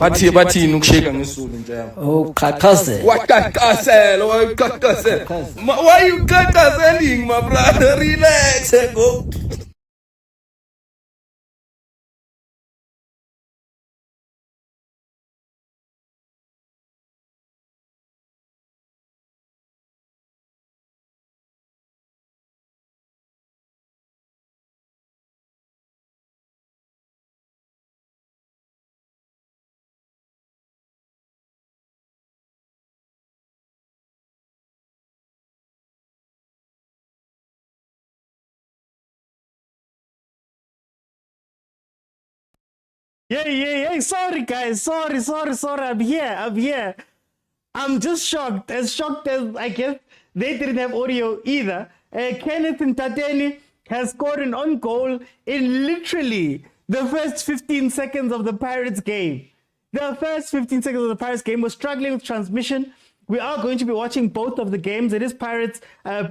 bathini ukusheka ngesulu njalo. Oh, qaqazela. Waqaqazela, why you qaqazeling, my brother? Relax, go. Yeah. Sorry, guys. Sorry. I'm here. I'm just shocked. As shocked as I guess they didn't have audio either. Kenneth Ntateni has scored an own goal in literally the first 15 seconds of the Pirates game. The first 15 seconds of the Pirates game was struggling with transmission. We are going to be watching both of the games. It is Pirates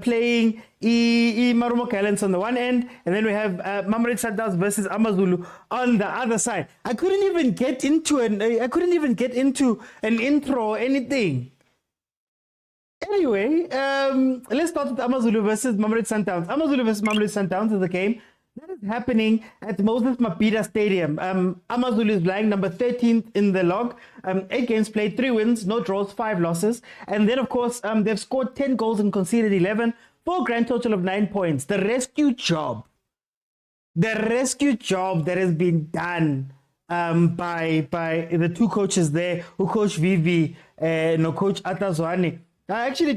playing GALLANTS on the one end, and then we have Mamelodi Sundowns versus Amazulu on the other side. I couldn't even get into an intro or anything. Anyway, let's start with Amazulu versus Mamelodi Sundowns. Amazulu versus Mamelodi Sundowns is the game that is happening at Moses Mabhida Stadium. Amazulu is lying number 13th in the log. 8 games played, 3 wins, no draws, 5 losses. And then, of course, they've scored 10 goals and conceded 11 for a grand total of 9 points. The rescue job that has been done by the two coaches there, who coach Vivi and coach Atazwane. They're actually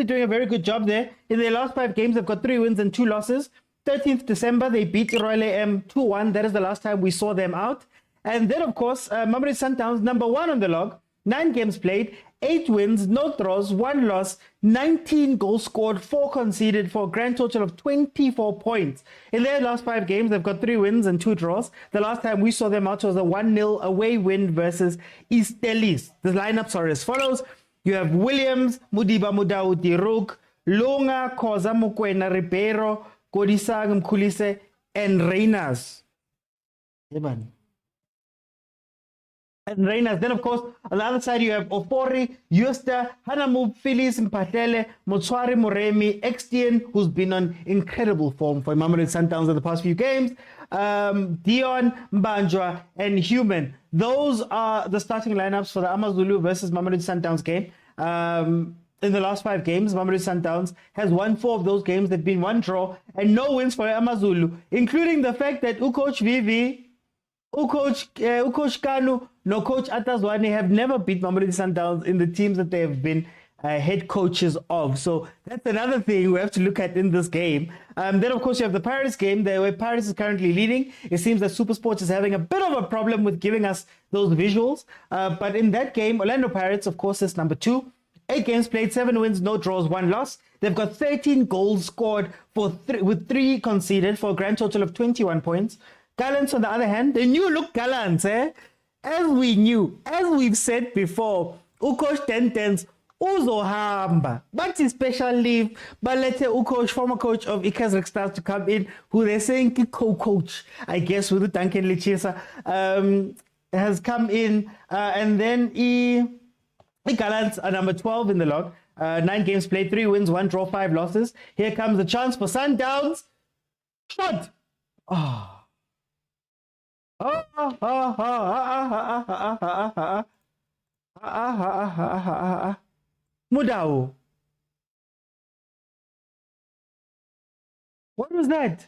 doing a very good job there. In their last 5 games, they've got 3 wins and 2 losses. 13th December, they beat Royal AM 2-1. That is the last time we saw them out. And then, of course, Mamelodi Sundowns, number 1 on the log. 9 games played, 8 wins, no draws, 1 loss, 19 goals scored, 4 conceded for a grand total of 24 points. In their last 5 games, they've got 3 wins and 2 draws. The last time we saw them out was a 1-0 away win versus Stellenbosch. The lineups are as follows. You have Williams, Mudiba Mudau, Diruk, Lunga, Khoza, Mokwena, Ribeiro, Godisang, Mkhulise, and Reyners. And Reyners. Then, of course, on the other side, you have Ofori, Yusta, Hanamu, Phyllis, Mpatele, Motswari, Moremi, Extien, who's been on incredible form for Mamelodi Sundowns in the past few games, Dion, Mbanjwa, and Human. Those are the starting lineups for the Amazulu versus Mamelodi Sundowns game. In the last 5 games, Mamelodi Sundowns has won 4 of those games. They've been 1 draw and no wins for Amazulu, including the fact that Coach Vivi, Coach Kanu, no Coach Atazwane have never beat Mamelodi Sundowns in the teams that they have been head coaches of. So that's another thing we have to look at in this game. Then, of course, you have the Pirates game where Pirates is currently leading. It seems that Supersport is having a bit of a problem with giving us those visuals. But in that game, Orlando Pirates, of course, is number 2. 8 games played, 7 wins, no draws, 1 loss. They've got 13 goals scored with 3 conceded for a grand total of 21 points. GALLANTS, on the other hand, the new look GALLANTS, as we've said before, Ukosh Tentens, uzohamba, but his special leave, but later Ukosh, former coach of Kaizer Stars, to come in, who they're saying co-coach, I guess, with Duncan Lichisa, has come in, and then the GALLANTS are number 12 in the log. 9 games played, 3 wins, 1 draw, 5 losses. Here comes the chance for Sundowns. Shot! Mudau. What was that?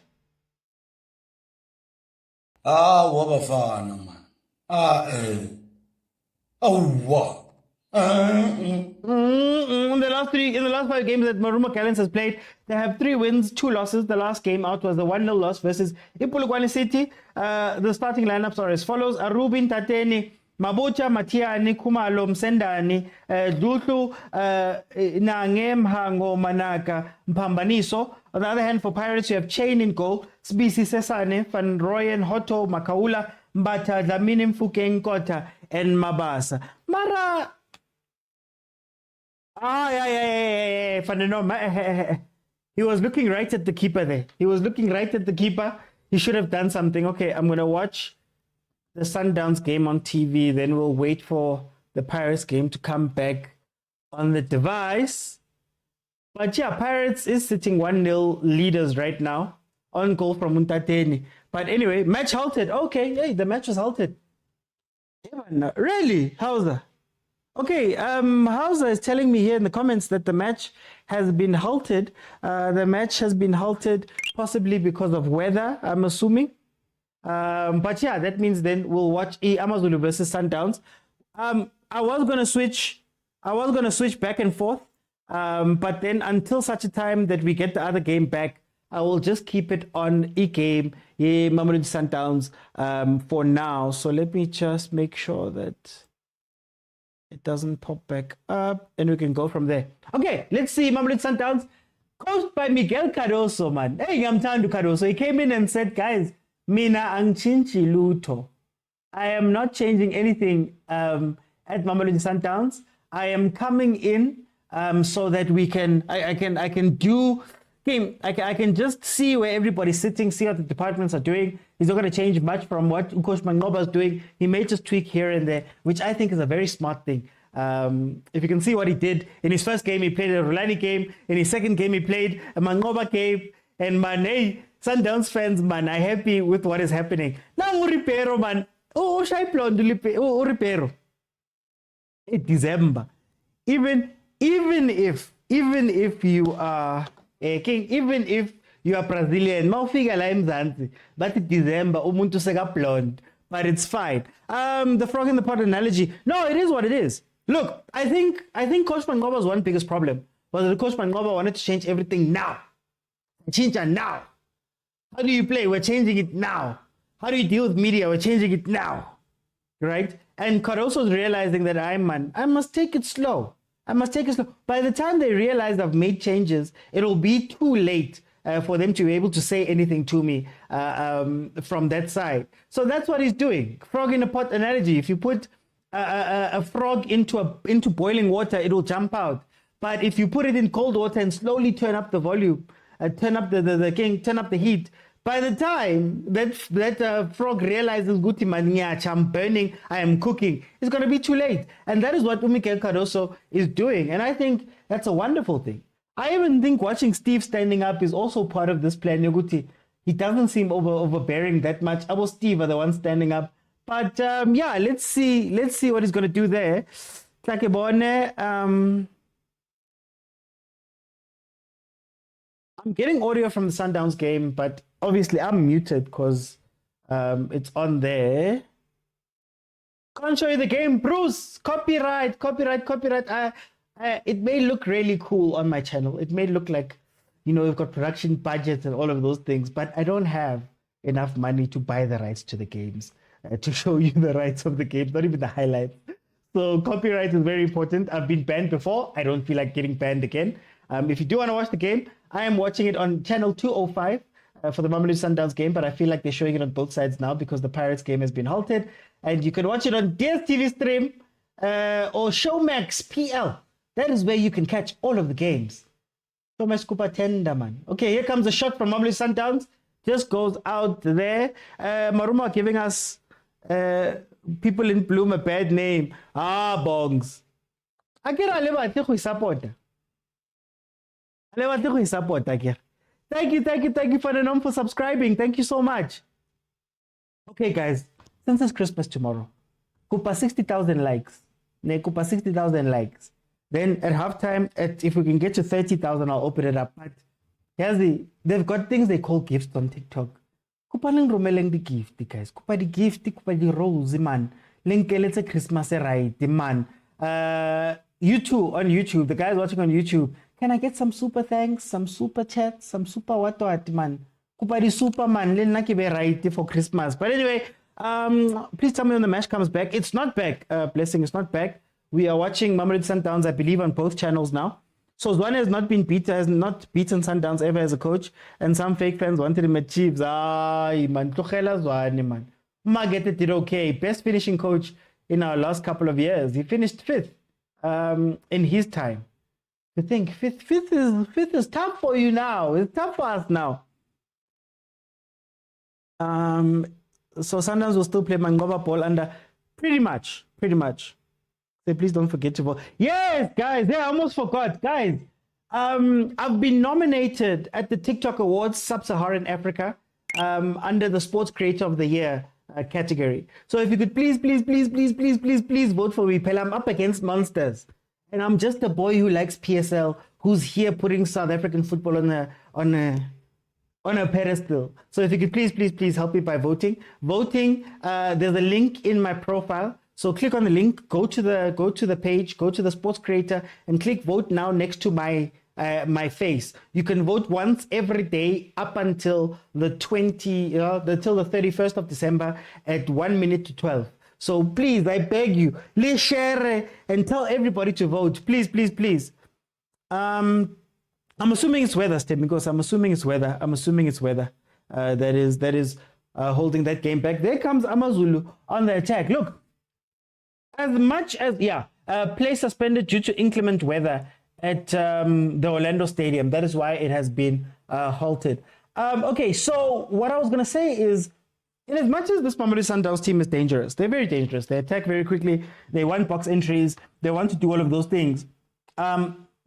What bafana, man. What? In the last 5 games that GALLANTS has played, they have 3 wins, 2 losses. The last game out was the 1-0 loss versus Ipulukwane City. The starting lineups are as follows: Arubin Tateni, Mabucha, Matiani, Kumalo, Msendani, Dutlu, Nange, Mhango, Manaka, Mpambaniso. On the other hand, for Pirates, you have Chain in goal, Sbisi Sesane, Van Royen, Hoto, Makaula, Mbata, Dlamini Mfuke, Nkota, and Mabasa. Mara. He was looking right at the keeper there. He should have done something. Okay, I'm going to watch the Sundowns game on TV. Then we'll wait for the Pirates game to come back on the device. But yeah, Pirates is sitting 1-0 leaders right now on goal from Muntateni. But anyway, match halted. Okay, hey, the match was halted. Really? How's Okay, Hauser is telling me here in the comments that the match has been halted. The match has been halted possibly because of weather, I'm assuming. But yeah, that means then we'll watch Amazulu versus Sundowns. I was gonna switch back and forth. But then until such a time that we get the other game back, I will just keep it on e-game, Mamelodi Sundowns, for now. So let me just make sure that it doesn't pop back up and we can go from there. Okay, let's see Mamelodi Sundowns, coached by Miguel Cardoso, man. Hey, I'm Tandu Cardoso. He came in and said, guys, mina angchinchi luto. I am not changing anything at Mamelodi Sundowns. I am coming in so that we can, I can just see where everybody's sitting, see what the departments are doing. He's not going to change much from what Coach Mangoba is doing. He may just tweak here and there, which I think is a very smart thing. If you can see what he did in his first game, he played a Rulani game. In his second game, he played a Mangoba game. And man, hey, Sundowns fans, man, are happy with what is happening. Now, Uripero, man. Oh, Shaiplon, Uripero. It's December. Even if you are a king, even if you are Brazilian, mawufika la eMzansi, but it's December, umuntu seka blonde, but it's fine. The frog in the pot analogy. No, it is what it is. Look, I think Coach Mangoba's one biggest problem was that Coach Mangoba wanted to change everything now. Change it now. How do you play? We're changing it now. How do you deal with media? We're changing it now. Right? And Cardoso is realizing that I must take it slow. I must take it slow. By the time they realize I've made changes, it'll be too late for them to be able to say anything to me from that side. So that's what he's doing. Frog in a pot analogy. If you put a frog into boiling water, it will jump out. But if you put it in cold water and slowly turn up the volume, turn up the heat, by the time that frog realizes, I'm burning, I am cooking, it's going to be too late. And that is what Miguel Cardoso is doing. And I think that's a wonderful thing. I even think watching Steve standing up is also part of this plan. Yoguti, he doesn't seem overbearing that much. I was Steve are the one standing up. But yeah, let's see what he's going to do there. I'm getting audio from the Sundowns game, but obviously I'm muted because it's on there. Can't show you the game, Bruce. Copyright. It may look really cool on my channel. It may look like, we've got production budgets and all of those things, but I don't have enough money to buy the rights to the games, to show you the rights of the games, not even the highlights. So copyright is very important. I've been banned before. I don't feel like getting banned again. If you do want to watch the game, I am watching it on channel 205 for the Mamelodi Sundowns game, but I feel like they're showing it on both sides now because the Pirates game has been halted. And you can watch it on dstv stream or Showmax PL. That is where you can catch all of the games. Showmax Kupa Tenda, man. Okay, here comes a shot from Mamelodi Sundowns. Just goes out there. Maruma giving us people in Bloom a bad name. Bongs. I get a little support. Thank you for subscribing. Thank you so much. Okay, guys, since it's Christmas tomorrow, Kupa 60,000 likes. Kupa 60,000 likes. Then at halftime, if we can get to 30,000, I'll open it up. But they've got things they call gifts on TikTok. Kupa ling romeleng the gift, guys. Kupa the gift, kupa the rose, man. Link let's Christmas right, man. On YouTube, the guys watching on YouTube. Can I get some super thanks, some super chats, some super what, man? Kupari super man, len be right for Christmas. But anyway, please tell me when the match comes back. It's not back. Blessing, it's not back. We are watching Mamelodi Sundowns, I believe, on both channels now. So Zwane has not beaten Sundowns ever as a coach, and some fake fans wanted him at Chiefs. Man, Zwane, man. Magete did okay. Best finishing coach in our last couple of years. He finished 5th in his time. To think fifth is tough for you now. It's tough for us now. So Sundowns will still play Mangoba ball under pretty much. So please don't forget to vote. Yes, guys, I almost forgot. Guys, I've been nominated at the TikTok Awards Sub-Saharan Africa under the Sports Creator of the Year category. So if you could please vote for me. I'm up against monsters. And I'm just a boy who likes PSL, who's here putting South African football on a pedestal. So if you could please help me by voting. There's a link in my profile. So click on the link, go to the page, go to the sports creator, and click vote now next to my face. You can vote once every day up until the 31st of December at 1 minute to 12. So please, I beg you, please share and tell everybody to vote. Please. I'm assuming it's weather, Steve, because I'm assuming it's weather. That is holding that game back. There comes Amazulu on the attack. Look, as much as play suspended due to inclement weather at the Orlando Stadium. That is why it has been halted. Okay, so what I was gonna say is, in as much as this Mamelodi Sundowns team is dangerous, they're very dangerous. They attack very quickly. They want box entries. They want to do all of those things.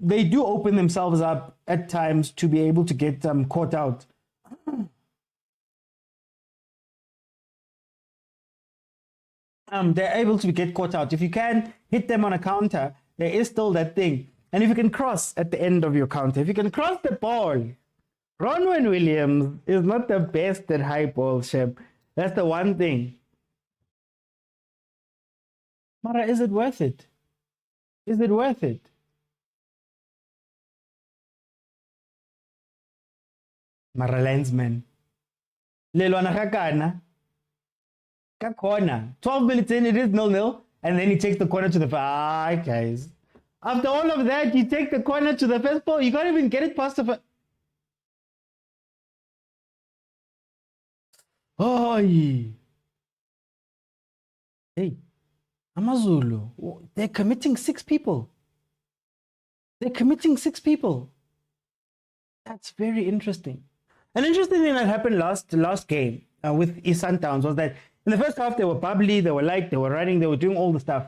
They do open themselves up at times to be able to get caught out. They're able to get caught out. If you can hit them on a counter, there is still that thing. And if you can cross at the end of your counter, if you can cross the ball, Ronwen Williams is not the best at high ball, Shep. That's the one thing. Mara, is it worth it? Is it worth it? Mara Lensman. Lelwana Kakana. Corner. 12 minutes in, it is 0-0. And then he takes the corner to the guys. After all of that, you take the corner to the first ball. You can't even get it past the first. Oh, hey, Amazulu. They're committing 6 people. That's very interesting. An interesting thing that happened last game with Sundowns was that in the first half, they were bubbly, they were light, they were running, they were doing all the stuff.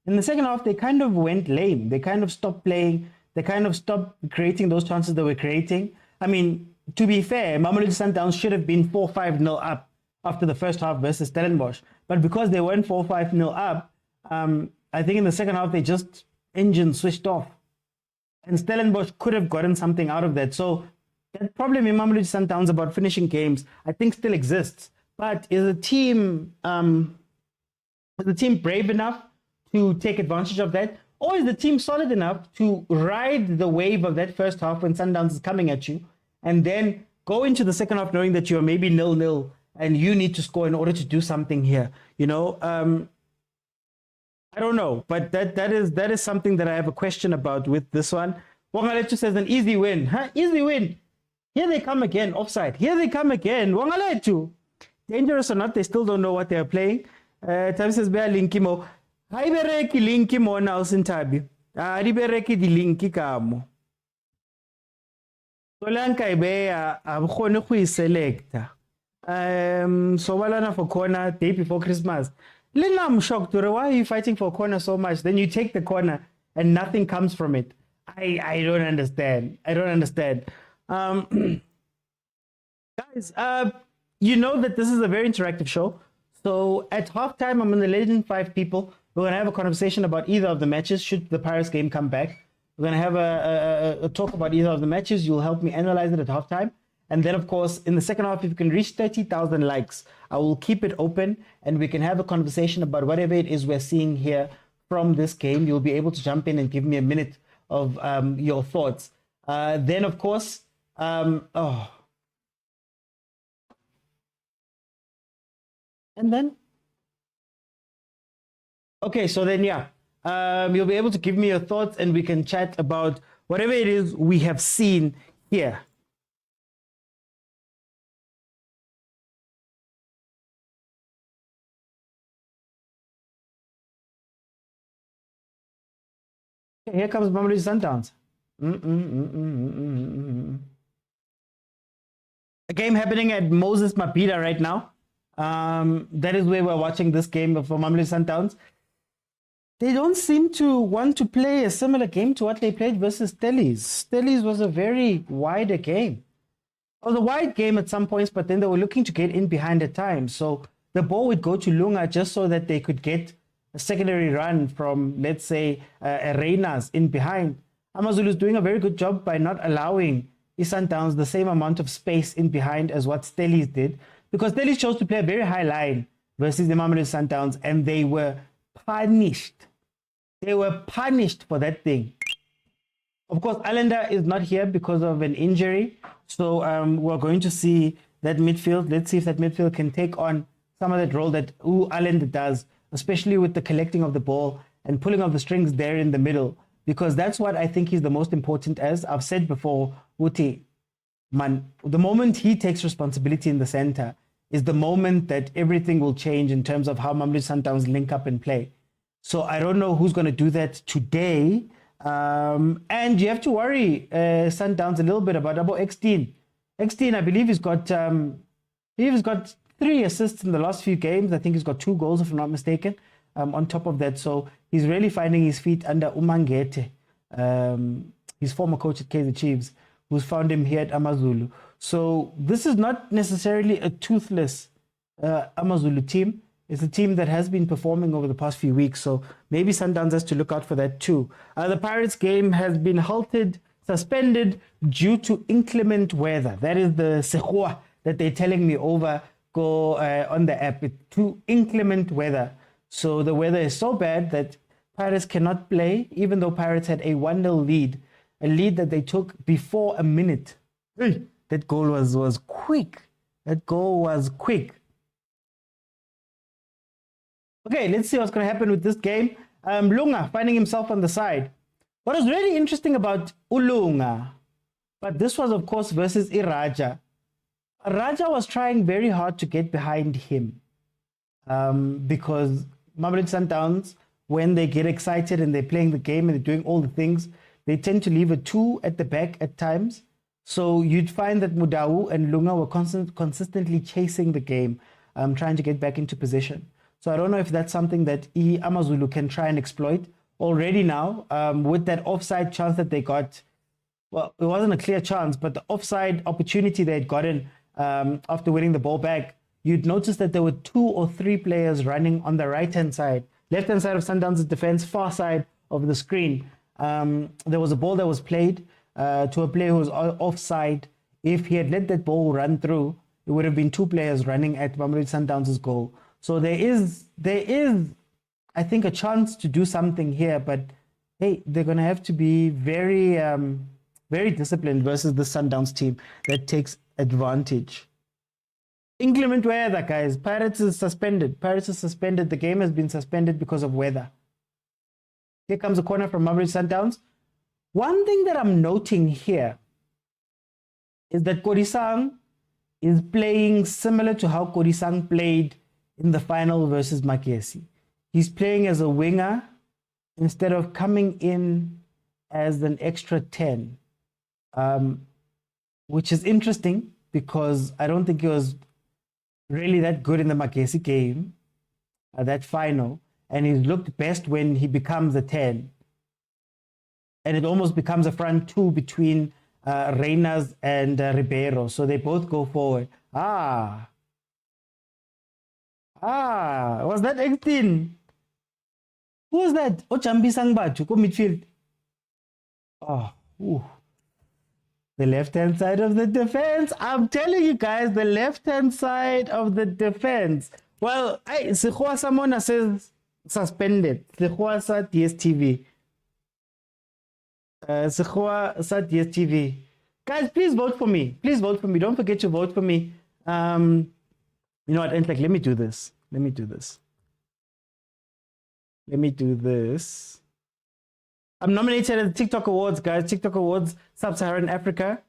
In the second half, they kind of went lame. They kind of stopped playing. They kind of stopped creating those chances they were creating. I mean, to be fair, Mamelodi Sundowns should have been 4-5-0 up after the first half versus Stellenbosch. But because they weren't 4-5-0 up, I think in the second half, they just engine switched off. And Stellenbosch could have gotten something out of that. So that problem in Mamelodi Sundowns about finishing games, I think still exists. But is the team brave enough to take advantage of that? Or is the team solid enough to ride the wave of that first half when Sundowns is coming at you and then go into the second half knowing that you're maybe 0-0 and you need to score in order to do something here? You know, I don't know, but that is something that I have a question about with this one. Wangaletu says an easy win. Huh? Easy win. Here they come again, offside. Here they come again. Wangaletu. Dangerous or not, they still don't know what they're playing. Tabi says, Bea Linkimo. Hai bereki Linkimo na usintabi. Ari bereki di linki kamo. Solanka ibea, abkhone khu selector. So walana for corner day before Christmas. Lena, I'm shocked. Why are you fighting for corner so much? Then you take the corner and nothing comes from it. I don't understand. Guys, you know that this is a very interactive show. So at halftime, I'm going to let in 5 people. We're going to have a conversation about either of the matches should the Pirates game come back. We're going to have a talk about either of the matches. You'll help me analyze it at halftime. And then, of course, in the second half, if you can reach 30,000 likes, I will keep it open and we can have a conversation about whatever it is we're seeing here from this game. You'll be able to jump in and give me a minute of your thoughts. Then, of course, and then, okay, so then, you'll be able to give me your thoughts and we can chat about whatever it is we have seen here. Okay, here comes Mamelodi Sundowns. A game happening at Moses Mabhida right now. That is where we're watching this game for Mamelodi Sundowns. They don't seem to want to play a similar game to what they played versus Stellies. Stellies was a very wider game. It was a wide game at some points, but then they were looking to get in behind at times. So the ball would go to Lunga just so that they could get a secondary run from, let's say, Reina's in behind. Amazulu is doing a very good job by not allowing Sundowns the same amount of space in behind as what Stellies did, because Stellies chose to play a very high line versus the Mamelodi Sundowns, and they were punished. They were punished for that thing. Of course, Allender is not here because of an injury. So we're going to see that midfield. Let's see if that midfield can take on some of that role that Allender does, especially with the collecting of the ball and pulling of the strings there in the middle, because that's what I think is the most important. As I've said before, Uti, man, the moment he takes responsibility in the center is the moment that everything will change in terms of how Mamelodi Sundowns link up and play. So I don't know who's going to do that today. And you have to worry Sundowns a little bit about X-Teen. X-Teen, I believe he's got 3 assists in the last few games. I think he's got 2 goals, if I'm not mistaken, on top of that. So he's really finding his feet under Umangete, his former coach at Kaizer Chiefs, who's found him here at Amazulu. So this is not necessarily a toothless Amazulu team. It's a team that has been performing over the past few weeks, so maybe Sundowns has to look out for that too. The Pirates game has been halted, suspended due to inclement weather. That is the sekhuwa that they're telling me over on the app. It's too inclement weather. So the weather is so bad that Pirates cannot play, even though Pirates had a 1-0 lead, a lead that they took before a minute. That goal was quick. That goal was quick. Okay, let's see what's going to happen with this game. Lunga finding himself on the side. What was really interesting about Ulunga, but this was, of course, versus Iraja. Raja was trying very hard to get behind him because Mamelodi Sundowns, when they get excited and they're playing the game and they're doing all the things, they tend to leave a 2 at the back at times. So you'd find that Mudau and Lunga were consistently chasing the game, trying to get back into position. So I don't know if that's something that Amazulu can try and exploit already now with that offside chance that they got. Well, it wasn't a clear chance, but the offside opportunity they had gotten after winning the ball back, you'd notice that there were 2 or 3 players running on the right-hand side, left-hand side of Sundowns' defense, far side of the screen. There was a ball that was played to a player who was offside. If he had let that ball run through, it would have been 2 players running at Mamelodi Sundowns' goal. So there is, I think, a chance to do something here, but hey, they're going to have to be very, very disciplined versus the Sundowns team that takes advantage. Inclement weather, guys. Pirates is suspended. Pirates is suspended. The game has been suspended because of weather. Here comes a corner from Mamelodi Sundowns. One thing that I'm noting here is that Kodisang is playing similar to how Kodisang played in the final versus Makesi. He's playing as a winger instead of coming in as an extra 10, which is interesting because I don't think he was really that good in the Makesi game, that final, and he's looked best when he becomes a 10. And it almost becomes a front 2 between Reinas and Ribeiro, so they both go forward. Was that 18? Who was that? Ochambi Sangbatu, go midfield. The left-hand side of the defense. I'm telling you guys, the left-hand side of the defense. Well, Sekhuwa Samona says suspended. Sekhuwa sa DSTV. Sekhuwa sa DSTV. Guys, please vote for me. Please vote for me. Don't forget to vote for me. You know what? And like, let me do this. Let me do this. I'm nominated at the TikTok Awards, guys. TikTok Awards, Sub-Saharan Africa.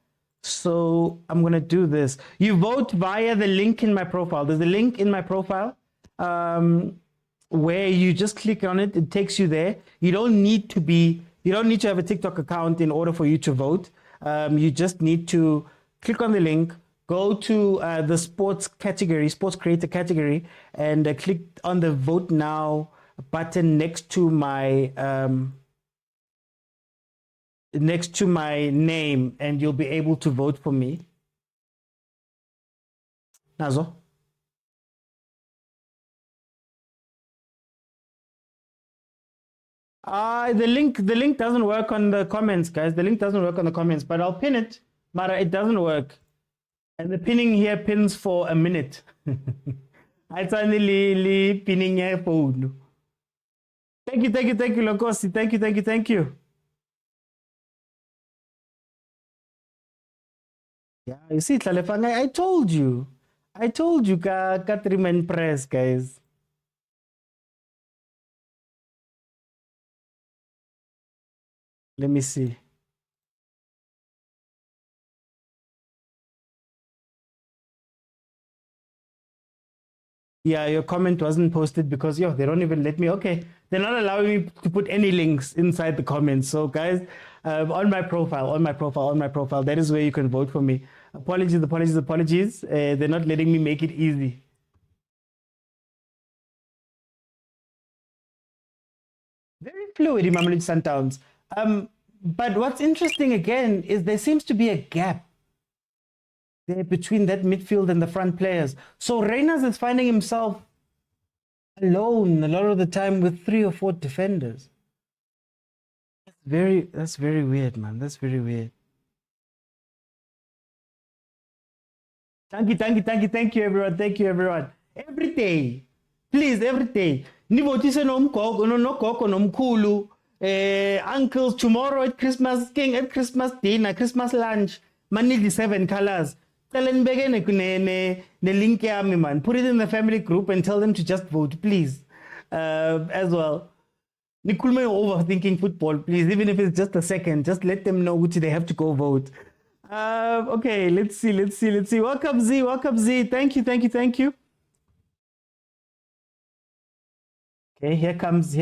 So I'm going to do this. You vote via the link in my profile. There's a link in my profile where you just click on it. It takes you there. You don't need to have a TikTok account in order for you to vote. You just need to click on the link, go to the sports category, sports creator category, and click on the vote now button next to my name, and you'll be able to vote for me. Nazo. The link doesn't work on the comments, guys. The link doesn't work on the comments, but I'll pin it. Mara, it doesn't work. And the pinning here pins for a minute. It's only pinning your phone. Thank you, Lokosi. Thank you. Yeah, you see, Tlalefang, I told you. I told you, Catherine Press, guys. Let me see. Yeah, your comment wasn't posted because they don't even let me. Okay, they're not allowing me to put any links inside the comments. So guys, on my profile, that is where you can vote for me. Apologies. They're not letting me make it easy. Very fluid, Mamelodi Sundowns. But what's interesting again is there seems to be a gap there between that midfield and the front players. So Reyners is finding himself alone a lot of the time with 3 or 4 defenders. That's very weird, man. That's very weird. Thank you, everyone. Every day, please, every day. Nivotise nomgogo nogogo nomkhulu. Uncles tomorrow at Christmas King, at Christmas dinner, Christmas lunch. Man need the 7 colors. Tell them the link yami, man. Put it in the family group and tell them to just vote, please. As well. Nikulme overthinking football, please. Even if it's just a second, just let them know which they have to go vote. Okay, let's see. Welcome Z. Thank you. Okay, here comes.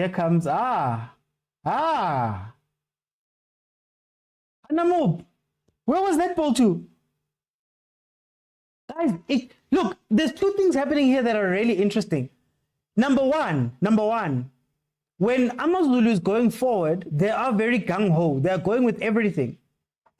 Anamub, where was that ball to? Guys, look, there's 2 things happening here that are really interesting. Number one, when Amazulu is going forward, they are very gung-ho. They are going with everything.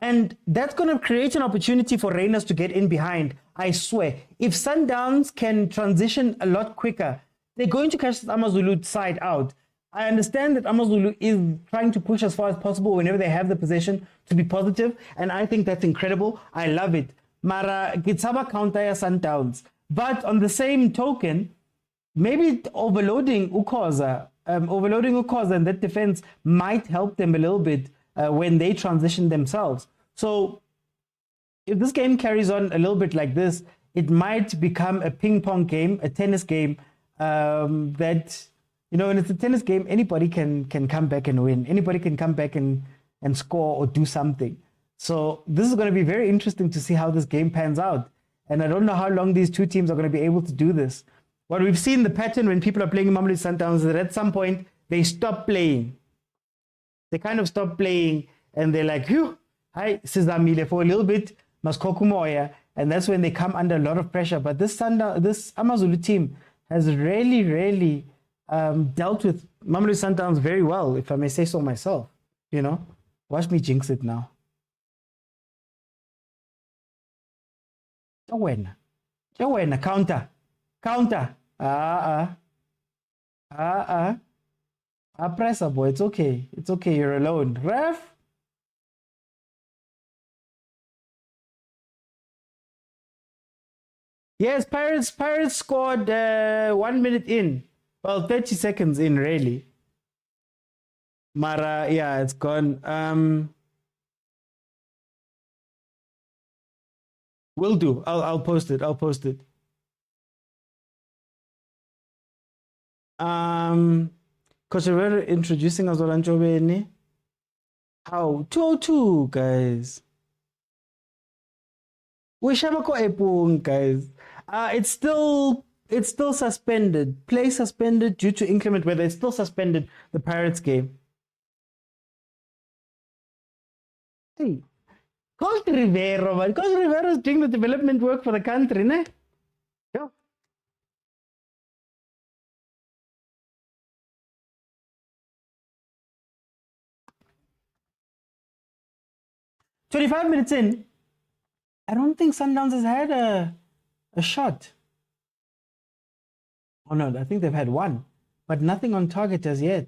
And that's going to create an opportunity for Reyners to get in behind, I swear. If Sundowns can transition a lot quicker, they're going to catch the Amazulu side out. I understand that Amazulu is trying to push as far as possible whenever they have the possession to be positive, and I think that's incredible. I love it. Mara Gitsaba counter Sundowns. But on the same token, maybe overloading Ukhoza and that defense might help them a little bit when they transition themselves. So if this game carries on a little bit like this, it might become a ping-pong game, a tennis game that, when it's a tennis game, anybody can come back and win. Anybody can come back and score or do something. So this is going to be very interesting to see how this game pans out. And I don't know how long these 2 teams are going to be able to do this. What we've seen the pattern when people are playing Mamelodi Sundowns is that at some point they stop playing. They kind of stop playing and they're like, "Phew, hi, Sizamile for a little bit, Maskokumoya," and that's when they come under a lot of pressure. But this Amazulu team has really dealt with Mamelodi Sundowns very well, if I may say so myself. Watch me jinx it now. Jawena, counter. Pressure, boy. It's okay. You're alone. Ref. Yes, Pirates scored 1 minute in. Well, 30 seconds in, really. Mara, yeah, it's gone. Will do. I'll post it. Because we're introducing Azolancho Beni. How? 202, guys. We shabako epung, guys. It's still suspended. Play suspended due to inclement weather. It's still suspended, the Pirates game. Hey, Coach Rivero, man. Coach Rivero is doing the development work for the country, ne? Yeah. "25 minutes in, I don't think Sundowns has had a shot. Oh no, I think they've had one, but nothing on target as yet.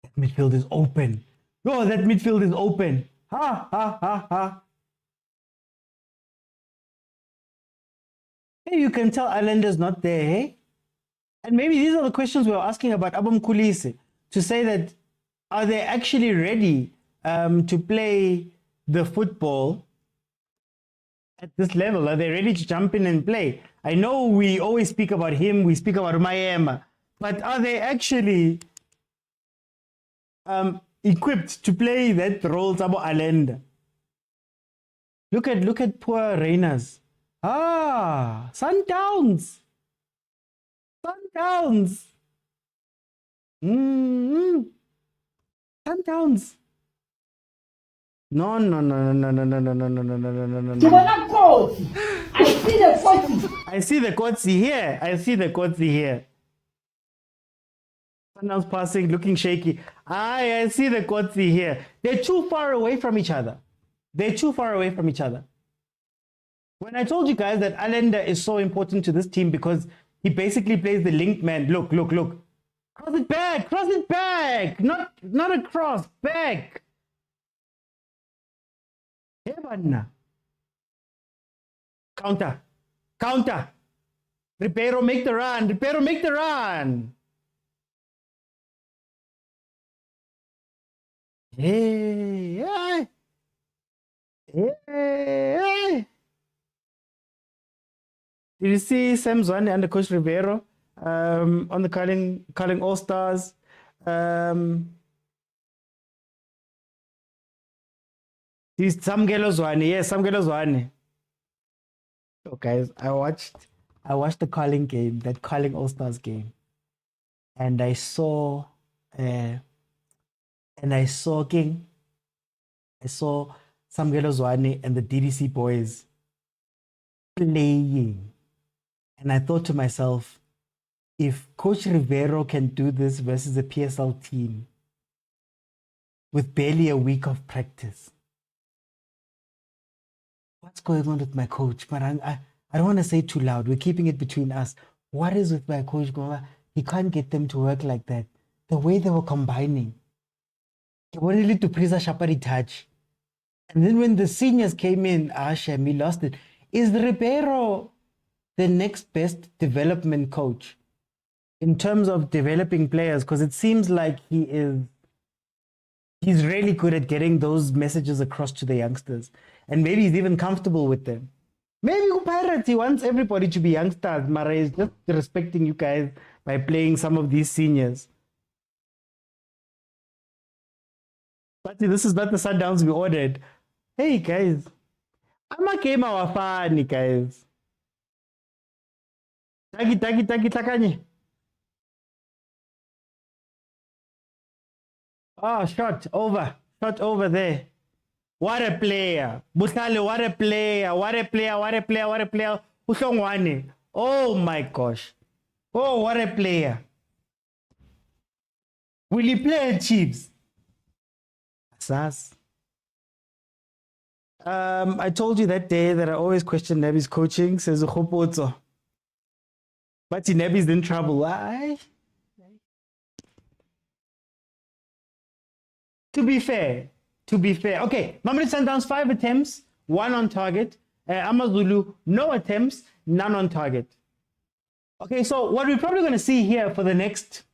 That midfield is open. Oh, that midfield is open. Ha, ha, ha, ha. Hey, you can tell Islander's not there, hey? And maybe these are the questions we were asking about Abam Kulisi, to say that, are they actually ready to play the football at this level? Are they ready to jump in and play? I know we always speak about him, we speak about Mayema, but are they actually equipped to play that role, Sabo Allende? Look at poor Reyners. Ah, Sundowns. Sundowns. Sundowns. No. I see the Kotsi here. I see the Kotsi here. Sundowns passing, looking shaky. I see the Kotsi here. They're too far away from each other. They're too far away from each other. When I told you guys that Allende is so important to this team because he basically plays the linked man. Look. Cross it back. Not across, back. Heaven. Counter. Ribeiro make the run. Hey. Did you see Sam Zwane under Coach Ribeiro on the calling All Stars? This Samgelo Zwane, yes, Samgelo Zwane. So guys, I watched the calling game, that calling All Stars game, and I saw Samgelo Zwane and the DDC boys playing. And I thought to myself, if Coach Rivero can do this versus a PSL team with barely a week of practice, what's going on with my coach? But I don't want to say too loud. We're keeping it between us. What is with my coach going on? He can't get them to work like that. The way they were combining. He wanted to praise a Shapari touch. And then when the seniors came in, Shem, he lost it. Is Ribeiro the next best development coach in terms of developing players? Because it seems like he's really good at getting those messages across to the youngsters. And maybe he's even comfortable with them. Maybe Pirates, he wants everybody to be youngsters. Mara is just respecting you guys by playing some of these seniors. But this is not the Sundowns we ordered. Hey guys, I'm a game our fan, guys. Taki, takanye. Oh, shot over there. What a player. Buhlale, what a player. Uhlongwane. Oh my gosh. Oh, what a player. Will he play at Chiefs? Sas. I told you that day that I always question Nebi's coaching, says Ukhopoto. But Nebi's in trouble. Why? To be fair. Okay, Mamelodi Sundowns 5 attempts, 1 on target. Amazulu, no attempts, none on target. Okay, so what we're probably going to see here for the next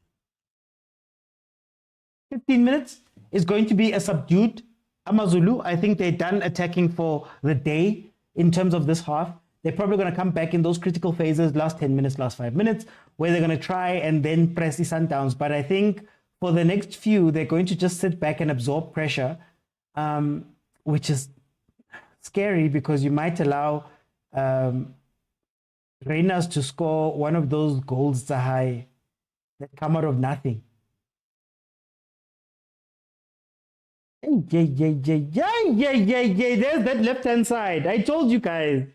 15 minutes is going to be a subdued Amazulu. I think they're done attacking for the day in terms of this half. They're probably going to come back in those critical phases, last 10 minutes, last 5 minutes, where they're going to try and then press the Sundowns. But I think for the next few, they're going to just sit back and absorb pressure, which is scary because you might allow Reyners to score one of those goals that come out of nothing. Yeah. There's that left-hand side. I told you guys.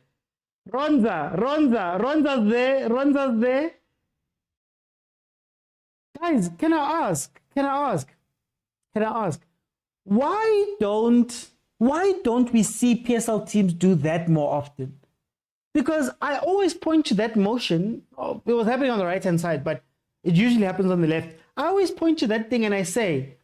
Ronza's there. Guys, can I ask? Why don't we see PSL teams do that more often? Because I always point to that motion. Oh, it was happening on the right-hand side, but it usually happens on the left. I always point to that thing and I say,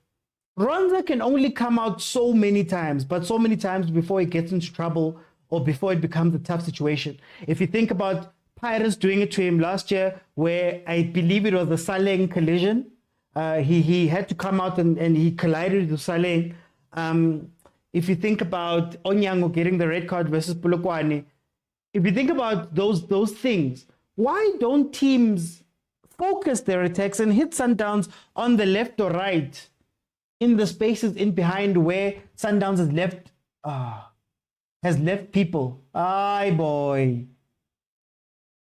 Ronza can only come out so many times, but so many times before he gets into trouble or before it becomes a tough situation. If you think about Pirates doing it to him last year, where I believe it was the Saleng collision, he had to come out and he collided with Saleng. If you think about Onyango getting the red card versus Polokwane, if you think about those things, why don't teams focus their attacks and hit Sundowns on the left or right in the spaces in behind where Sundowns has left people? Aye, boy.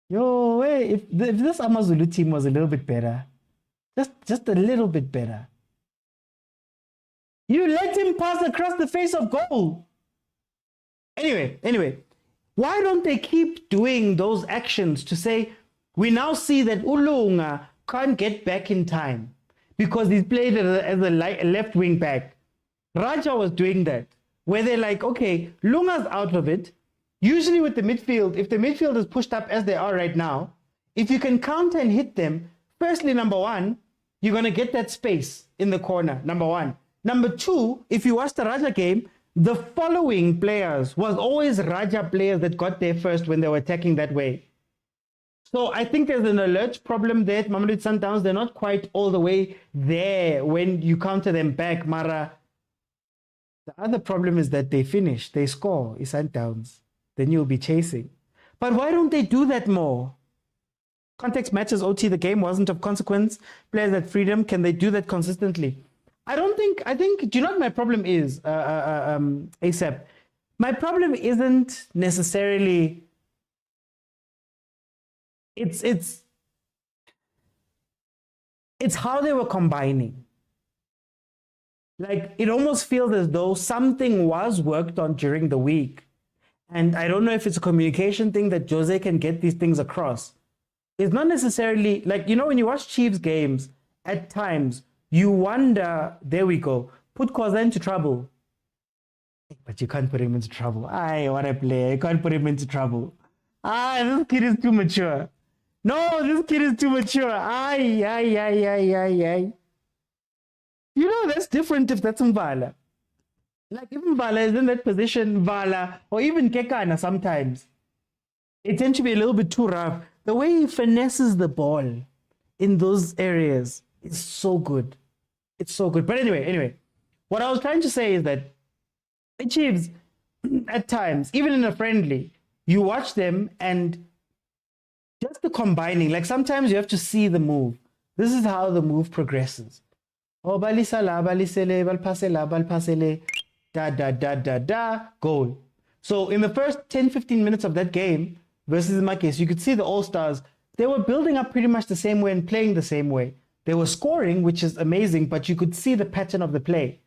Yo, hey, if this Amazulu team was a little bit better, just a little bit better. You let him pass across the face of goal. Anyway, why don't they keep doing those actions to say, we now see that Ulunga can't get back in time because he's played as a left wing back. Raja was doing that, where they're like, okay, Lunga's out of it. Usually with the midfield, if the midfield is pushed up as they are right now, if you can counter and hit them, firstly, number one, you're going to get that space in the corner, number one. Number two, if you watch the Raja game, the following players was always Raja players that got there first when they were attacking that way. So I think there's an alert problem there at Mamelodi Sundowns. They're not quite all the way there when you counter them back, Mara. The other problem is that they finish, they score, it's Sundowns. Then you'll be chasing. But why don't they do that more? Context matches, OT, the game wasn't of consequence. Players had freedom. Can they do that consistently? I think, do you know what my problem is, ASAP? My problem isn't necessarily, it's how they were combining. Like, it almost feels as though something was worked on during the week. And I don't know if it's a communication thing that Jose can get these things across. It's not necessarily, like, you know, when you watch Chiefs games, at times, you wonder, there we go, put Khoza into trouble. But you can't put him into trouble. Aye, what a player. You can't put him into trouble. This kid is too mature. No, this kid is too mature. Aye. You know, that's different if that's Mvala. Like, if Mvala is in that position, Vala, or even Kekana sometimes, it tends to be a little bit too rough. The way he finesses the ball in those areas is so good. It's so good. But anyway, what I was trying to say is that the Chiefs, at times, even in a friendly, you watch them and just the combining, like sometimes you have to see the move. This is how the move progresses. Oh, balisala, balisele, balpasela, balpasele, da, goal. So in the first 10-15 minutes of that game, versus in my case, you could see the All-Stars, they were building up pretty much the same way and playing the same way. They were scoring, which is amazing, but you could see the pattern of the play.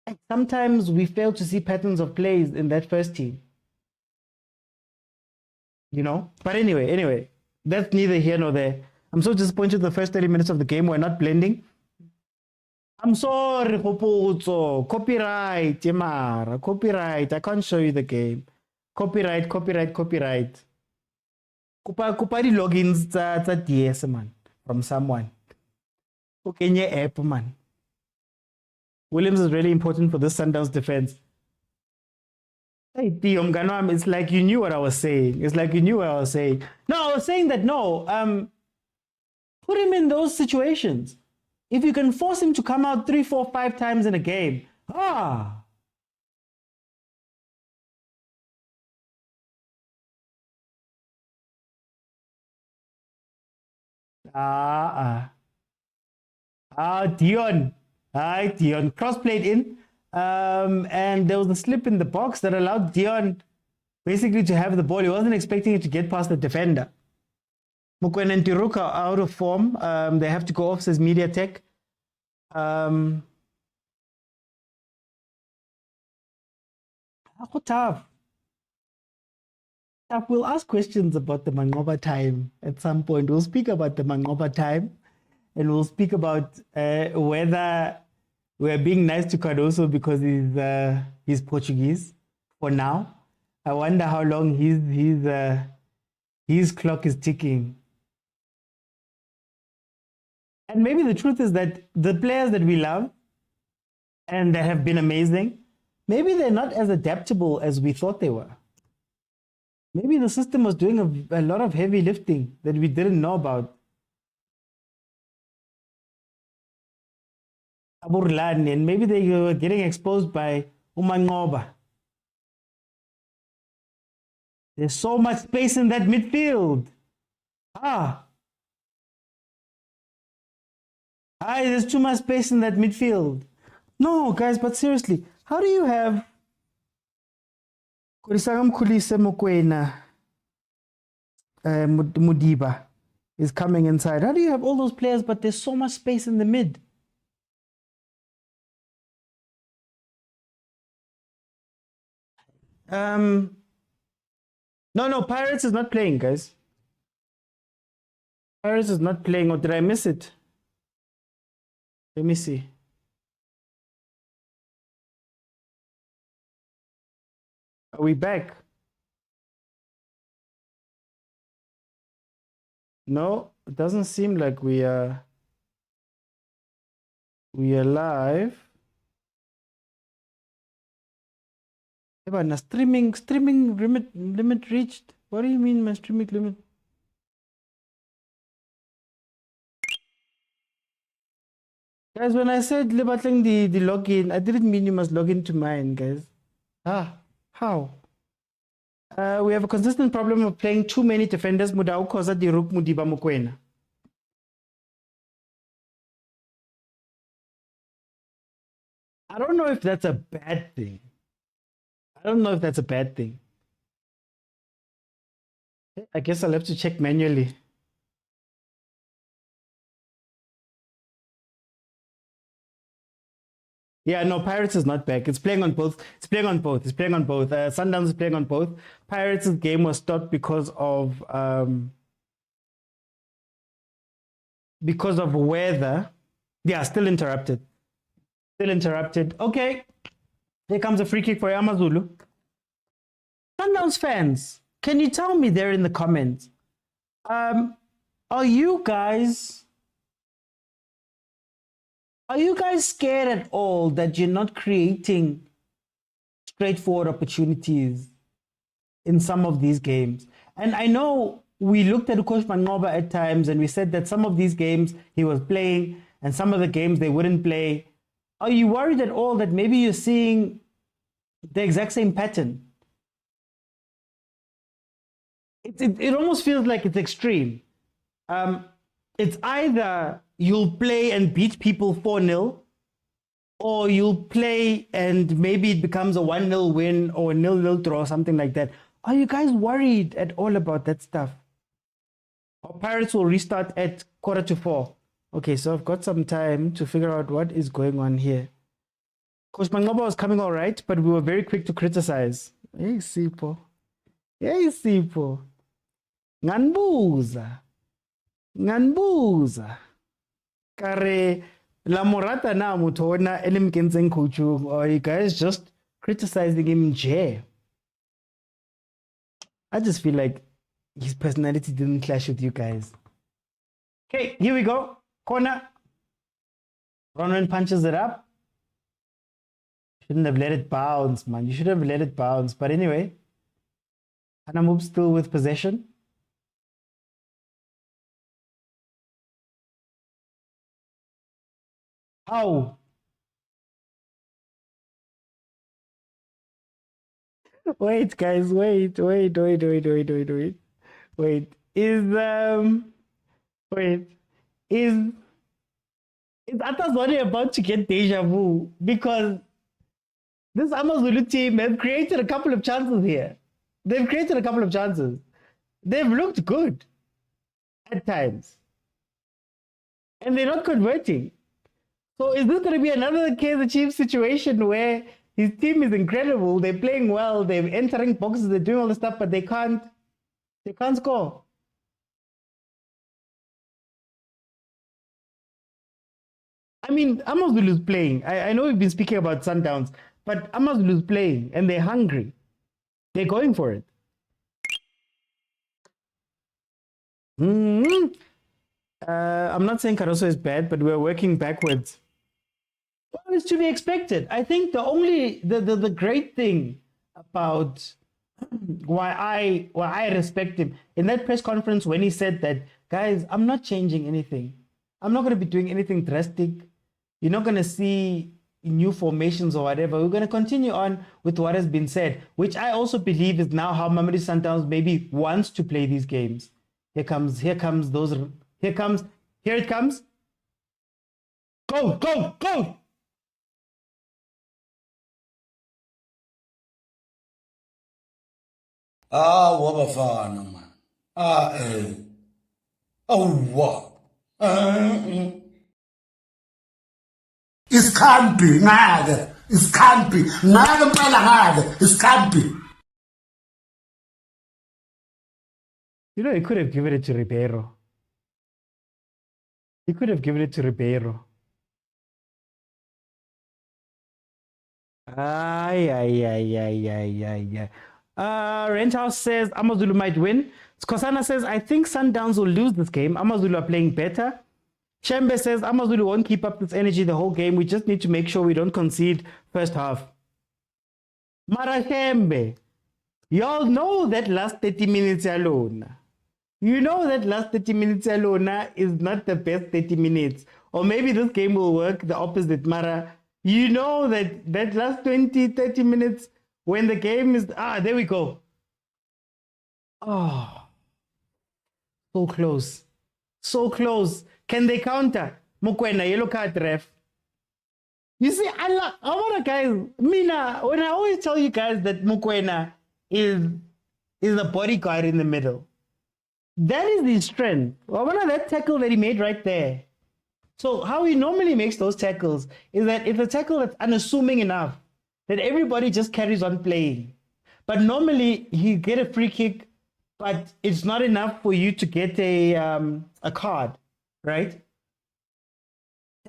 And sometimes we fail to see patterns of plays in that first team. You know? But anyway, that's neither here nor there. I'm so disappointed the first 30 minutes of the game were not blending. I'm sorry, Popozzo. Copyright, Yemara. Copyright. I can't show you the game. Copyright. Kupa di logins tsa DS, man. From someone. Okay, nye app, man. Williams is really important for this Sundowns defense. Hey, Theo Mganwam, it's like you knew what I was saying. No, I was saying that put him in those situations. If you can force him to come out 3, 4, 5 times in a game, Dion. Hi, Dion. Cross played in. And there was a slip in the box that allowed Dion basically to have the ball. He wasn't expecting it to get past the defender. Mokwena and Tiruka are out of form. They have to go off, says MediaTek. How tough. We'll ask questions about the Mangoba time at some point. We'll speak about the Mangoba time, and we'll speak about whether we're being nice to Cardoso because he's Portuguese for now. I wonder how long his clock is ticking. And maybe the truth is that the players that we love and that have been amazing, maybe they're not as adaptable as we thought they were. Maybe the system was doing a lot of heavy lifting that we didn't know about. Rulani, and maybe they were getting exposed by Umangoba. There's so much space in that midfield. There's too much space in that midfield. No, guys, but seriously, how do you have Mokwena, Mudiba is coming inside? How do you have all those players, but there's so much space in the mid? No, Pirates is not playing, guys. Pirates is not playing, or did I miss it? Let me see. Are we back? No, it doesn't seem like we are live. But my streaming limit reached. What do you mean my streaming limit? Guys, when I said libatleng the login, I didn't mean you must log into mine, guys. How? We have a consistent problem of playing too many defenders. Motaung khoza diruk mudiba mokwena. I don't know if that's a bad thing. I guess I'll have to check manually. Yeah, no, Pirates is not back. It's playing on both. Sundowns is playing on both. Pirates' game was stopped because of weather. Yeah, still interrupted. Okay. Here comes a free kick for Amazulu. Sundowns fans, can you tell me there in the comments? Are you guys scared at all that you're not creating straightforward opportunities in some of these games? And I know we looked at Coach Mangoba at times and we said that some of these games he was playing and some of the games they wouldn't play. Are you worried at all that maybe you're seeing the exact same pattern? It almost feels like it's extreme. It's either you'll play and beat people 4-0, or you'll play and maybe it becomes a 1-0 win or a 0-0 draw, something like that. Are you guys worried at all about that stuff? Our Pirates will restart at 3:45. Okay, so I've got some time to figure out what is going on here. Coach Mangoba was coming all right, but we were very quick to criticize. Hey, Sipho. Nganbuza. Kare la morata na mutona elimkenzeng kuchu, or you guys just criticizing him nje. I just feel like his personality didn't clash with you guys. Okay, here we go. Corner. Ronwen punches it up. Shouldn't have let it bounce, man. You should have let it bounce. But anyway, Hanamub still with possession. How? Wait, guys, wait. Is Atazwani about to get deja vu? Because this Amazulu team have created a couple of chances here. They've looked good at times. And they're not converting. So is this going to be another Kaizer Chiefs situation where His team is incredible. They're playing well. They're entering boxes. They're doing all this stuff, but they can't score. I mean, Amazulu's playing. I know we've been speaking about Sundowns, but Amazulu's playing and they're hungry. They're going for it. I'm not saying Caruso is bad, but we're working backwards. Well, it's to be expected. I think the great thing about why I respect him in that press conference when he said that, guys, I'm not changing anything. I'm not going to be doing anything drastic. You're not going to see new formations or whatever. We're going to continue on with what has been said, which I also believe is now how Mamelodi Sundowns maybe wants to play these games. Here it comes. Go. Bafana, man. What? Iskhambi, ngake. Iskhambi. Ngake mpela ngake. Iskhambi. You know, he could have given it to Ribeiro. Ay. Renthouse says Amazulu might win. Skosana says, I think Sundowns will lose this game. Amazulu are playing better. Chembe says Amazulu won't keep up this energy the whole game. We just need to make sure we don't concede first half. Mara Chembe, y'all know that last 30 minutes alone. You know that last 30 minutes alone is not the best 30 minutes. Or maybe this game will work the opposite, Mara. You know that last 20, 30 minutes when the game is... there we go. Oh. So close. So close. Can they counter? Mokwena, yellow card, ref. You see, I want to guys... Mina, when I always tell you guys that Mokwena is the bodyguard in the middle. That is his strength. I want that tackle that he made right there. So how he normally makes those tackles is that it's a tackle that's unassuming enough that everybody just carries on playing. But normally he get a free kick, but it's not enough for you to get a card, right?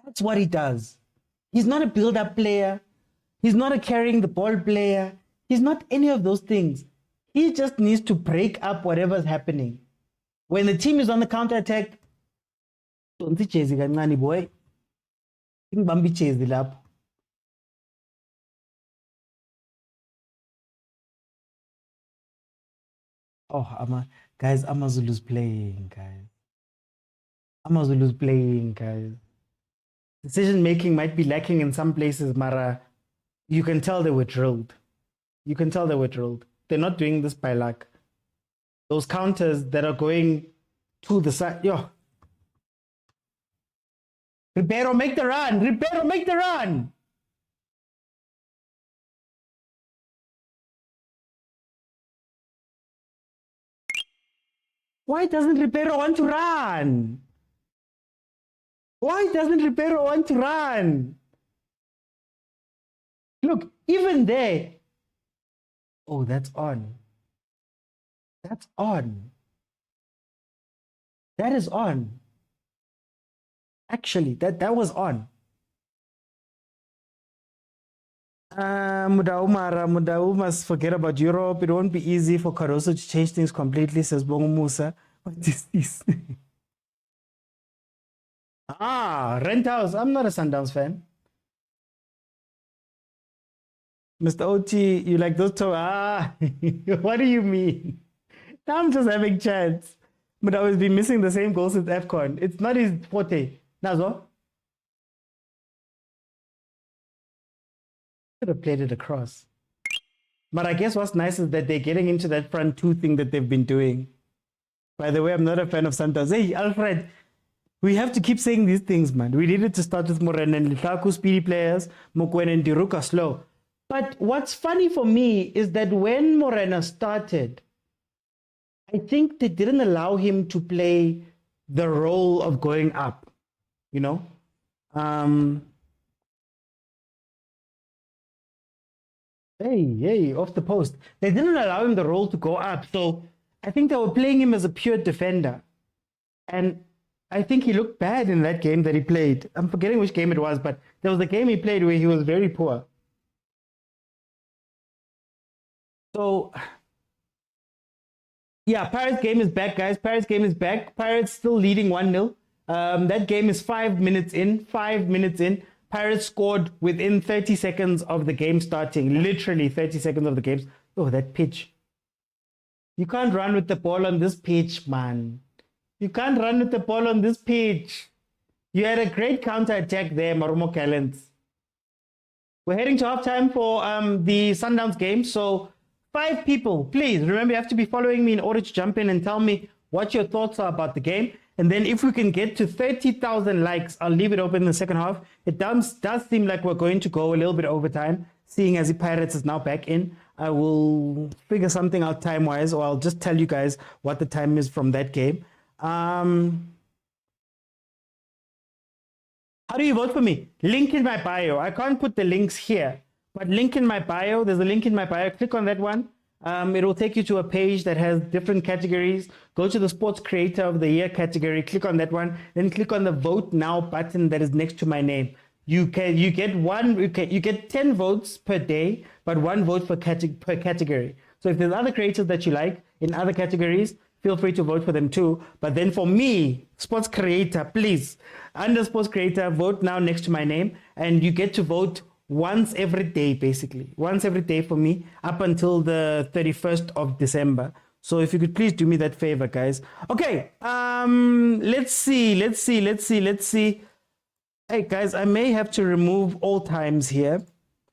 That's what he does. He's not a build-up player. He's not a carrying the ball player. He's not any of those things. He just needs to break up whatever's happening. When the team is on the counter-attack, don't chase boy. Bambi chase the lap. Oh, guys, Amazulu's playing, guys. Decision making might be lacking in some places, Mara. You can tell they were drilled. They're not doing this by luck. Those counters that are going to the side. Yo. Ribeiro, make the run. Why doesn't Ribeiro want to run? Look, even there. Oh, that's on. That is on. Actually, that was on. Mudau must forget about Europe. It won't be easy for Caruso to change things completely, says Bongo Musa. What is this? Renthouse. I'm not a Sundowns fan. Mr. OT, you like those two? What do you mean? I'm just having chance. But I always been missing the same goal since AFCON. It's not his forte. Nazo? Should have played it across. But I guess what's nice is that they're getting into that front two thing that they've been doing. By the way, I'm not a fan of Sundowns. Hey, Alfred, we have to keep saying these things, man. We needed to start with Morena and Litaku, speedy players, Mokwena and Diruka, slow. But what's funny for me is that when Morena started, I think they didn't allow him to play the role of going up, you know? Hey, off the post. They didn't allow him the role to go up, so I think they were playing him as a pure defender. And I think he looked bad in that game that he played. I'm forgetting which game it was, but there was a game he played where he was very poor. So, yeah, Pirates game is back, guys. Pirates game is back. Pirates still leading 1-0. That game is 5 minutes in. 5 minutes in. Pirates scored within 30 seconds of the game starting. Literally 30 seconds of the game. Oh, that pitch. You can't run with the ball on this pitch, man. You can't run with the ball on this pitch. You had a great counter-attack there, Marumo Gallants. We're heading to halftime for the Sundowns game. So 5 people, please remember, you have to be following me in order to jump in and tell me what your thoughts are about the game. And then if we can get to 30,000 likes, I'll leave it open in the second half. It does seem like we're going to go a little bit over time, seeing as the Pirates is now back in. I will figure something out time-wise, or I'll just tell you guys what the time is from that game. How do you vote for me? Link in my bio. I can't put the links here, but link in my bio. There's a link in my bio. Click on that one. It will take you to a page that has different categories. Go to the Sports Creator of the Year category. Click on that one. Then click on the Vote Now button that is next to my name. You get 10 votes per day, but 1 vote per category. So if there's other creators that you like in other categories, feel free to vote for them too. But then for me, Sports Creator, please, under Sports Creator, vote now next to my name, and you get to vote once every day, basically. Once every day for me, up until the 31st of December. So if you could please do me that favor, guys. Okay, let's see. Hey, guys, I may have to remove all times here,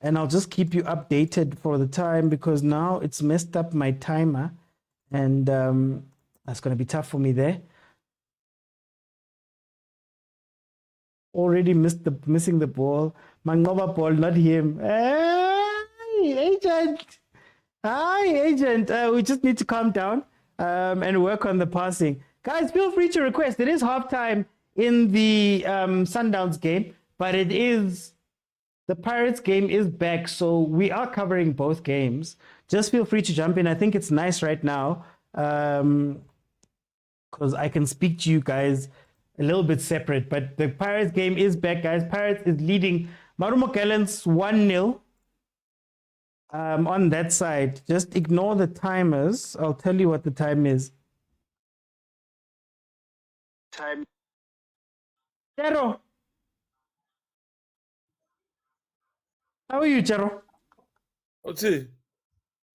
and I'll just keep you updated for the time, because now it's messed up my timer, and that's going to be tough for me there. Already missing the ball. Mangoba ball, not him. Hey, agent. Hi, agent. We just need to calm down and work on the passing. Guys, feel free to request. It is halftime in the Sundowns game, but the Pirates game is back, so we are covering both games. Just feel free to jump in. I think it's nice right now because I can speak to you guys a little bit separate, but the Pirates game is back, guys. Pirates is leading Marumo Gallants 1-0 on that side. Just ignore the timers. I'll tell you what the time is. Jero. How are you, Jero? What's it?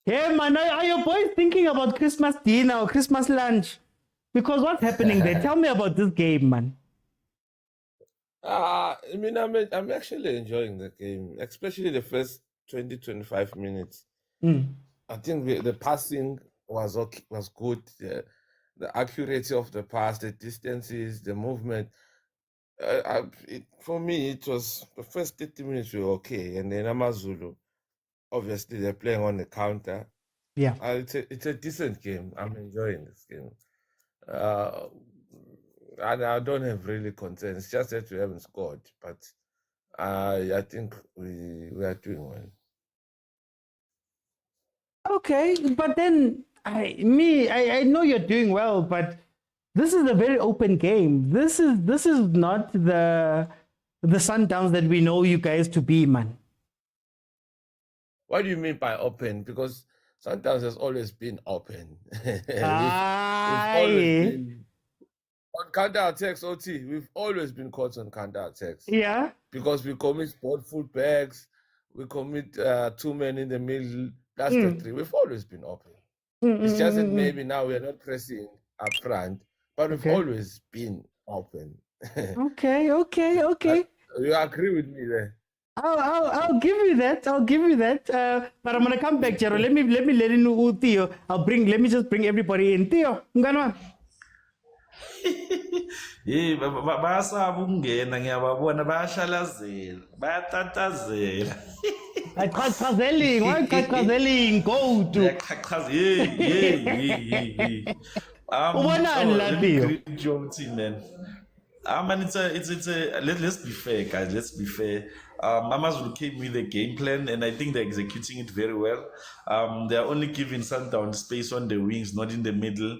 Hey, man, are your boys thinking about Christmas dinner or Christmas lunch? Because what's happening there? Tell me about this game, man. I mean, I'm actually enjoying the game, especially the first 20-25 minutes. I think the passing was good. The accuracy of the pass, the distances, the movement. For me, it was the first 30 minutes were okay, and then Amazulu, obviously they're playing on the counter. Yeah, it's a decent game. I'm enjoying this game. And I don't have really concerns. It's just that we haven't scored, but I think we are doing well. okay, but then I know you're doing well, but this is a very open game. This is not the Sundowns that we know you guys to be, man. What do you mean by open? Because Sundowns has always been open. We've always been on counter-attacks, OT. We've always been caught on counter-attacks. Yeah. Because we commit both full-backs, we commit 2 men in the middle, plus the 3. We've always been open. It's just that maybe now we're not pressing up front, but we've always been open. Okay. You agree with me there? I'll give you that. But I'm gonna come back, Jero. Let me let in Theo. Let me just bring everybody in. Theo, ngana. Bayasaba ukungena ngiyababona bayashalazela bayatatazela Ayaqhaqhazeling go to yaqhaqhaza ubonani la Theo your team man Man, let's be fair, guys. Let's be fair. Amazulu came with a game plan, and I think they're executing it very well. They're only giving Sundowns space on the wings, not in the middle.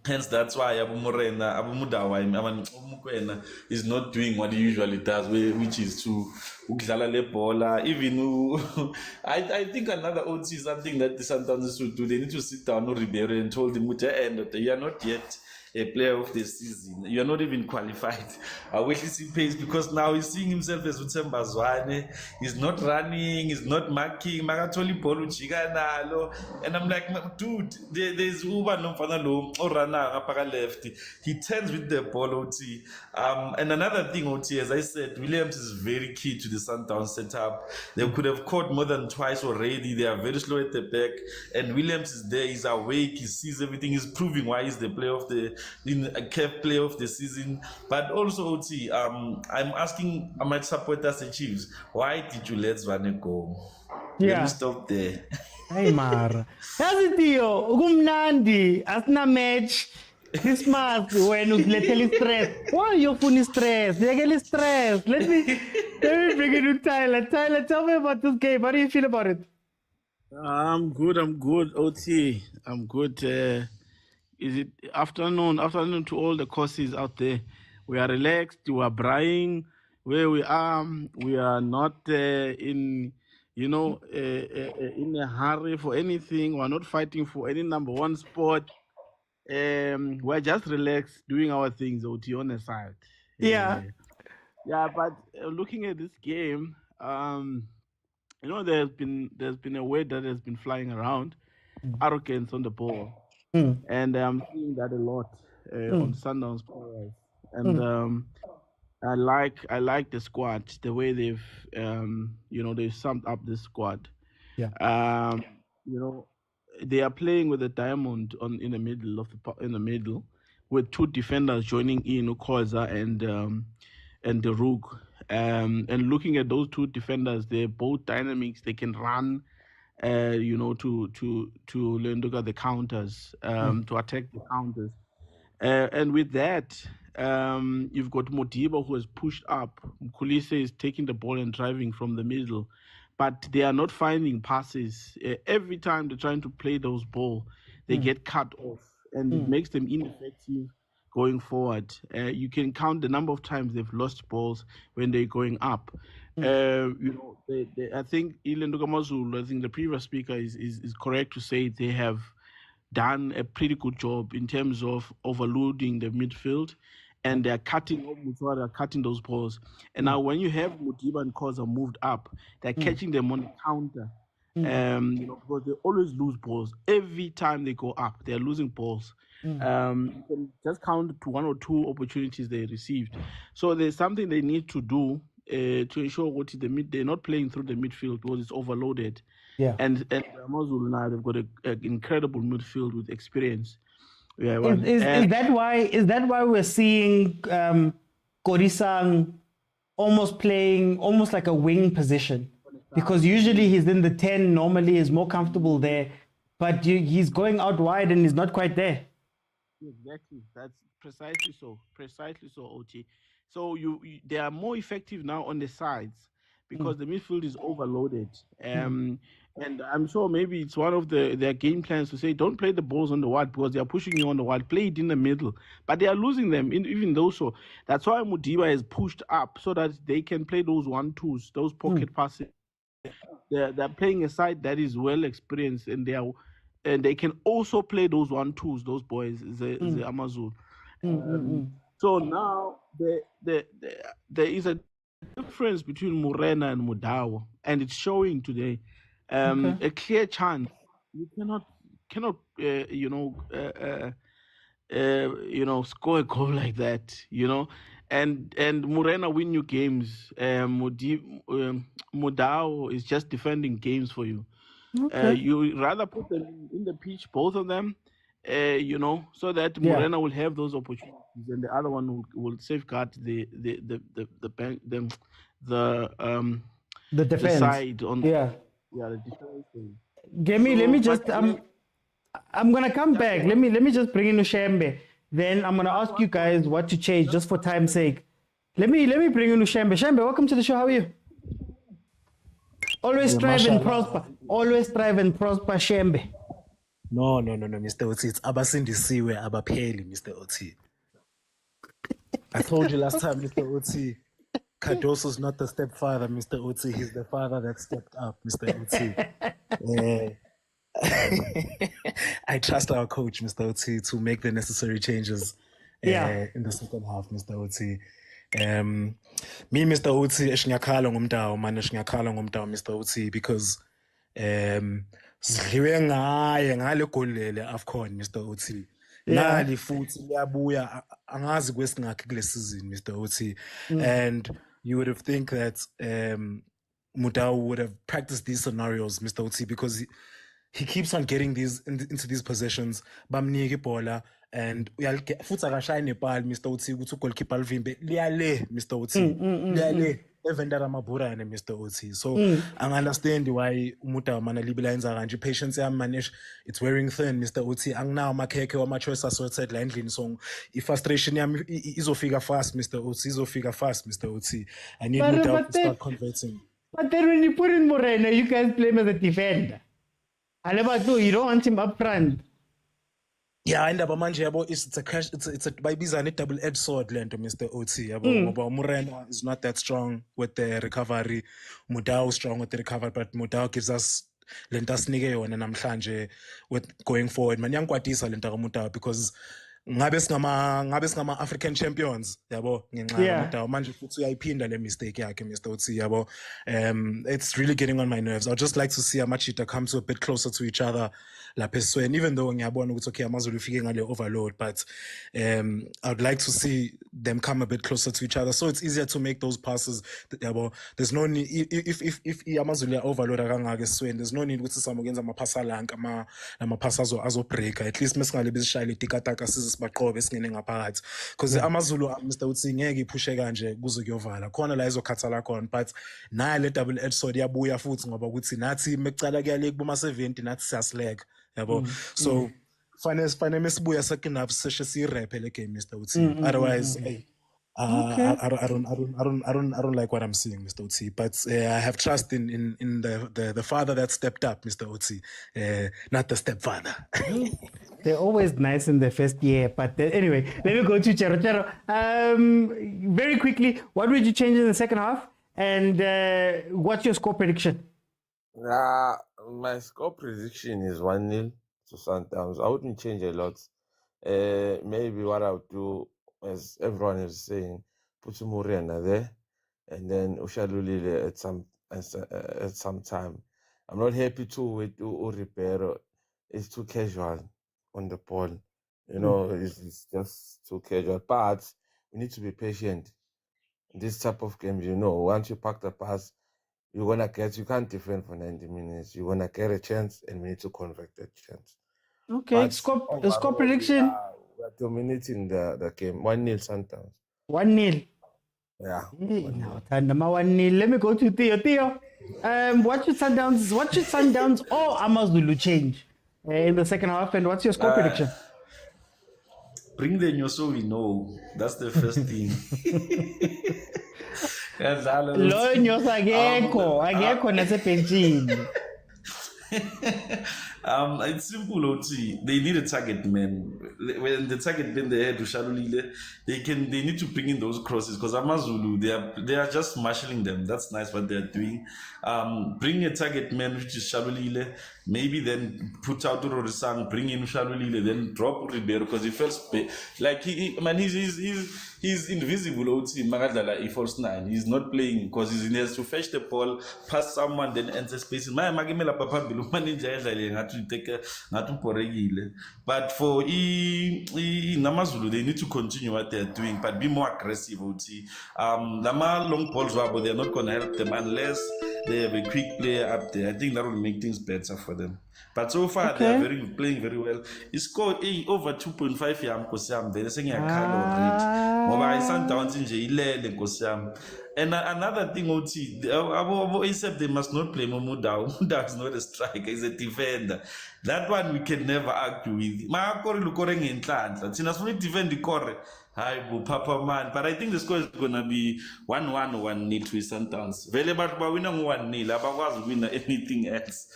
Hence, that's why Abu Mokwena is not doing what he usually does, which is to ukdlala le bola. Even I think another OT is something that the Sundowns should do. They need to sit down with Ribeiro and told him, you are not yet a player of the season. You are not even qualified. Where he pays because now he's seeing himself as Utsemba Zwane. He's not running, he's not marking. Magatoli Polu Chiganalo. And I'm like, dude, there's Uba no Fanalo or Rana left. He turns with the ball OT. And another thing, OT, as I said, Williams is very key to the Sundowns setup. They could have caught more than twice already. They are very slow at the back. And Williams is there, he's awake, he sees everything, he's proving why he's the player of the in a CAF player of the season. But also, OT, I'm asking my supporters, the Chiefs, why did you let Zwane go? Yeah. Let me stop there. Hey, Mar. Yazi Tio, ukumnandi, asina match. Christmas, when you let stress. Why are you funny stress? You get stress. Let me bring it to Tyler. Tyler, tell me about this game. How do you feel about it? I'm good, OT. I'm good. Is it afternoon? Afternoon to all the courses out there. We are relaxed, we are braying where we are. We are not in a hurry for anything. We're not fighting for any number one spot. We're just relaxed, doing our things, OT, on the side. Yeah. But looking at this game, there's been a word that has been flying around, arrogance on the ball. And I'm seeing that a lot on Sundowns players. And I like the squad, the way they've they've summed up this squad. Yeah. They are playing with a diamond in the middle, with two defenders joining in, khoza and the Rug. And looking at those two defenders, they're both dynamics. They can run, to look at the counters, to attack the counters. And with that, you've got Modiba, who has pushed up. Mkhulise is taking the ball and driving from the middle, but they are not finding passes. Every time they're trying to play those balls, they get cut off, and it makes them ineffective going forward. You can count the number of times they've lost balls when they're going up. I think Amazulu, I think the previous speaker is correct to say they have done a pretty good job in terms of overloading the midfield, and they're cutting those balls. And now when you have Modiba and Khoza moved up, they're catching them on the counter. Because they always lose balls. Every time they go up, they're losing balls. You can just count to one or two opportunities they received. So there's something they need to do to ensure they're not playing through the midfield because it's overloaded. Yeah. And Amazulu now, they've got an incredible midfield with experience. Yeah, is that why we're seeing Korisang playing almost like a wing position? Because usually he's in the 10, normally is more comfortable there, but he's going out wide and he's not quite there. Exactly, that's precisely so, OT. So they are more effective now on the sides because the midfield is overloaded. And I'm sure maybe it's one of their game plans to say, don't play the balls on the wide because they are pushing you on the wide, play it in the middle. But they are losing them, even though so. That's why Modiba is pushed up so that they can play those 1-2s, those pocket passes. They're playing a side that is well experienced, and they can also play those 1-2s, those boys, the Amazulu. So now there is a difference between Morena and Modawa, and it's showing today. A clear chance. You cannot score a goal like that, and Morena win you games. Modao is just defending games for you. You rather put them in the pitch, both of them, so that Morena will have those opportunities, and the other one will safeguard the defense. The side on the defense. Let me just I'm gonna come back. Let me just bring in Ushembe. then I'm gonna ask you guys what to change just for time's sake. Let me bring in Shembe. Shembe, welcome to the show. How are you? Always strive and prosper. Always strive and prosper, Shembe. No, Mr. Oti. It's abasindisiwe abapheli, Mr. Oti. I told you last time, Mr. Oti, Cardoso's not the stepfather, Mr. Oti. He's the father that stepped up, Mr. Oti. I trust our coach, Mr. Oti, to make the necessary changes in the second half, Mr. Oti. Me, Mr. Oti, ngiyakhala ngomdawo, Mr. Oti, because sidliwe ngale goal lele AFCON, Mr. Oti. Nali futhi liyabuya angazi kwesingakhi kule season, Mr. Oti. And you would have think that Motaung would have practiced these scenarios, Mr. Oti, because he keeps on getting into these possessions. Bamnike ibhola and futhi akashayine ibhali, Mr. Oti, ukuthi ugoalkeeper alivimbe liyale, Mr. Oti. Liyale evenda ramabhurane, Mr. Oti. So I understand why Motaung mana libela yenza kanje. Patience yami manage, it's wearing thin, Mr. Oti. Anginawo amakhekhe wama-choice asorted la endlini, so i-frustration yami izofika fast, Mr. Oti. Izofika fast, Mr. Oti. I need Motaung to start converting. But then when you put in Moreno, you guys play him as a defender. I never do. You don't want him up front. Yeah, and manje yabo it's a bayibizana double-edged sword lento, Mr. Oti. Yabo ngoba Moreno is not that strong with the recovery. Motaung strong with the recovery, but Motaung gives us lento asinike yona namhlanje with going forward. Man yangikwatisa lento kaMotaung because ngabe singama African champions, yabo ngenxa Motaung manje futhi uyayiphinda le mistake yakhe, Mr. Oti, yabo. It's really getting on my nerves. I'd just like to see Amachita come to a bit closer to each other lapha esweni, even though ngiyabona ukuthi okay Amazulu ufike ngale overload, but I'd like to see them come a bit closer to each other so it's easier to make those passes, yabo. There's no need if Amazulu ya overload akangaka esweni, there's no need ukuthi samogenza amaphasa lanka amaphasa azobreaka. At least mesingale bezishayile tikataka sizibaqobe singene ngaphakathi, because Amazulu, Mr. Oti, ngeke iphushe kanje kuze kuyovala khona la izokhathala khona, but naye le double edged sword yabuya futhi ngoba ukuthi nathi mekucala kuyale kuboma 70 nathi siyasileka, yabo. So fanele mesibuya second half seshe sirephe le game, Mr. Oti. Otherwise I don't like what I'm seeing, Mr. Oti, but I have trust in the father that stepped up, Mr. Oti, not the stepfather. They're always nice in the first year, but anyway, let me go to Chero. Very quickly, what would you change in the second half, and what's your score prediction? My score prediction is 1-0 to Sundowns. I wouldn't change a lot. Maybe what I would do, as everyone is saying, put Morena there, and then Ushalulile at some time. I'm not happy too with Uripero. It's too casual on the ball. You know, it's just too casual. But we need to be patient. In this type of games, you know, once you pack the pass, you can't defend for 90 minutes. You're gonna get a chance, and we need to convert that chance. Okay, score prediction. We're dominating the game. 1-0 Sundowns. 1-0. Yeah. Now, 1-0. Let me go to Theo. Theo, what should Sundowns or Amazulu change in the second half, and what's your score prediction? Bring the news so we know. That's the first thing. Lo nyosi akekho nasebhenjini. It's simple, OT. They need a target man. When the target man they had to Shalulile, they need to bring in those crosses because Amazulu they are just marshalling them. That's nice what they're doing. Bring a target man which is Shalulile. Maybe then put out Rorisang, bring in Shalulile, then drop Ribeiro because he feels like he's invisible. OT Magadala, he falls 9. He's not playing because he has to fetch the ball, pass someone, then enter space. My Magamela Papa Bilu manager to take but for Namazulu, they need to continue what they're doing, but be more aggressive. Lama long balls, but they're not going to help them unless they have a quick player up there. I think that will make things better for them. But so far, they are playing very well. He scored over 2.5 yam because they're saying a ngoba i-Sundowns nje ilele nkosi yami. And another thing uthi ASAP, they must not blame Motaung. Motaung is not a striker, he's a defender. That one we can never argue with. Makore lukore ngenhlanhla. Thina sifuna defend ikore. Hayi bo papa man, but I think the score is going to be 1-1 or 1-0 to Sundowns. Vele bathi bawina ngo-1-0 abakwazi win anything else.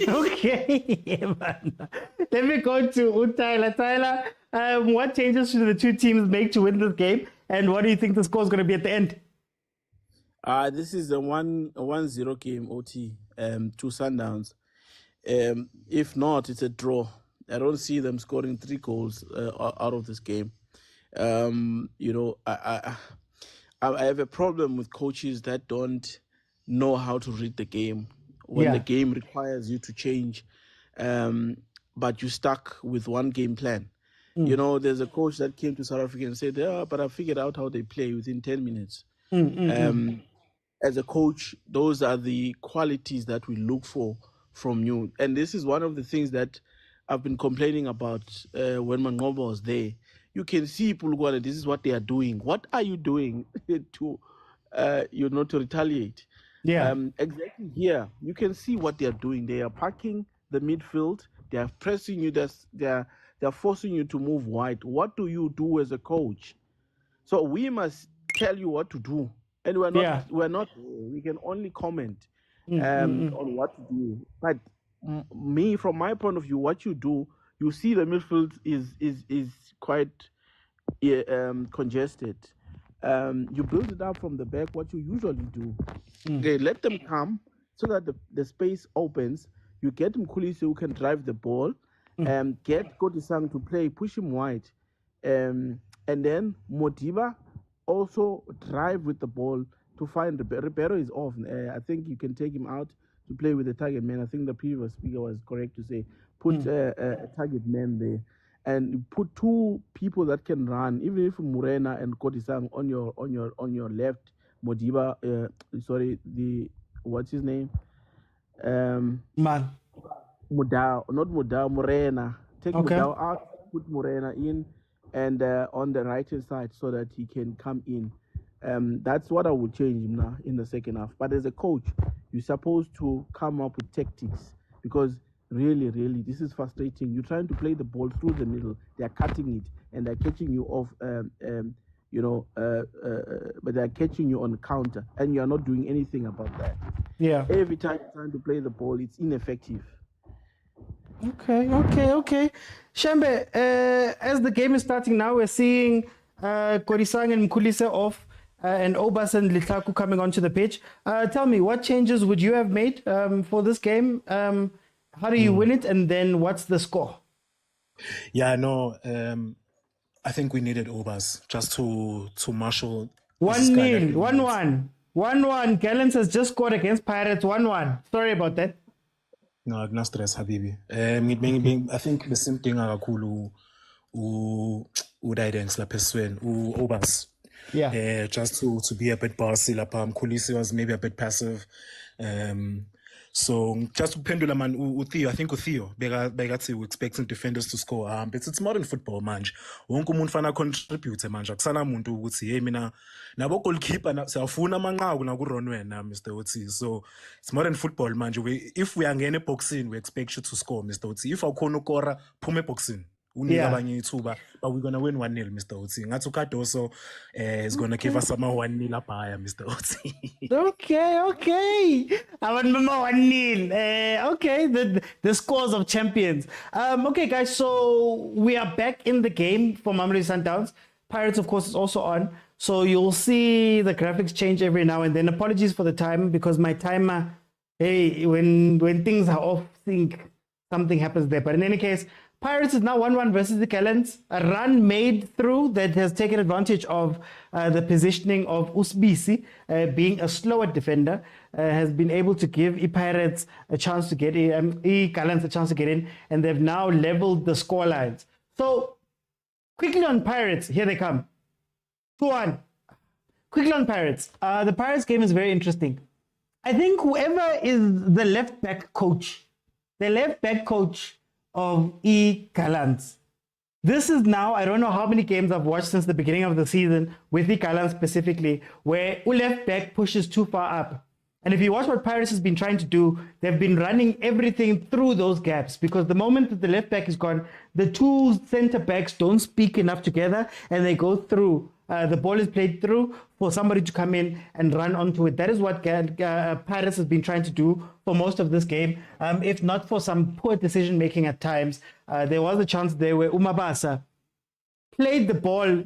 Okay, man. Let me go to Tyler. Tyler, what changes should the two teams make to win this game? And what do you think the score is going to be at the end? This is a 1-0 game, OT, to Sundowns. If not, it's a draw. I don't see them scoring 3 goals out of this game. You know, I have a problem with coaches that don't know how to read the game when the game requires you to change, but you're stuck with one game plan. You know, there's a coach that came to South Africa and said, but I figured out how they play within 10 minutes. As a coach, those are the qualities that we look for from you. And this is one of the things that I've been complaining about when Mangoba was there. You can see Pulugwana, this is what they are doing. What are you doing to, to retaliate? Yeah. Exactly here, you can see what they are doing. They are packing the midfield. They are pressing you. They're forcing you to move wide. What do you do as a coach? So we must tell you what to do. And we're not, we can only comment on what to do. But me, from my point of view, what you do, you see the midfield is quite congested. You build it up from the back, what you usually do. Okay, let them come so that the space opens. You get Mkhulisi who can drive the ball, get Godisang to play, push him wide. And then Modiba also drive with the ball to find Ribeiro is off. I think you can take him out to play with the target man. I think the previous speaker was correct to say put a target man there and put 2 people that can run. Even if Murena and Kodisang on your left, Modiba, what's his name? Man. Mudao, not Mudao, Murena. Take Mudao out, put Murena in, and on the right hand side so that he can come in. That's what I would change him now in the second half. But as a coach, you're supposed to come up with tactics because really, this is frustrating. You're trying to play the ball through the middle. They're cutting it and they're catching you off, but they're catching you on counter and you're not doing anything about that. Yeah. Every time you're trying to play the ball, it's ineffective. Okay. Shambe, as the game is starting now, we're seeing Kodisang and Mkhulise off and Obas and Litlaku coming onto the pitch. Tell me, what changes would you have made for this game? How do you win it? And then what's the score? Yeah, no, I think we needed Obas just to marshal. 1-0, 1-1. 1-1. Gallants has just scored against Pirates 1-1. Sorry about that. No, no stress, Habibi. I think the same thing kakhulu uDidens lapha esweni Obas. Yeah. Just to be a bit bossy lapha. Mkhulisi was maybe a bit passive. So just to pendula man Theo, I think Theo bekathi we expecting defenders to score. But it's modern football manje. Wonke umuntu fana contribute manje. Akusana umuntu ukuthi hey mina nabo goalkeeper siyafuna amanqaku na ku Ronwen na Mr. Oti. So it's modern football manje. If we are ngene boxing, we expect you to score Mr. Oti. If awukhona ukora phume boxing. But we're gonna win 1-0, Mr. Oti. Ngatsukadoso is gonna give us some 1-0 up higher, Mr. Oti. Okay. I want more 1-0. Okay, the scores of champions. Okay, guys, so we are back in the game for Mamelodi Sundowns. Pirates, of course, is also on. So you'll see the graphics change every now and then. Apologies for the time because my timer, when things are off sync, something happens there. But in any case, Pirates is now 1-1 versus the Gallants. A run made through that has taken advantage of the positioning of Usbisi, being a slower defender, has been able to give Pirates a chance to get in, Gallants a chance to get in, and they've now leveled the score lines. So, quickly on Pirates, here they come. 2-1. Quickly on Pirates. The Pirates game is very interesting. I think whoever is the left-back coach of GALLANTS This is now, I don't know how many games I've watched since the beginning of the season, with the Gallants specifically, where left back pushes too far up. And if you watch what Paris has been trying to do, they've been running everything through those gaps, because the moment that the left back is gone, the two center backs don't speak enough together and they go through. The ball is played through for somebody to come in and run onto it. That is what Paris has been trying to do for most of this game, if not for some poor decision making at times. There was a chance there where Umabasa played the ball.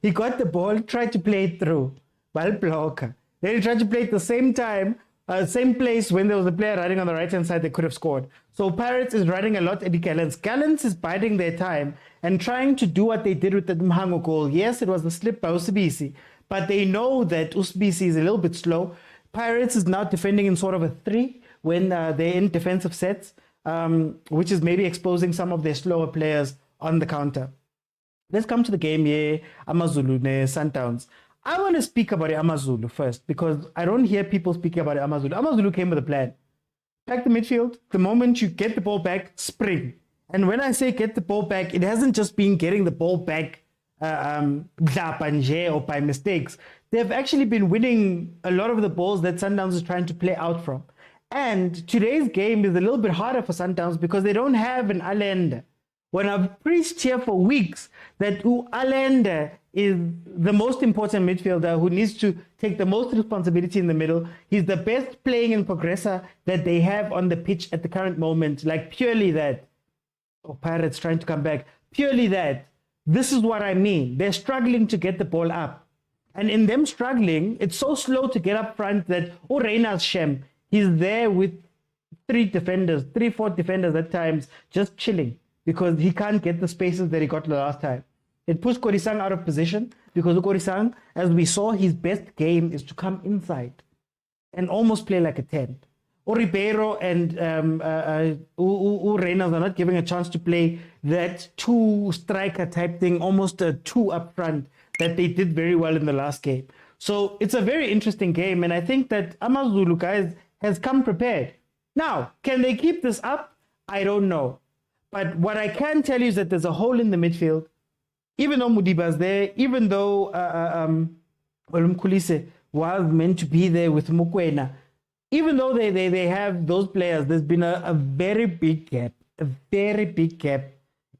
He got the ball, tried to play it through. Ball blocker. Then he tried to play it the same time, same place when there was a player running on the right-hand side, they could have scored. So Pirates is running a lot at the Gallants. Gallants is biding their time and trying to do what they did with the Mhango goal. Yes, it was the slip by Usbisi, but they know that Usbisi is a little bit slow. Pirates is now defending in sort of a 3 when they're in defensive sets, which is maybe exposing some of their slower players on the counter. Let's come to the game here, Amazulu, Sundowns. I want to speak about Amazulu first, because I don't hear people speaking about Amazulu. Amazulu came with a plan. Back the midfield. The moment you get the ball back, spring. And when I say get the ball back, it hasn't just been getting the ball back or by mistakes. They've actually been winning a lot of the balls that Sundowns is trying to play out from. And today's game is a little bit harder for Sundowns because they don't have an Allende. When I've preached here for weeks that Allende is the most important midfielder who needs to take the most responsibility in the middle. He's the best playing in progressor that they have on the pitch at the current moment. Like purely that. Oh, Pirates trying to come back. Purely that. This is what I mean. They're struggling to get the ball up. And in them struggling, it's so slow to get up front that Reina's Shem, he's there with 4 defenders at times, just chilling, because he can't get the spaces that he got the last time. It puts Korisang out of position, because Korisang, as we saw, his best game is to come inside and almost play like a 10. Ribeiro and Reynolds are not giving a chance to play that 2 striker type thing, almost a 2 up front that they did very well in the last game. So it's a very interesting game, and I think that Amazulu, guys, has come prepared. Now, can they keep this up? I don't know. But what I can tell you is that there's a hole in the midfield. Even though Mudiba's there, even though Kulise was meant to be there with Mokwena, even though they have those players, there's been a very big gap,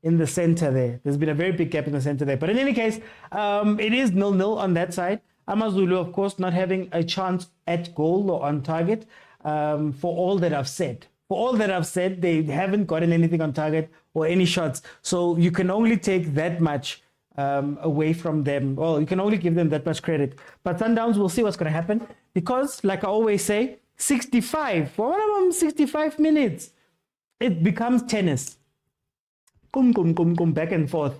in the center there. There's been a very big gap in the center there. But in any case, it is 0-0 on that side. Amazulu, of course, not having a chance at goal or on target, for all that I've said. For all that I've said, they haven't gotten anything on target or any shots. So you can only take that much away from them. Well, you can only give them that much credit. But Sundowns, we'll see what's going to happen. Because, like I always say, 65 minutes, it becomes tennis. Back and forth.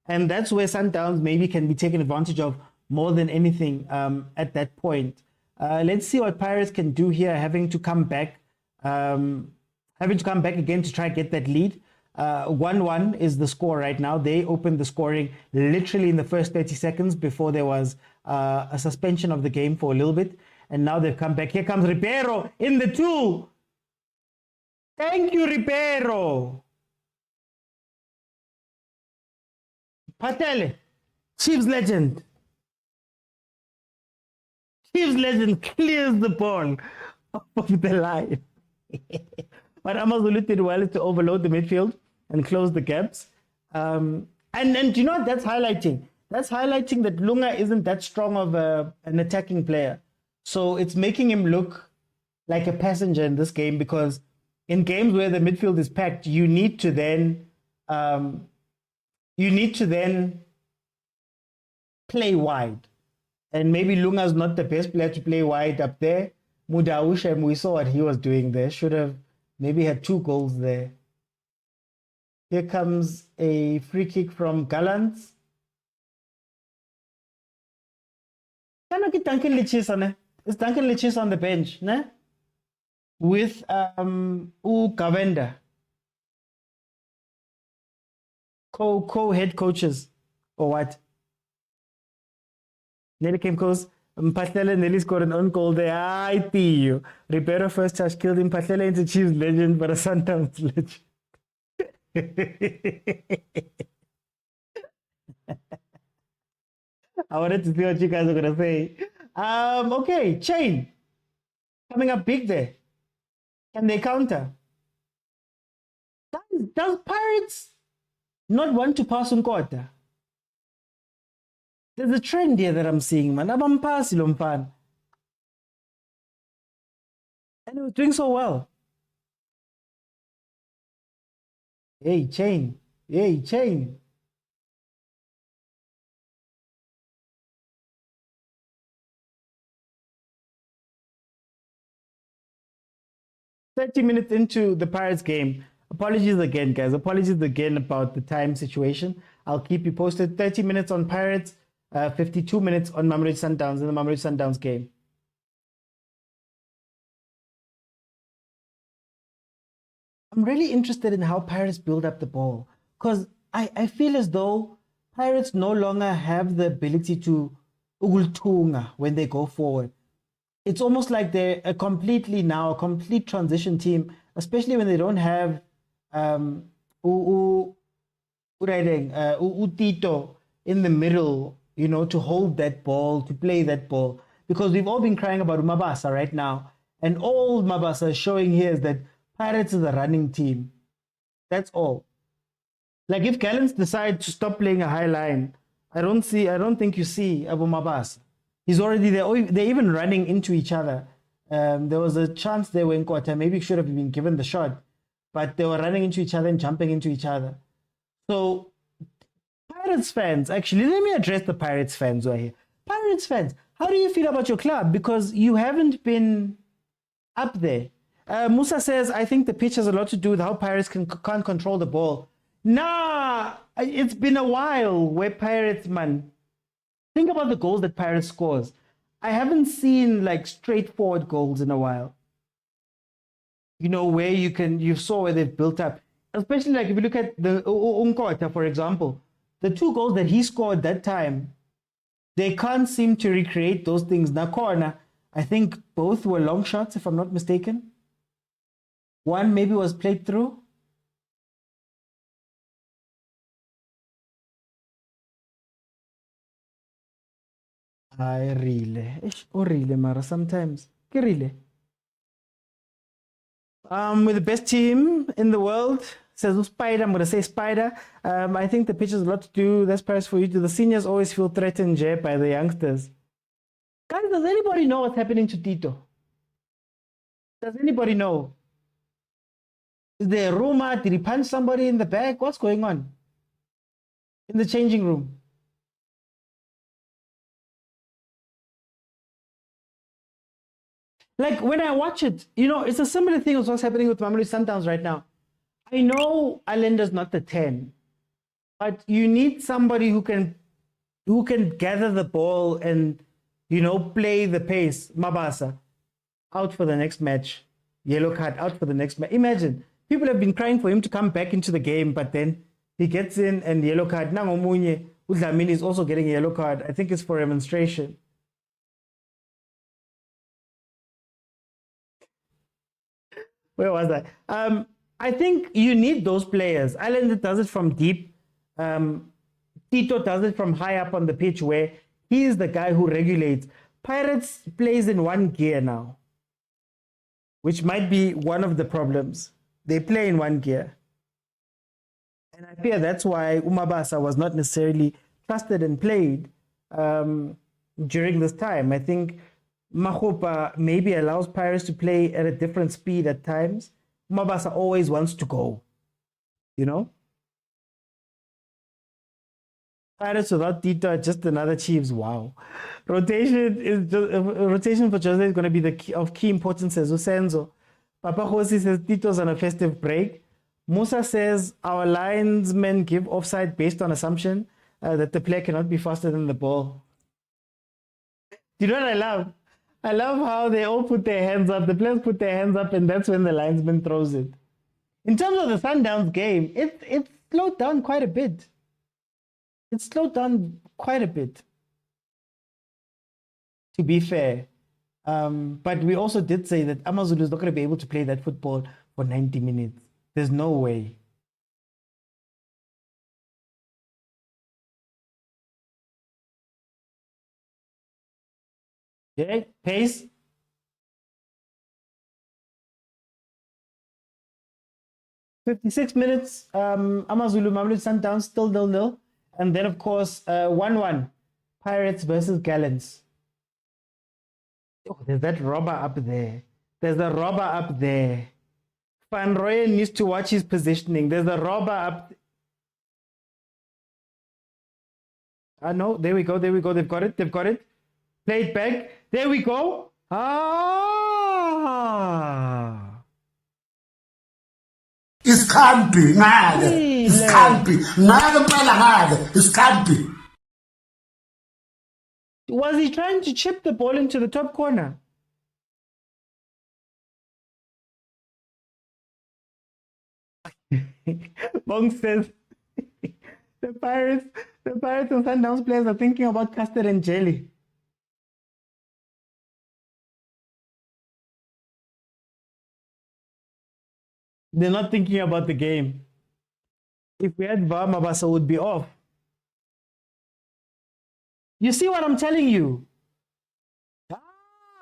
And that's where Sundowns maybe can be taken advantage of more than anything at that point. Let's see what Pirates can do here, having to come back again to try and get that lead. 1-1 is the score right now. They opened the scoring literally in the first 30 seconds before there was a suspension of the game for a little bit. And now they've come back. Here comes Ribeiro in the 2. Thank you, Ribeiro. Patele, Chiefs legend. Chiefs legend clears the ball off of the line. But Amazulu did well to overload the midfield and close the gaps. And you know what that's highlighting? That's highlighting that Lunga isn't that strong of an attacking player. So it's making him look like a passenger in this game, because in games where the midfield is packed, you need to then play wide. And maybe Lunga's not the best player to play wide up there. Mudaushem, we saw what he was doing there. Should have maybe had 2 goals there. Here comes a free kick from Gallants. Is Duncan Lichis on the bench, ne? With Gavin, co-head coaches, or what? Nelly came close. Mpatlele nearly scored an own goal there. I see you. Ribeiro first touch killed him. Mpatlele into Chiefs legend, but a Sundowns legend. I wanted to see what you guys are gonna say. Okay, Chain coming up big there. Can they counter? Does Pirates not want to pass on quarter? There's a trend here that I'm seeing, man. Abampasi lo mfana. And he was doing so well. Hey, Chain. Hey, Chain. "30 minutes into the Pirates game." Apologies again, guys. Apologies again about the time situation. I'll keep you posted. 30 minutes on Pirates, 52 minutes on Mamelodi Sundowns in the Mamelodi Sundowns game. I'm really interested in how Pirates build up the ball, because I feel as though Pirates no longer have the ability to ugultunga when they go forward. It's almost like they're a complete transition team, especially when they don't have Tito in the middle, to hold that ball, to play that ball. Because we've all been crying about Mabasa right now, and all Mabasa is showing here is that Pirates is a running team. That's all. Like if Gallants decide to stop playing a high line, I don't think you see Abu Mabasa. He's already there. They're even running into each other. There was a chance there when Kota maybe should have been given the shot, but they were running into each other and jumping into each other. So, Pirates fans, actually, let me address the Pirates fans right here. Pirates fans, how do you feel about your club? Because you haven't been up there. Musa says, "I think the pitch has a lot to do with how Pirates can't control the ball." Nah, it's been a while where Pirates, man. Think about the goals that Pirates scores. I haven't seen like straightforward goals in a while. Where you saw where they've built up. Especially like if you look at the Unkota, for example, the 2 goals that he scored that time, they can't seem to recreate those things. Nakona, I think both were long shots, if I'm not mistaken. One maybe was played through. I really, mara sometimes. Really. With the best team in the world, says Spider. I'm going to say Spider. I think the pitch has a lot to do. That's Paris for you. Do the seniors always feel threatened, Jay, by the youngsters? Guys, does anybody know what's happening to Tito? Does anybody know? Is there a rumor? Did he punch somebody in the back? What's going on in the changing room? Like when I watch it, it's a similar thing as what's happening with Mamelodi Sundowns right now. I know Alenda's not the 10, but you need somebody who can gather the ball and play the pace. Mabasa out for the next match, yellow card out for the next match. Imagine people have been crying for him to come back into the game, but then he gets in and yellow card. Nangomunye Udlamini is also getting a yellow card. I think it's for demonstration. Where was I? I think you need those players. Islander does it from deep. Tito does it from high up on the pitch where he is the guy who regulates. Pirates plays in one gear now, which might be one of the problems. They play in one gear. And I fear that's why Umabasa was not necessarily trusted and played during this time. I think Mahopa maybe allows Pirates to play at a different speed at times. Umabasa always wants to go, Pirates without Tito are just another Chiefs. Wow. Rotation for Jose is going to be of key importance, says Usenzo. Papa Jose says Tito's on a festive break. Musa says our linesmen give offside based on assumption that the player cannot be faster than the ball. Do you know what I love? I love how they all put their hands up. The players put their hands up, and that's when the linesman throws it. In terms of the Sundowns game, it slowed down quite a bit. To be fair. But we also did say that Amazulu is not going to be able to play that football for 90 minutes. There's no way. Okay, pace. "56 minutes, Amazulu Mamelodi Sundowns still 0-0. And then, of course, 1-1, Pirates versus Gallants. Oh, there's that robber up there. There's a robber up there. Van Rooyen needs to watch his positioning. There's a robber up. No, there we go. They've got it. Play it back. There we go. Iskhambi ngake, iskhambi ngake phela ngake, iskhambi. Was he trying to chip the ball into the top corner? Bong says the Pirates and Sundowns players are thinking about custard and jelly. They're not thinking about the game. If we had VAR, Mabasa would be off. You see what I'm telling you?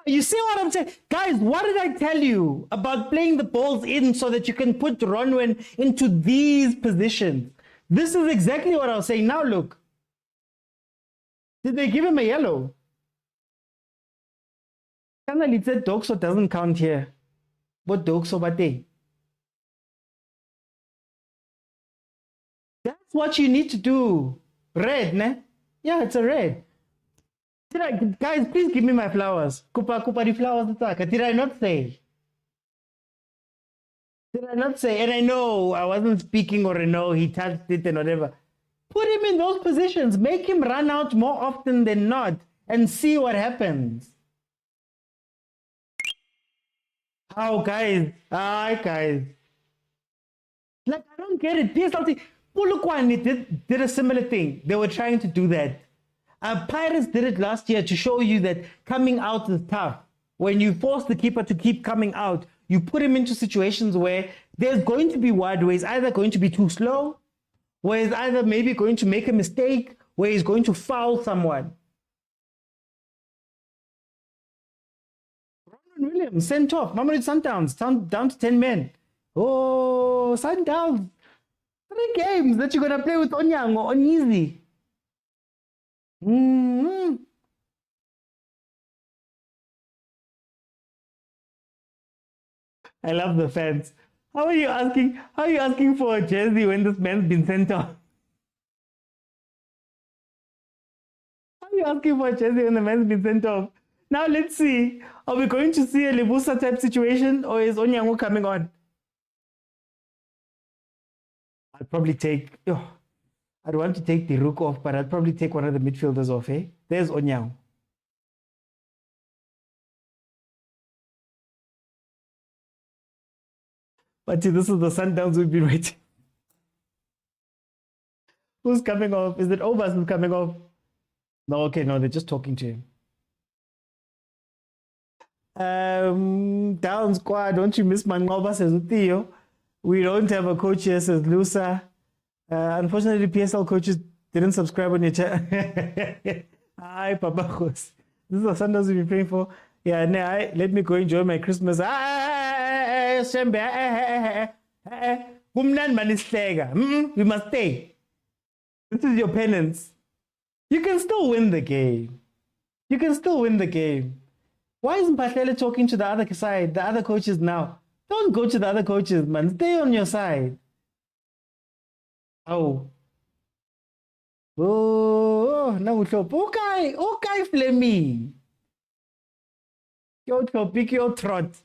You see what I'm saying? Guys, what did I tell you about playing the balls in so that you can put Ronwen into these positions? This is exactly what I was saying. Now look. Did they give him a yellow? It said Dokso doesn't count here. But Dokso Bate. That's what you need to do. Red, ne? Yeah, it's a red. Guys, please give me my flowers. Kupa the flowers. Did I not say? And I know I wasn't speaking, or I know he touched it and whatever. Put him in those positions. Make him run out more often than not and see what happens. Oh, guys. Guys. Like, I don't get it. PSLT. Pulukwani did a similar thing. They were trying to do that. Pirates did it last year to show you that coming out is tough. When you force the keeper to keep coming out, you put him into situations where there's going to be wide ways, either going to be too slow, where he's either maybe going to make a mistake, where he's going to foul someone. Ronwen Williams sent off. Mamelodi Sundowns down to 10 men. Oh, Sundowns. 3 games that you're going to play with Onyango, Onyisi. I love the fans. How are you asking for a jersey when this man's been sent off? How are you asking for a jersey when the man's been sent off? Now let's see. Are we going to see a Lebusa type situation, or is Onyango coming on? I'd probably take... I'd want to take the Rook off, but I'd probably take one of the midfielders off, eh? There's Onyango. But this is the Sundowns we've been waiting. Who's coming off? Is it Obas who's coming off? No, okay, no, they're just talking to him. Down squad, don't you miss Mangoba, says Theo. We don't have a coach here, says Lusa. Unfortunately, PSL coaches didn't subscribe on your channel. Hi, Papa Khos. This is the Sundowns we've been praying for. Yeah, let me go enjoy my Christmas. We must stay. This is your penance. You can still win the game. Why isn't Patlele talking to the other side, the other coaches now? Don't go to the other coaches, man. Stay on your side. Oh, now okay, Flemmy. Pick your trot.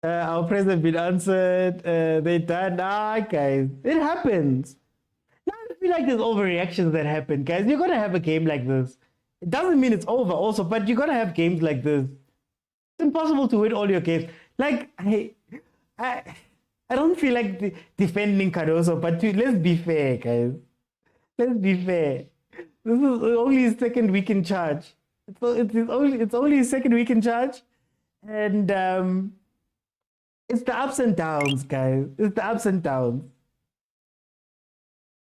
Our prayers have been answered. They done. Guys, it happens. Now I feel like there's overreactions that happen, guys. You're gonna have a game like this. It doesn't mean it's over, also, but you're gonna have games like this. It's impossible to win all your games. Like I don't feel like defending Cardoso, but let's be fair, guys. Let's be fair. This is only his second week in charge. It's only his second week in charge, and it's the ups and downs, guys. It's the ups and downs.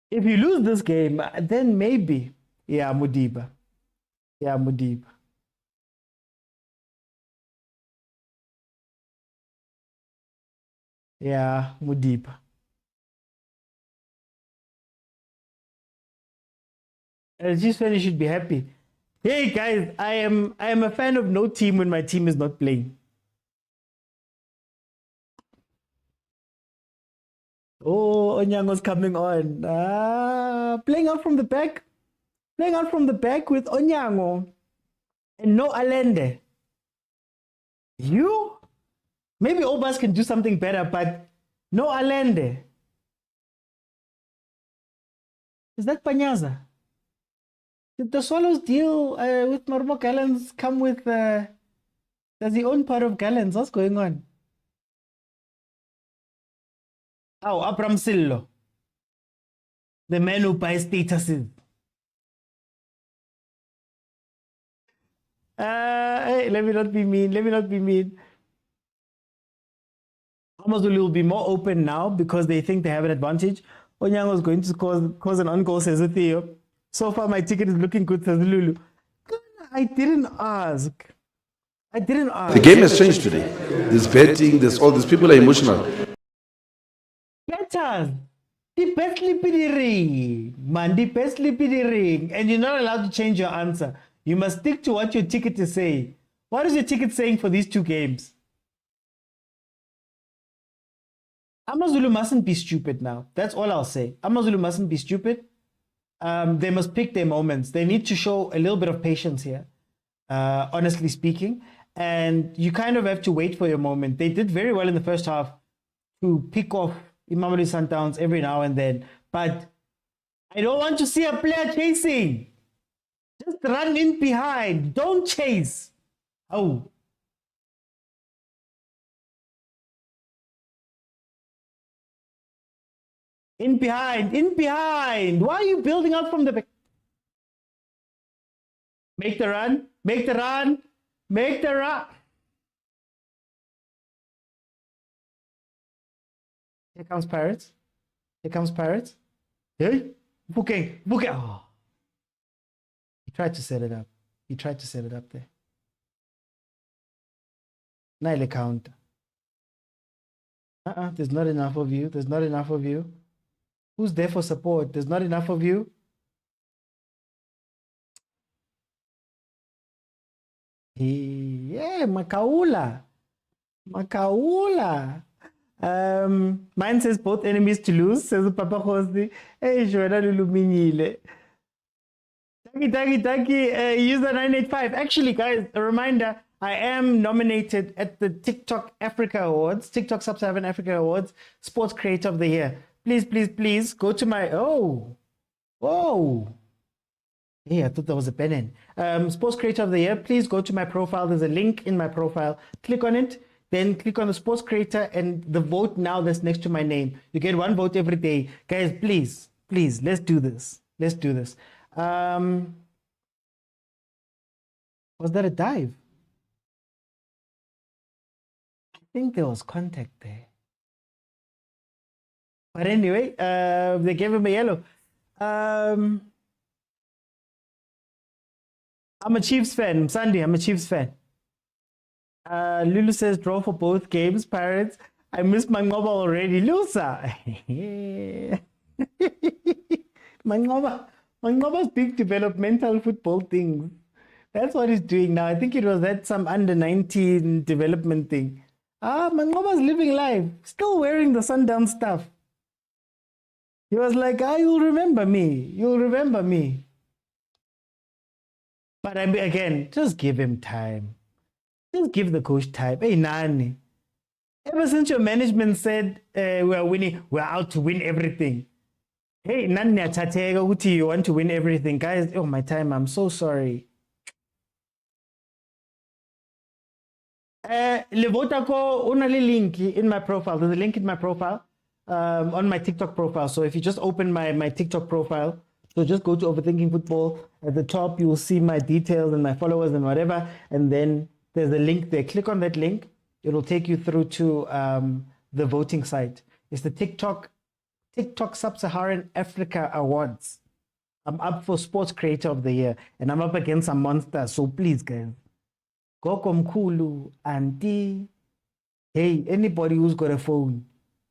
If you lose this game, then maybe, yeah, Mudiba. Yeah, Mudib. Yeah, Mudib. Chiefs fans should be happy. Hey guys, I am a fan of no team when my team is not playing. Oh, Onyango's coming on. Playing out from the back. Playing out from the back with Onyango. And no Allende. You? Maybe Obas can do something better, but no Allende. Is that Panyaza? Did the Swallows deal with Marmo Gallants come with... does he own part of Gallants? What's going on? Oh, Abram Sillo. The man who buys statuses. Hey, let me not be mean. Let me not be mean. Amazulu will be more open now because they think they have an advantage. Onyango is going to cause an on-goal, says Theo. So far, my ticket is looking good, says Lulu. I didn't ask. I didn't ask. The game has changed today. There's betting, there's all these people are emotional. Betters. The best sleepy ring. Man, the best sleepy ring. And you're not allowed to change your answer. You must stick to what your ticket is saying. What is your ticket saying for these two games? Amazulu mustn't be stupid now. That's all I'll say. Amazulu mustn't be stupid. They must pick their moments. They need to show a little bit of patience here, honestly speaking. And you kind of have to wait for your moment. They did very well in the first half to pick off Mamelodi Sundowns every now and then. But I don't want to see a player chasing. Just run in behind. Don't chase. Oh. In behind, in behind. Why are you building up from the back? Make the run, make the run, make the run. Here comes Pirates. Here comes Pirates. Hey, booking. Oh. He tried to set it up. He tried to set it up there. Nile counter. There's not enough of you. There's not enough of you. Who's there for support? There's not enough of you. Yeah, Makaula. Mine says both enemies to lose, says Papa Khosi. Hey, Jordaan Milford. Taki, user 985. Actually, guys, a reminder, I am nominated at the TikTok Africa Awards, TikTok Sub-Saharan Africa Awards, Sports Creator of the Year. Please go to my... Oh. Hey, I thought that was a pen in. Sports Creator of the Year. Please go to my profile. There's a link in my profile. Click on it. Then click on the Sports Creator and the vote now that's next to my name. You get one vote every day. Guys, please, let's do this. Let's do this. Was that a dive? I think there was contact there. But anyway, they gave him a yellow. I'm a Chiefs fan. Sunday, I'm a Chiefs fan. Lulu says draw for both games, Pirates. I miss Mangoba already. Lusa. Mangoba's big developmental football things. That's what he's doing now. I think it was that some under 19 development thing. Mangoba's living life. Still wearing the Sundowns stuff. He was like, you'll remember me. You'll remember me. But again, just give him time. Just give the coach time. Hey, Nani. Ever since your management said we're winning, we're out to win everything. Hey, Nani Atatega, Uti, you want to win everything. Guys, oh my time, I'm so sorry. Levotako, only link in my profile. There's a link in my profile. On my TikTok profile. So if you just open my TikTok profile, so just go to Overthinking Football. At the top, you will see my details and my followers and whatever. And then there's a link there. Click on that link. It will take you through to the voting site. It's the TikTok Sub-Saharan Africa Awards. I'm up for Sports Creator of the Year, and I'm up against some monsters. So please, guys, Gogo Mkhulu, Auntie, hey, anybody who's got a phone,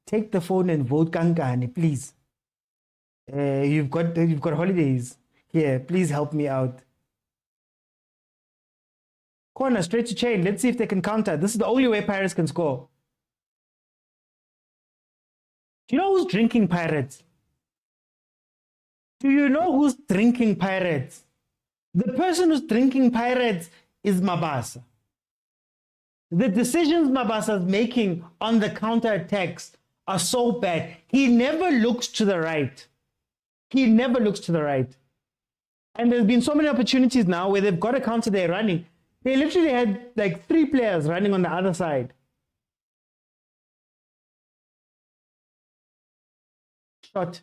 take the phone and vote Kankani, please. You've got holidays here. Please help me out. Corner straight to chain. Let's see if they can counter. This is the only way Pirates can score. Do you know who's drinking Pirates? Do you know who's drinking Pirates? The person who's drinking Pirates is Mabasa. The decisions Mabasa's making on the counter-attacks are so bad. He never looks to the right. He never looks to the right. And there's been so many opportunities now where they've got a counter they're running. They literally had like 3 players running on the other side. Shot.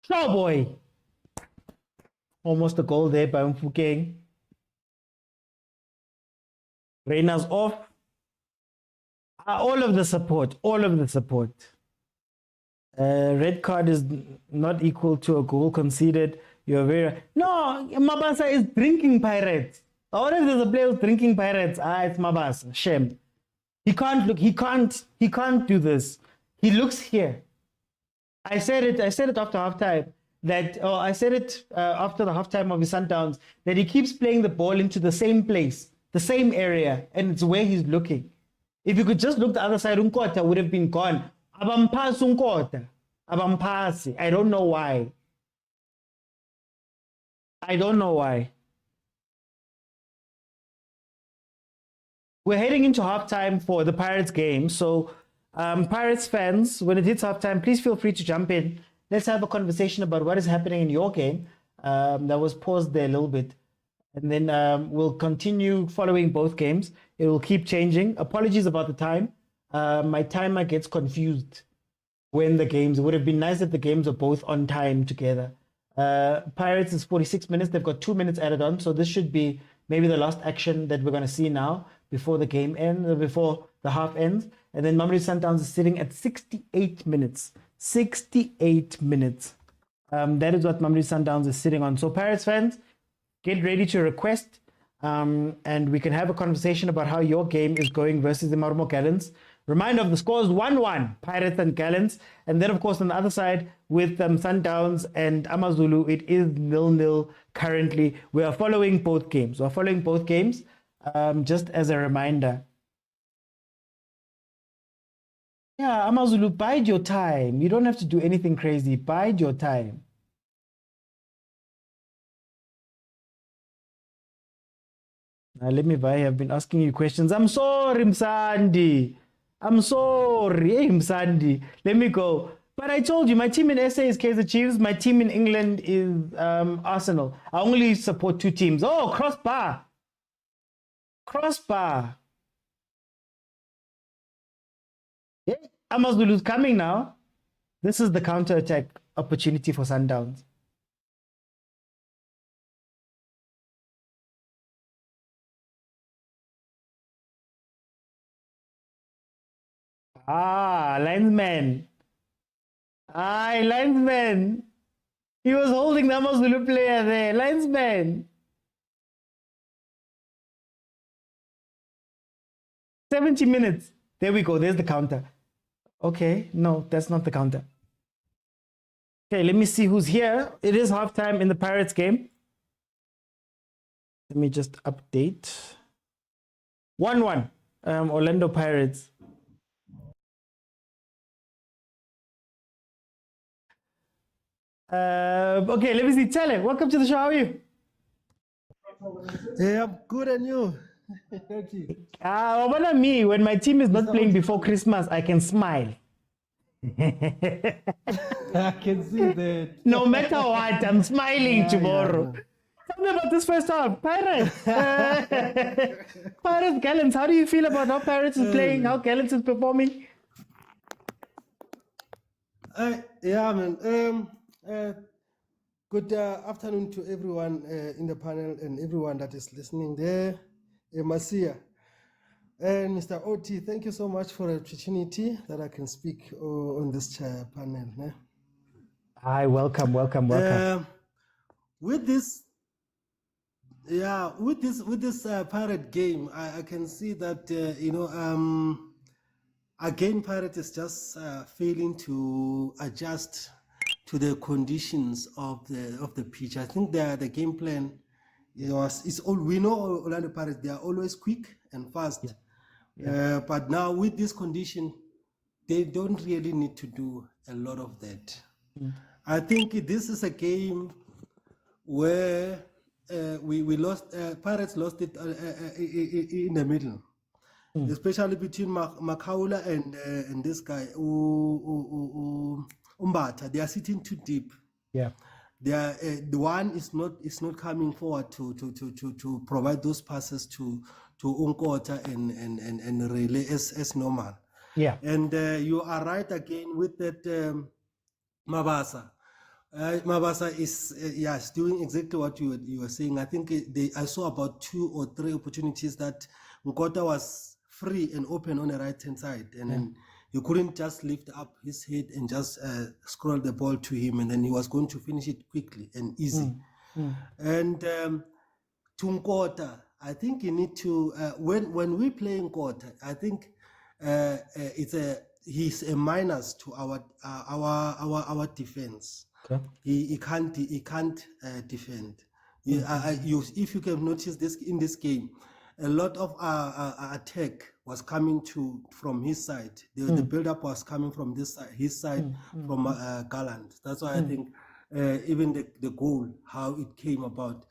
Show boy. Almost a goal there by Mfukeng. Reina's off. All of the support. Red card is not equal to a goal conceded. You're very... No, Mabasa is drinking Pirates. What if there's a player who's drinking Pirates? It's Mabasa. Shame. He can't look. He can't do this. He looks here. I said it after halftime after the halftime of his Sundowns that he keeps playing the ball into the same place, the same area, and it's where he's looking. If you could just look the other side, Unkota would have been gone. Abampasi Unkota. Abampasi. I don't know why. We're heading into halftime for the Pirates game. So, Pirates fans, when it hits halftime, please feel free to jump in. Let's have a conversation about what is happening in your game. That was paused there a little bit. And then we'll continue following both games. It will keep changing. Apologies about the time. My timer gets confused when the games. It would have been nice if the games are both on time together. Pirates is 46 minutes. They've got 2 minutes added on. So this should be maybe the last action that we're going to see now before the game ends, before the half ends. And then Mamelodi Sundowns is sitting at 68 minutes. 68 minutes. That is what Mamelodi Sundowns is sitting on. So Pirates fans, get ready to request. And we can have a conversation about how your game is going versus the Marumo Gallants. Reminder of the scores: 1-1, Pirates and Gallants. And then, of course, on the other side, with Sundowns and Amazulu, it is 0-0 currently. We are following both games. Just as a reminder. Yeah, Amazulu, bide your time. You don't have to do anything crazy. Bide your time. Now, let me buy. I've been asking you questions. I'm sorry, Msandi. I'm sorry, Msandi. Let me go. But I told you, my team in SA is Kaizer Chiefs. My team in England is Arsenal. I only support 2 teams. Oh, crossbar. Yeah, Amazulu's coming now. This is the counter-attack opportunity for Sundowns. Linesman. Linesman. He was holding the Amazulu player there. Linesman. 70 minutes. There we go. There's the counter. Okay. No, that's not the counter. Okay, let me see who's here. It is halftime in the Pirates game. Let me just update. 1-1. Orlando Pirates. Okay, let me see. Chale, welcome to the show. How are you? Hey, I'm good, and you? Me, when my team is not playing before Christmas, I can smile. I can see that. No matter what, I'm smiling tomorrow. Tell me about this first half. Pirates. Pirates, Gallants. How do you feel about how Pirates is playing, how Gallants is performing? Yeah, man. Good afternoon to everyone in the panel and everyone that is listening there. Masia and Mr. Oti, thank you so much for the opportunity that I can speak on this panel. Hi, welcome. with this, with this Pirate game, I can see that again, Pirate is just failing to adjust to the conditions of the pitch. I think the game plan we know Orlando Pirates, they are always quick and fast. But now with this condition, they don't really need to do a lot of that. I think this is a game where we lost. Pirates lost it in the middle, especially between Makaula and this guy Umbata. They are sitting too deep. Yeah. The one is not coming forward to provide those passes to Unkota and Relay as normal. Yeah. And you are right again with that Mabasa. Mabasa is doing exactly what you were saying. I think I saw about 2 or 3 opportunities that Unkota was free and open on the right hand side, and then you couldn't just lift up his head and just scroll the ball to him, and then he was going to finish it quickly and easy. And to Nkota, I think you need to when we play Nkota, I think he's a minus to our defense. Okay. He can't defend. If you can notice this in this game, a lot of attack was coming from his side. The build-up was coming from his side, from Gallant. That's why I think even the goal, how it came about,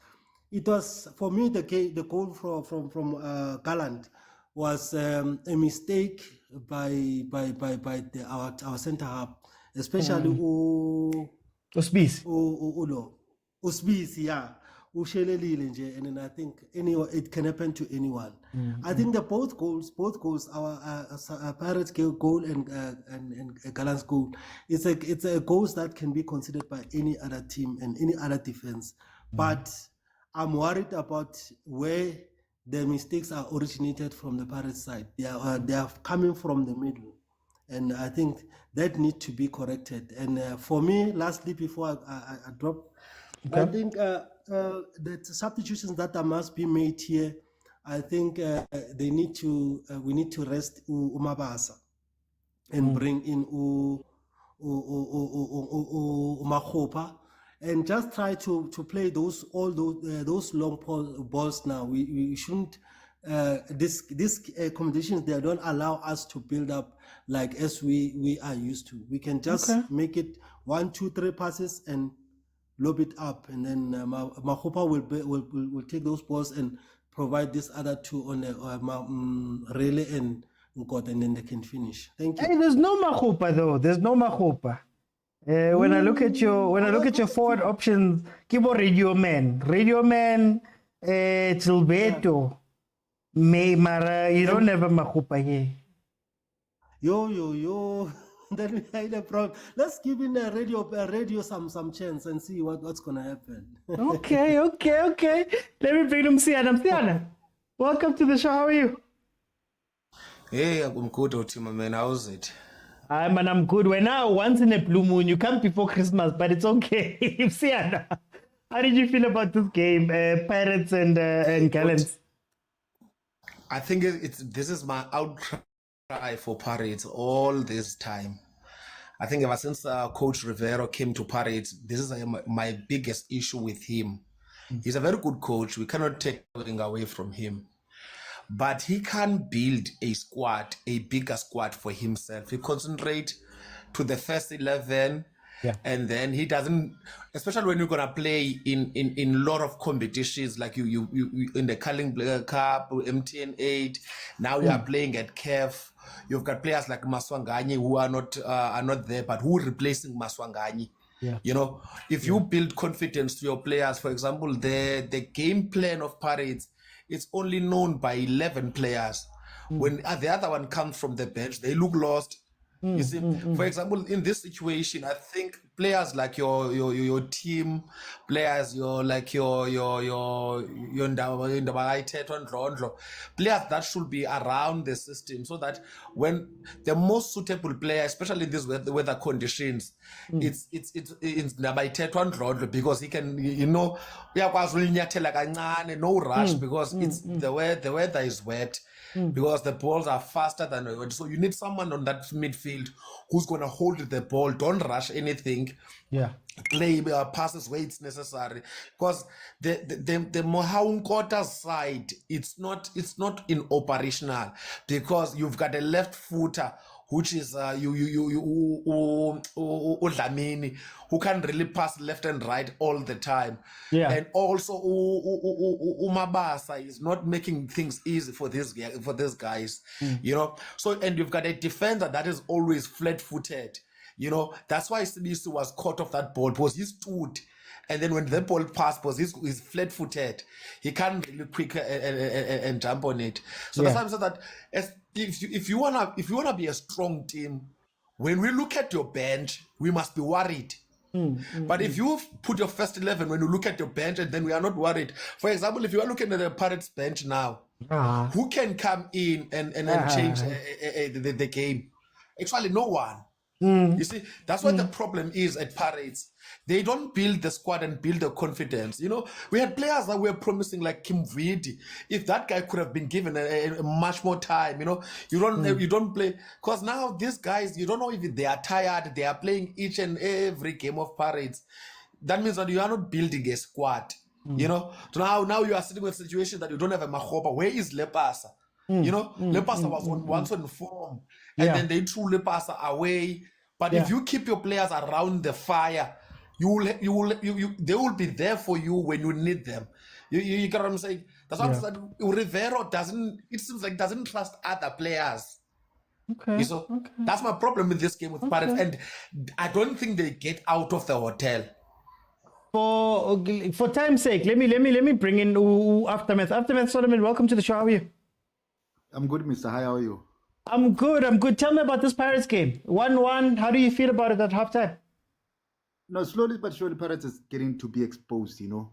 it was for me the goal from Gallant was a mistake by our centre half, especially Usbis. Usbis, yeah. And then I think it can happen to anyone. I think that both goals, our Pirates goal and Gallant's goal, it's a goals that can be considered by any other team and any other defense. But I'm worried about where the mistakes are originated from the Pirates side. They are coming from the middle, and I think that need to be corrected. And for me, lastly, before I drop. Okay. I think the substitutions that must be made here, I think we need to rest Umabasa and bring in Umakhopa and just try to play those long balls now. We shouldn't these conditions, they don't allow us to build up like as we are used to. We can just make it 1, 2, 3 passes and lob it up, and then Makhopa will take those balls and provide this other 2 on the Relay and Nkota, and then they can finish. Thank you. Hey, there's no Makhopa though. There's no Makhopa. When I look at your forward options, Kibo Radio Man, Gilberto, Mara. You don't have a Makhopa here. Yo. Then we had a problem. Let's give in a radio some chance and see what's gonna happen. Okay. Let me bring Msiana. Welcome to the show. How are you? Hey, I'm good, Otima, man. How's it? I'm good. We're now once in a blue moon. You come before Christmas, but it's okay. Msiana, how did you feel about this game, Pirates and Gallants? I think this is my outcry for Pirates all this time. I think ever since Coach Rivero came to Pirates, this is my biggest issue with him. He's a very good coach. We cannot take anything away from him. But he can't build a bigger squad for himself. He concentrates to the first 11, and then he doesn't, especially when you're gonna play in a lot of competitions, like you in the Carling Cup, MTN 8. Now you are playing at CAF. You've got players like Maswanganyi who are not there, but who are replacing Maswanganyi. You know, if you build confidence to your players, for example, the game plan of Pirates, it's only known by 11 players. When the other one comes from the bench, they look lost. You see, for example, in this situation, I think players like your team players, your players that should be around the system, so that when the most suitable player, especially in these weather conditions, it's because he can, no rush, because it's the weather is wet. Because the balls are faster than, so you need someone on that midfield who's going to hold the ball, don't rush anything, play passes where it's necessary. Because the Motaung CAF side, it's not in operational, because you've got a left footer which is Dlamini, who can really pass left and right all the time. And also Mabasa is not making things easy for these guys. You know, so, and you've got a defender that is always flat-footed. You know, that's why Sidisu was caught off that ball, because he stood, and then when the ball passed, because he's flat-footed, he can't really quick and jump on it. So that's why I'm saying that if you wanna be a strong team, when we look at your bench, we must be worried. But if you put your first 11 when you look at your bench, and then we are not worried. For example, if you are looking at the Pirates bench now, who can come in and change the game? Actually, no one. You see, that's what the problem is at Pirates. They don't build the squad and build the confidence. You know, we had players that were promising, like Kim Vidi. If that guy could have been given a much more time, you know, you don't play, because now these guys, you don't know if they are tired. They are playing each and every game of Pirates. That means that you are not building a squad. You know, so now you are sitting with a situation that you don't have a Mahoba. Where is Lepasa? You know, Lepasa was once on form, and then they threw Lepasa away. But if you keep your players around the fire, they will be there for you when you need them. You get what I'm saying? That's what I'm saying. Rivero doesn't trust other players. So that's my problem with this game with Pirates, and I don't think they get out of the hotel. For time's sake, let me bring in Aftermath. Aftermath Solomon, welcome to the show. How are you? I'm good, Mr. Hi, how are you? I'm good. Tell me about this Pirates game. 1-1. How do you feel about it at halftime? No, slowly but surely, Pirates is getting to be exposed, you know,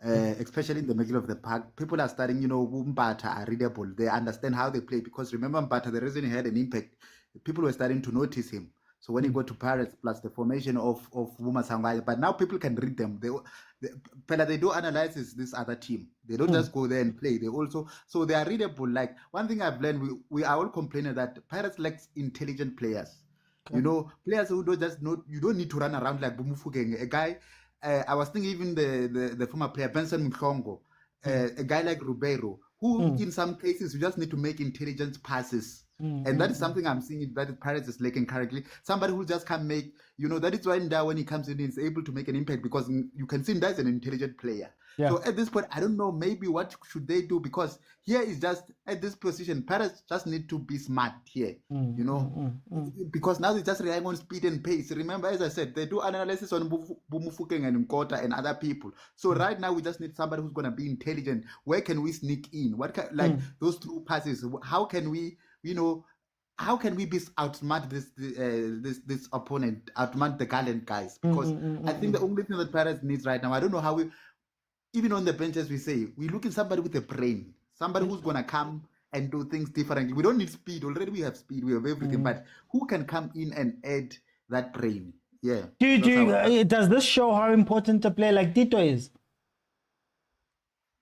especially in the middle of the park. People are starting, you know, Mbata are readable. They understand how they play, because remember Mbata, the reason he had an impact, people were starting to notice him. So when he got to Pirates, plus the formation of Vuma Sangwai, but now people can read them. They do analyze this other team. They don't just go there and play. They also, so they are readable. Like, one thing I've learned, we are all complaining that Pirates lacks intelligent players. You know, players who don't just know, you don't need to run around like Bumufugeng. A guy, I was thinking even the former player, Benson Mhlongo, a guy like Ribeiro, who in some cases you just need to make intelligent passes. And that is something I'm seeing that Pirates is lacking currently. Somebody who just can make, you know, that is why Nda, when he comes in, is able to make an impact, because you can see Nda is an intelligent player. So at this point, I don't know, maybe what should they do? Because here is just, at this position, Pirates just need to be smart here, you know, because now they're just relying on speed and pace. Remember, as I said, they do analysis on Bumufukeng and Nkota and other people. So right now, we just need somebody who's going to be intelligent. Where can we sneak in? What can, like those through passes? How can we, you know, how can we outsmart this opponent, outsmart the Gallant guys? Because I think the only thing that Pirates needs right now, I don't know how we, even on the bench, as we say, we look at somebody with a brain, somebody who's going to come and do things differently. We don't need speed. Already we have speed, we have everything, but who can come in and add that brain? Yeah. Does this show how important a player like Tito is?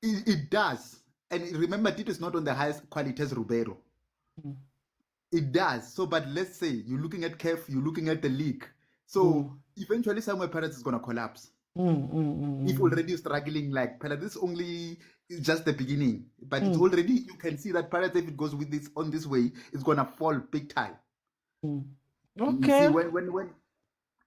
It does. And remember, Tito is not on the highest quality as Ribeiro. It does. So, but let's say you're looking at CAF, you're looking at the league. So eventually somewhere Pirates is going to collapse. If already struggling, like Pirates, this only is just the beginning. But it's already, you can see that Pirates, if it goes with this on this way, it's going to fall big time. Okay. You see,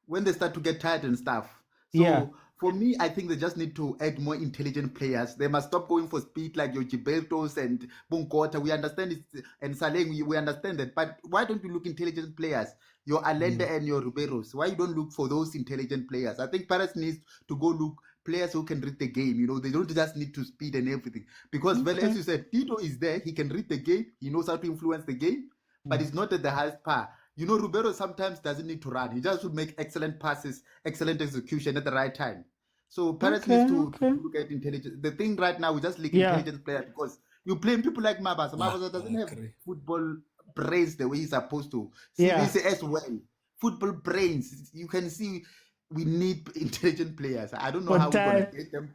when they start to get tired and stuff. So for me, I think they just need to add more intelligent players. They must stop going for speed like your Gilbertos and Bunkota. We understand it, and Saleng, we understand that. But why don't you look intelligent players? Your Allende and your Ribeiros. Why you don't look for those intelligent players? I think Pirates needs to go look players who can read the game. You know, they don't just need to speed and everything. Because, well, as you said, Tito is there. He can read the game. He knows how to influence the game. But it's not at the highest par. You know, Ribeiro sometimes doesn't need to run. He just would make excellent passes, excellent execution at the right time. So Paris needs to look at intelligence. The thing right now, we just leak intelligent players because you play people like Mabasa. Mabasa doesn't have football brains the way he's supposed to. CVC as well. Football brains. You can see we need intelligent players. I don't know how we're going to get them.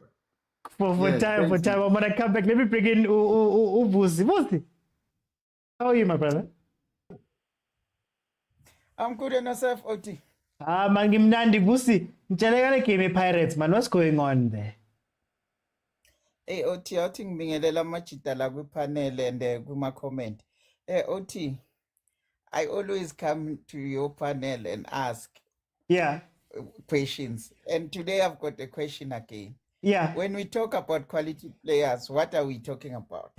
For time, I'm gonna come back. Let me bring in Busi. Busi, how are you, my brother? I'm good and yourself, Oti. Mangimnandi Busi. Mchalekale game Pirates, man. What's going on there? Hey, Oti, I think bingelela machita la panel and kuma comment. Hey, Oti, I always come to your panel and ask questions. And today I've got a question again. Yeah. When we talk about quality players, what are we talking about?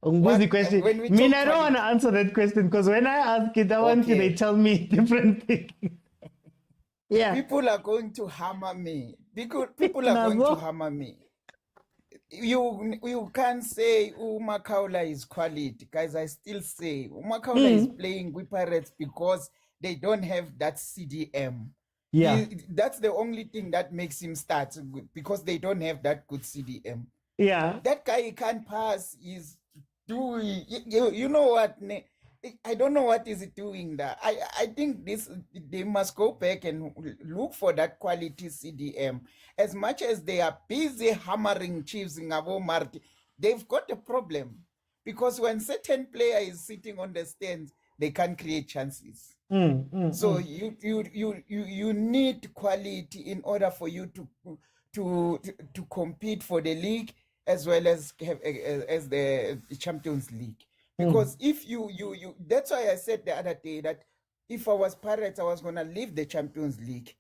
The question. I don't want to answer that question because when I ask it, I want you they tell me different things. People are going to hammer me. People are going to hammer me. You can't say Umakaula is quality, guys. I still say Umakaula is playing with Pirates because they don't have that CDM. Yeah, that's the only thing that makes him start because they don't have that good CDM. Yeah, that guy he can't pass. Is doing you know what? I don't know what is he doing there. I think they must go back and look for that quality CDM. As much as they are busy hammering Chiefs in Avo Marti, they've got a problem because when certain player is sitting on the stands, they can't create chances. So you need quality in order for you to compete for the league as well as the Champions League. Because if you that's why I said the other day that if I was Pirates, I was gonna leave the Champions League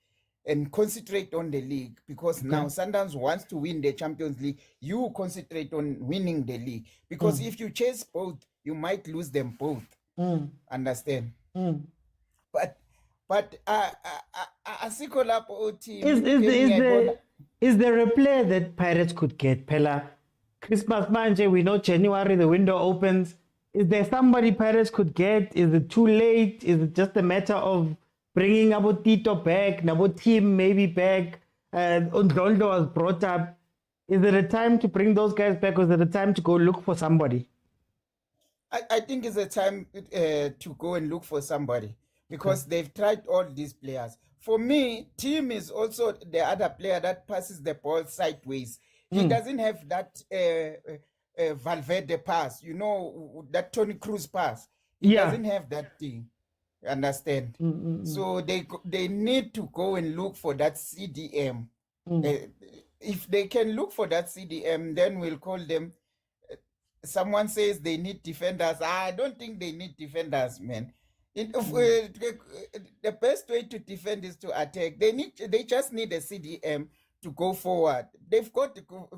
and concentrate on the league because now Sundowns wants to win the Champions League. You concentrate on winning the league because if you chase both, you might lose them both. Understand? But is there a player that Pirates could get? Pella, Christmas manje, we know January the window opens. Is there somebody Pirates could get? Is it too late? Is it just a matter of bringing Abu Tito back, Nabo team maybe back? Undoldo was brought up. Is it a time to bring those guys back, or is it a time to go look for somebody? I think it's a time to go and look for somebody because they've tried all these players. For me, Team is also the other player that passes the ball sideways. He doesn't have that Valverde pass, you know, that Tony Cruz pass. He doesn't have that thing. Understand? So they need to go and look for that CDM. If they can look for that CDM, then we'll call them. Someone says they need defenders. I don't think they need defenders, man. The best way to defend is to attack. They just need a CDM to go forward. They've got to go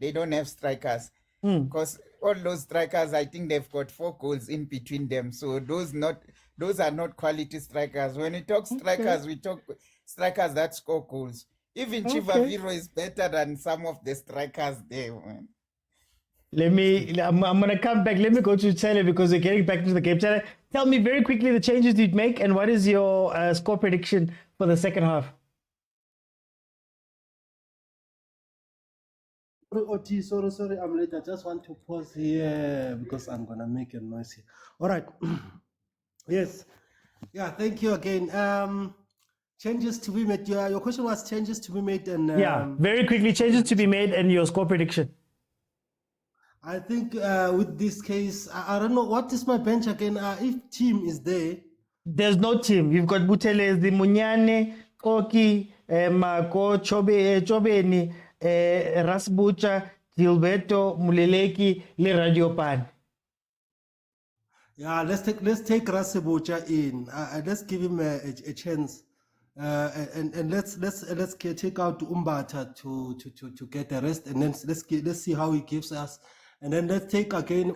they don't have strikers because all those strikers, I think they've got 4 goals in between them. So those are not quality strikers. When we talk strikers, we talk strikers that score goals. Even Chiva Viro is better than some of the strikers there, man. I'm going to come back. Let me go to Chile because we're getting back to the game. Chile, tell me very quickly the changes you'd make and what is your score prediction for the second half? Sorry, I'm late. I just want to pause here because I'm going to make a noise here. All right. Yes. Yeah, thank you again. Changes to be made. Your question was changes to be made. And very quickly, changes to be made and your score prediction. I think with this case, I don't know. What is my bench again? If Team is there. There's no Team. You've got Butele, the Munyane, Koki, Mako, Chobeni, Rasbucha, Gilberto, Muleleki, Le Radio Pan. Yeah, let's take Rasbucha in. Let's give him a chance. And let's take out Umbata to get the rest, and then let's see how he gives us. And then let's take again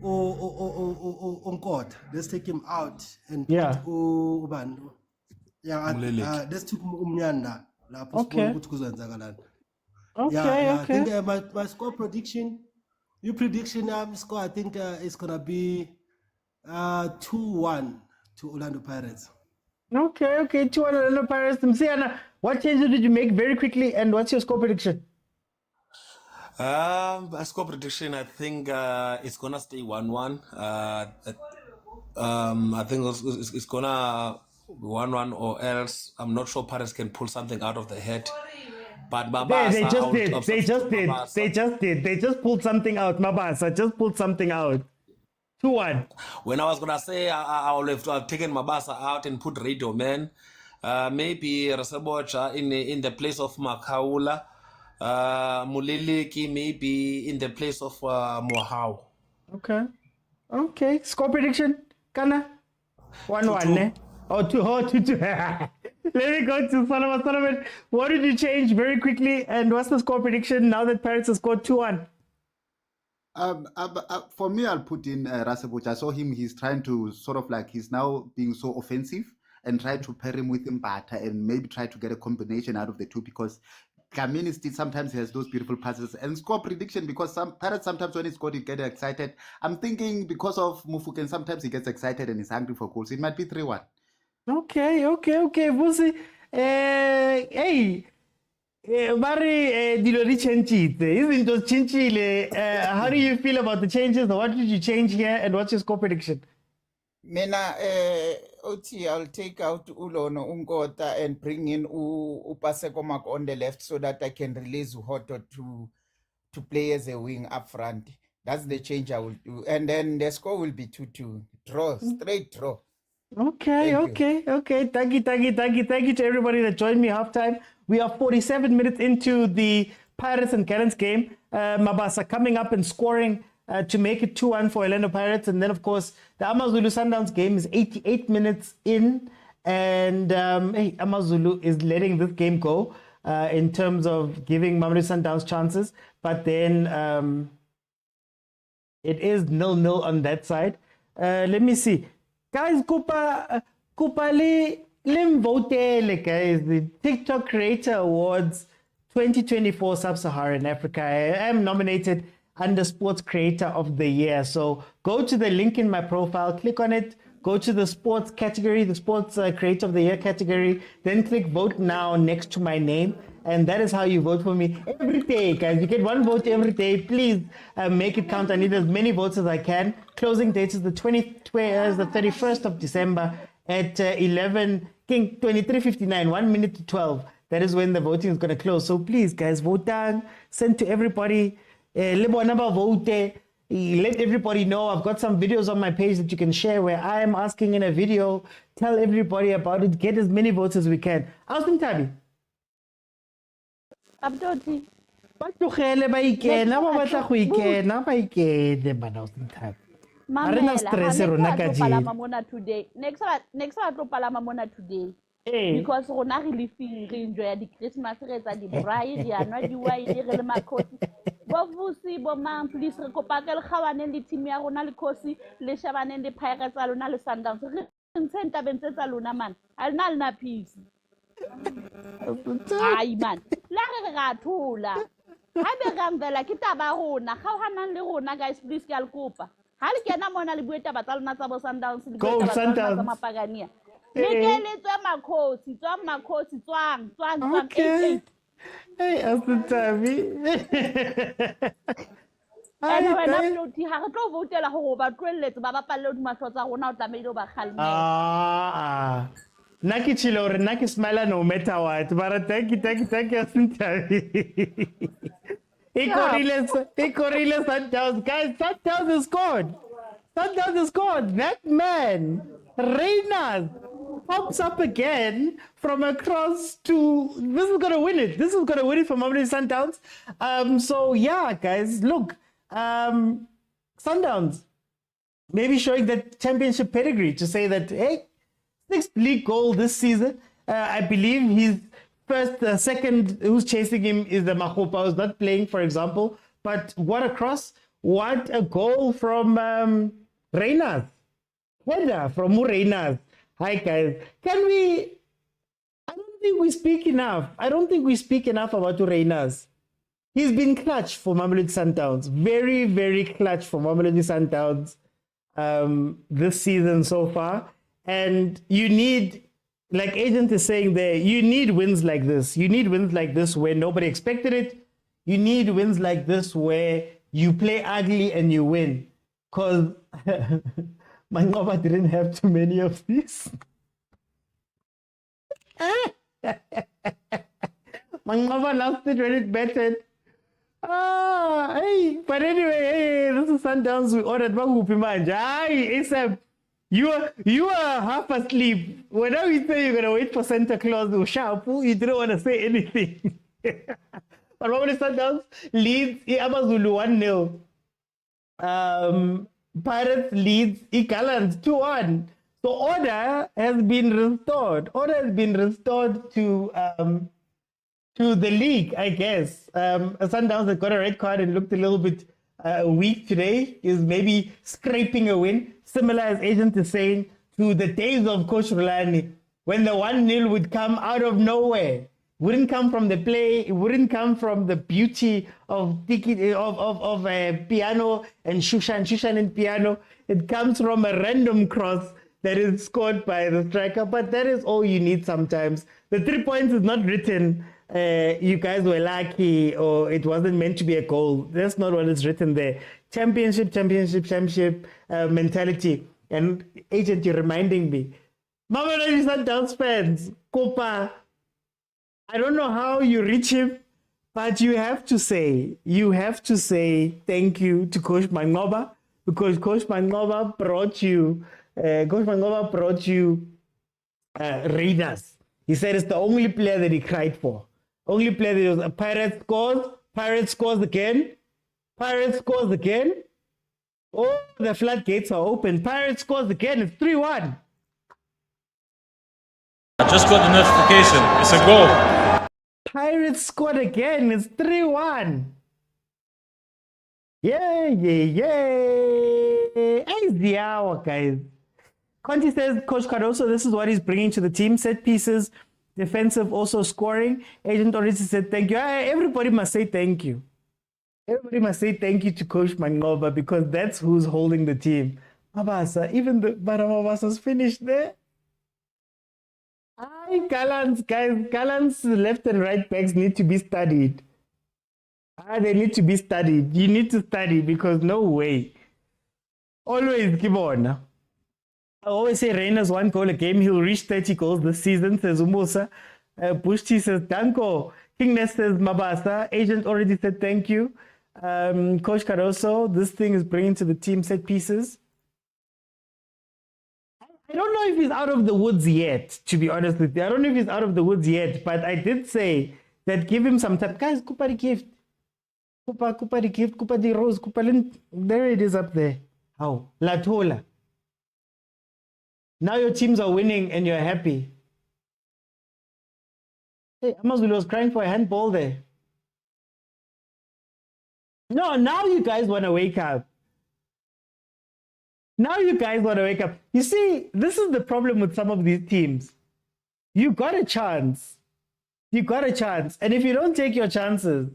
Onkot. Let's take him out and put Uban. Let's take Umnyanda. Okay. I think my score prediction Your prediction score, I think, is gonna be 2-1 to Orlando Pirates. Okay, 2-1 Orlando Pirates. Msiana, what changes did you make very quickly, and what's your score prediction? A score prediction, I think it's gonna stay 1-1. I think it's gonna be 1-1, or else I'm not sure Paris can pull something out of the head. But Mabasa, They just pulled something out. Mabasa just pulled something out. 2-1. When I was gonna say I would have taken Mabasa out and put Radio Man, maybe Rasebocha in the place of Makaula, Muliliki maybe in the place of Mohau. Okay. Score prediction, Kana? 1-1, eh? 2-2. Let me go to Solomon. What did you change very quickly, and what's the score prediction now that Paris has scored 2-1? For me, I'll put in Rasebocha. I saw him. He's trying to sort of like, he's now being so offensive and try to pair him with Mbata and maybe try to get a combination out of the two, because Kamini still sometimes has those beautiful passes. And score prediction, because some Pirates sometimes when he scored, he get excited. I'm thinking because of Mufuken, sometimes he gets excited and he's hungry for goals. It might be 3-1. Okay. Vusi, hey, Mari, Dilori changed. Isn't it changed? How do you feel about the changes? What did you change here, and what's your score prediction? Mena, Oti, I'll take out Ulono Ungota and bring in Upasekomak on the left so that I can release Uhoto to play as a wing up front. That's the change I will do. And then the score will be 2-2. Draw, straight draw. Okay. Thank you to everybody that joined me halftime. We are 47 minutes into the Pirates and Gallants game. Mabasa coming up and scoring to make it 2-1 for Orlando Pirates. And then, of course, the Amazulu Sundowns game is 88 minutes in. And Amazulu is letting this game go in terms of giving Mamelodi Sundowns chances. But then it is 0-0 on that side. Let me see. Guys, Kupa Lim Votele, guys, the TikTok Creator Awards 2024 Sub-Saharan Africa. I am nominated under Sports Creator of the Year. So go to the link in my profile, click on it, go to the sports category, the Sports Creator of the Year category, then click Vote Now next to my name. And that is how you vote for me every day, guys. You get one vote every day. Please make it count. I need as many votes as I can. Closing date is the 31st of December at 23:59, 1 minute to 12. That is when the voting is going to close. So please, guys, vote down. Send to everybody. Let everybody know. I've got some videos on my page that you can share where I am asking in a video. Tell everybody about it. Get as many votes as we can. Austin Tabi. Abdoti. Ba tlogele ba ikena ba batla go ikena ba ikene bana o senthabi. Mamela, stress rona ka palama mona today. Next I tlo palama mona today. Because rona re living re enjoy the Christmas re tsa di braai re anwa di wine re le makhosi. Bo vusi bo mang please re kopaka le khawane le team ya rona le khosi le shabane le Pirates tsa lona le Sundowns. Re ntse bentse tsa lona man. A lena le na peace. Ai man. La re ga thola. Ha be gambela ke taba rona. Ga o hanang le rona guys please ke a le kopa. Ha le kena mona le bueta ba tsa lona tsa bo Sundowns le bueta ba tsa mapagania. Le tswa makhosi tswang. Okay. Hey, Asutabi. And when I'm not here, I don't vote la ho ba tloelletse ba bapalla di mahlo tsa rona o tlameile ba khalme. Naki chilo or naki smile no matter what. But thank you, Asutabi. Ikorile Sundowns. Guys, Sundowns is scored. That man, Reynard, pops up again from across to... This is going to win it. For Mamelodi Sundowns. So, yeah, guys, look. Sundowns maybe showing that championship pedigree to say that, hey, 6th league goal this season. I believe his second who's chasing him is the Mahopa, who's not playing, for example. But what a cross. What a goal from Reynard. Header from Reynard. Hi, guys. I don't think we speak enough about Reynard. He's been clutch for Mamelodi Sundowns. Very, very clutch for Mamelodi Sundowns this season so far. And you need, like Agent is saying there, you need wins like this. You need wins like this where nobody expected it. You need wins like this where you play ugly and you win. Because Mangoba didn't have too many of these. Mangoba lost it when it betted. Hey, but anyway, hey, this is Sundowns. We ordered Magupi Manja. Hey, ASAP, you are half asleep. Whenever you say you're gonna wait for Santa Claus or Shapu, you didn't want to say anything. But Mamelodi Sundowns leads Amazulu 1-0. Pirates leads GALLANTS 2-1. So order has been restored. Order has been restored to the league, I guess. Sundowns that got a red card and looked a little bit weak today is maybe scraping a win, similar as Agent is saying to the days of Coach Rulani, when the 1-0 would come out of nowhere. Wouldn't come from the play, it wouldn't come from the beauty of piano and Shushan and piano. It comes from a random cross that is scored by the striker, but that is all you need sometimes. The 3 points is not written. You guys were lucky, or it wasn't meant to be a goal. That's not what is written there. Championship mentality. And Agent, you're reminding me. Mamelodi Sundowns fans, Kopa, I don't know how you reach him, but you have to say thank you to Coach Mangoba, because Coach Mangoba brought you Raiders. He said it's the only player that he cried for. Only player that was Pirates scores again. Oh, the floodgates are open. Pirates scores again. It's 3-1. I just got the notification. It's a goal. Pirates scored again. It's 3-1. Yay. Hey, the hour, guys. Conti says, Coach Cardoso, this is what he's bringing to the team. Set pieces, defensive, also scoring. Agent already said thank you. Everybody must say thank you. Everybody must say thank you to Coach Mangoba, because that's who's holding the team. Mabasa, even the Mabasa's finished there. GALLANTS, guys. GALLANTS left and right backs need to be studied. They need to be studied. You need to study, because no way. Always keep on. I always say Reina's 1 goal a game. He'll reach 30 goals this season, says Umusa. Bushti says Danko. Kingness says Mabasa. Agent already said thank you. Coach Caruso, this thing is bringing to the team set pieces. I don't know if he's out of the woods yet, to be honest with you. I don't know if he's out of the woods yet, but I did say that give him some time. Guys, Kupa the gift. Kupa the gift. Kupa the rose. There it is up there. How? Latola. Now your teams are winning and you're happy. Hey, Amazulu was crying for a handball there. No, now you guys want to wake up. Now you guys want to wake up. You see, this is the problem with some of these teams. You got a chance. And if you don't take your chances,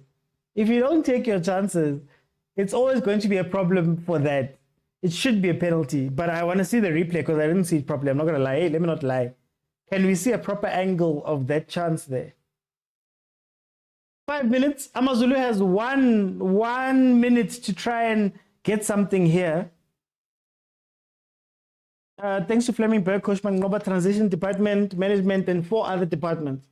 it's always going to be a problem for that. It should be a penalty, but I want to see the replay because I didn't see it properly. I'm not going to lie. Hey, let me not lie. Can we see a proper angle of that chance there? 5 minutes. Amazulu has one minute to try and get something here. Thanks to Fleming Berg, Coach Mangoba, Transition Department, Management, and 4 other departments.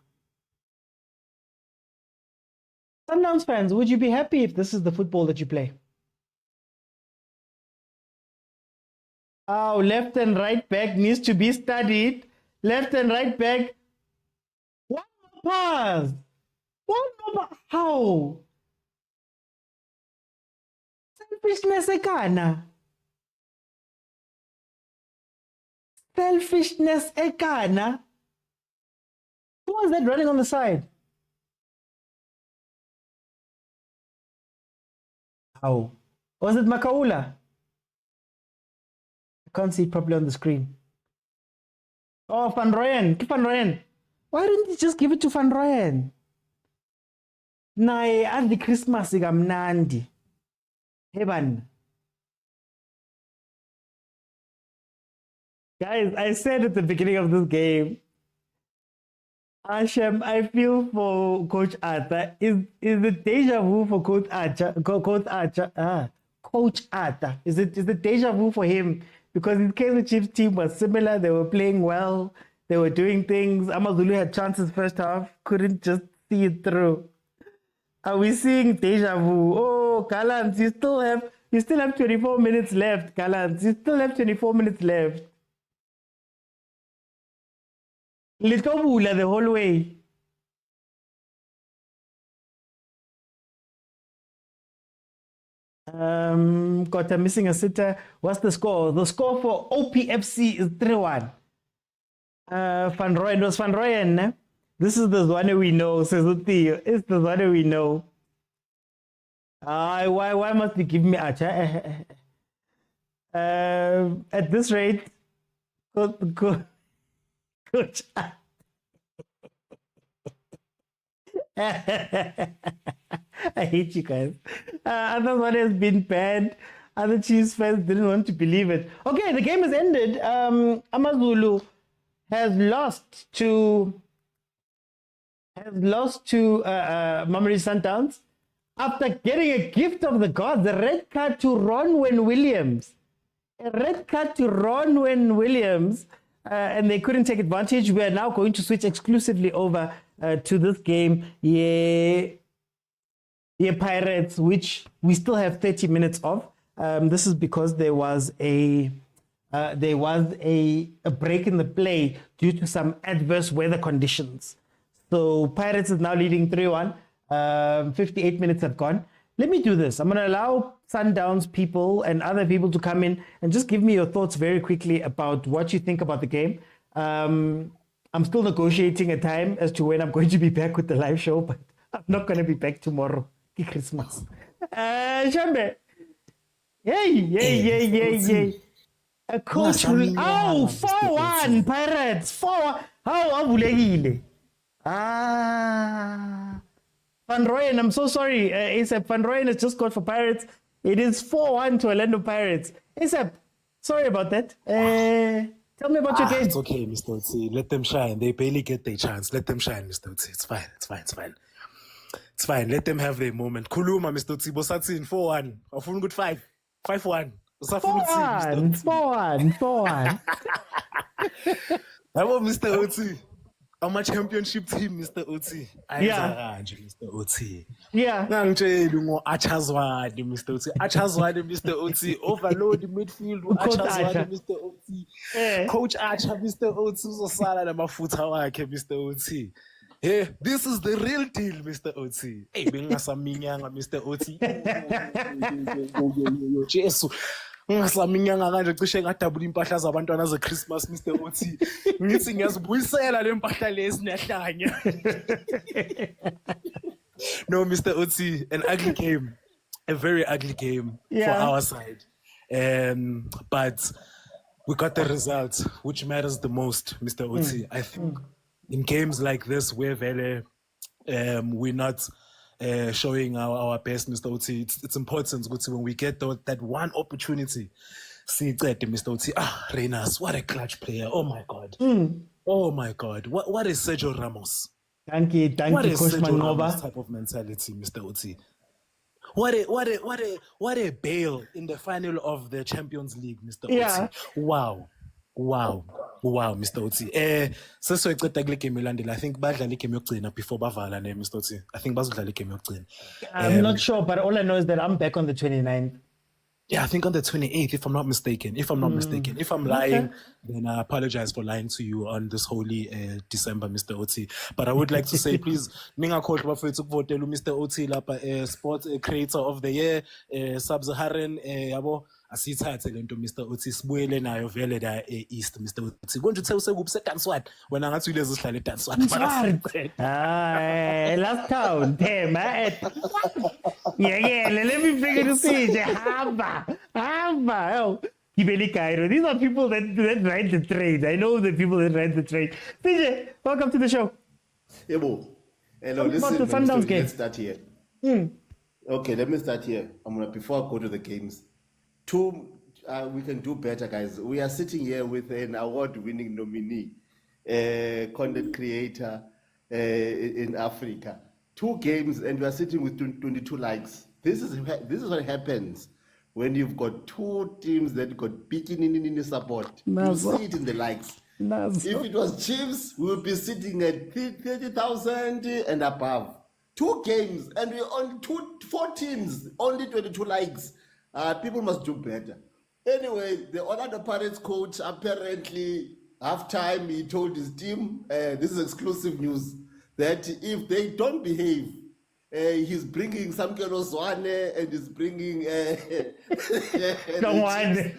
Sundowns fans, would you be happy if this is the football that you play? Oh, left and right back needs to be studied. Left and right back. One more pass. How? Selfishness ekana. Who was that running on the side? How? Was it Makaula? I can't see it properly on the screen. Oh, Van Rooyen. Why didn't you just give it to Van Rooyen? naye andi Christmas kamnandi. Heban. Guys, I said at the beginning of this game, Ashem, I feel for Coach Arthur. Is it deja vu for Coach Arthur? Coach Arthur. Is it deja vu for him? Because his Kaizer Chiefs team was similar. They were playing well. They were doing things. Amazulu had chances first half. Couldn't just see it through. Are we seeing deja vu? Oh, Gallants, you still have 24 minutes left, Gallants. You still have 24 minutes left. Let's go Bula the whole way. Got a missing a sitter. What's the score? The score for OPFC is 3-1. Van Rooyen was Van Rooyen. This is the one we know, says Theo. It's the one we know. Why must you give me Acha? At this rate, Coach. I hate you guys. Other one has been banned. Other Chiefs fans didn't want to believe it. Okay, the game has ended. Amazulu has lost to Mamelodi Sundowns after getting a gift of the gods, a red card to Ronwen Williams. A red card to Ronwen Williams. And they couldn't take advantage. We are now going to switch exclusively over to this game. Pirates, which we still have 30 minutes of. This is because there was a break in the play due to some adverse weather conditions. So Pirates is now leading 3-1. 58 minutes have gone. Let me do this. I'm going to allow Sundowns people and other people to come in and just give me your thoughts very quickly about what you think about the game. I'm still negotiating a time as to when I'm going to be back with the live show, but I'm not going to be back tomorrow. Christmas. Shambe. Yay. A coach will... Oh, 4-1 Pirates. 4-1. How abulegile. Van Rooyen, I'm so sorry. ASAP, Van Rooyen has just scored for Pirates. It is 4-1 to Orlando Pirates. ASAP, sorry about that. Tell me about your game. It's okay, Mr. Otsi. Let them shine. They barely get their chance. Let them shine, Mr. Otsi. It's fine. Let them have their moment. Kuluma, Mr. Otsi. Bosatin, 4-1. Afun good 5. 5-1. 4-1. Hello, Mr. Otsi. I'm a championship team, Mr. Otsi. Yeah. Mr. Otsi. Yeah. Achazwadi, Mr. Otsi. Overload the midfield. Achazwadi, Mr. Otsi. Coach Archer, Mr. Otsi. Uzosala namafuta wakhe, Mr. Otsi. Hey, this is the real deal, Mr. Otsi. Hey, bengasaminyanga, Mr. Otsi. Jesu. Ngasaminyanga kanje cishe ngadabula impahla zabantwana ze Christmas, Mr. Otsi. Ngithi ngiyazibuyisela le mpahla lezi nehlanya. No, Mr. Otsi, an ugly game. A very ugly game for our side. But we got the result, which matters the most, Mr. Otsi. I think in games like this where we're not showing our best, Mr. Otsi, it's important when we get that one opportunity. See, Mr. Otsi, Reynas, what a clutch player. Oh my God. Oh my God. What is Sergio Ramos? Thank you, what is Coach Sergio Mangoba. Ramos type of mentality, Mr. Otsi? What a bail in the final of the Champions League, Mr. Otsi. Wow, Mr. Otsi. So I think badlala game yokugcina before bavala ne Mr. Otsi. I think bazodlala game yokugcina. I'm not sure, but all I know is that I'm back on the 29th. Yeah, I think on the 28th, if I'm not mistaken. If I'm lying, then I apologize for lying to you on this holy December, Mr. Otsi. But I would like to say, please, ninga call bafethu ukuvotela Mr. Otsi lapha Sports Creator of the Year, Sub-Saharan yabo. Asithathe lento Mr. Otsi sibuyele nayo vele la East, Mr. Otsi. Konje uthe usekuphi seDanswan? Wena ngathi ulezi sihlala eDanswan. Last town, damn, yeah, let me figure this out. Hamba. Kibeli Cairo. These are people that ride the train. I know the people that ride the train. CJ, welcome to the show. Hello, Tell me about the Sundowns game. Let's start here. Okay, let me start here. Before I go to the games. We can do better, guys. We are sitting here with an award-winning nominee, content creator in Africa. 2 games, and we are sitting with 22 likes. This is what happens when you've got 2 teams that got big support. You see it in the likes. If it was Chiefs, we would be sitting at 30,000 and above. 2 games, and we on 4 teams, only 22 likes. People must do better. Anyway, the Orlando Pirates coach apparently halftime he told his team, this is exclusive news, that if they don't behave, he's bringing Samkelo Zwane and he's bringing Hlongwane,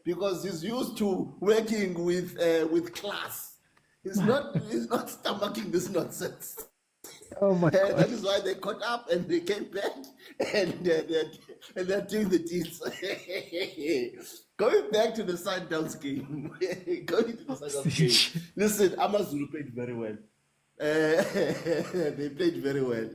because he's used to working with class. He's not stomaching this nonsense. Oh my God. That is why they caught up and they came back and they're doing the deeds. Going back to the Sundowns game. Listen, Amazulu played very well. They played very well.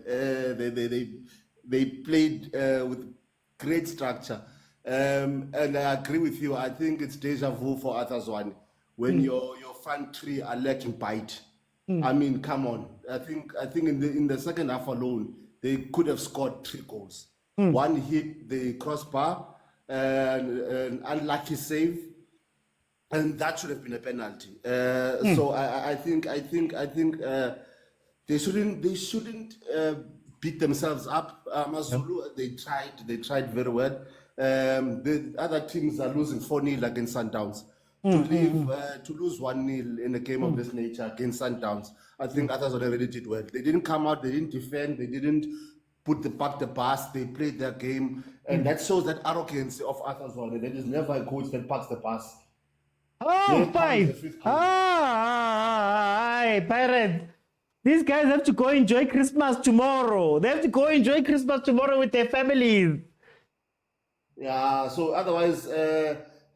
They played with great structure. And I agree with you. I think it's deja vu for others one when your front three are lacking bite. I mean, come on. I think in the second half alone, they could have scored 3 goals. One hit the crossbar, an unlucky save, and that should have been a penalty. So I think they shouldn't beat themselves up. Amazulu, they tried very well. The other teams are losing 4-0 against Sundowns. To lose 1-0 in a game of this nature against Sundowns, I think others already did well. They didn't come out, they didn't defend, they didn't put the pass, they played their game, and that shows that arrogance of others. There is never a coach that packs the pass. Oh, 5! Pirates! These guys have to go enjoy Christmas tomorrow. They have to go enjoy Christmas tomorrow with their families. Yeah, so otherwise,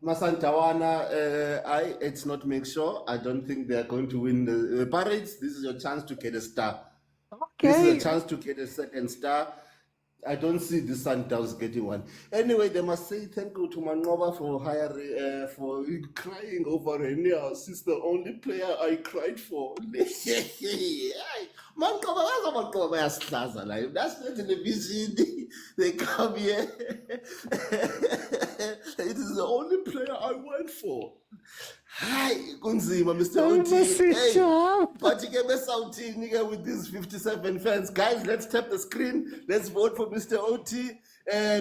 Masantawana, it's not make sure. I don't think they are going to win the Pirates. This is your chance to get a star. Okay. This is a chance to get a second star. I don't see the Sundowns getting one. Anyway, they must say thank you to Manova for hiring, for crying over Renia. She's the only player I cried for. Manova, that's not television. They come here. It is the only player I went for. Hi, Kunzima, Mr. OT. Hey, but you get me Sauti nigga with these 57 fans. Guys, let's tap the screen. Let's vote for Mr. OT.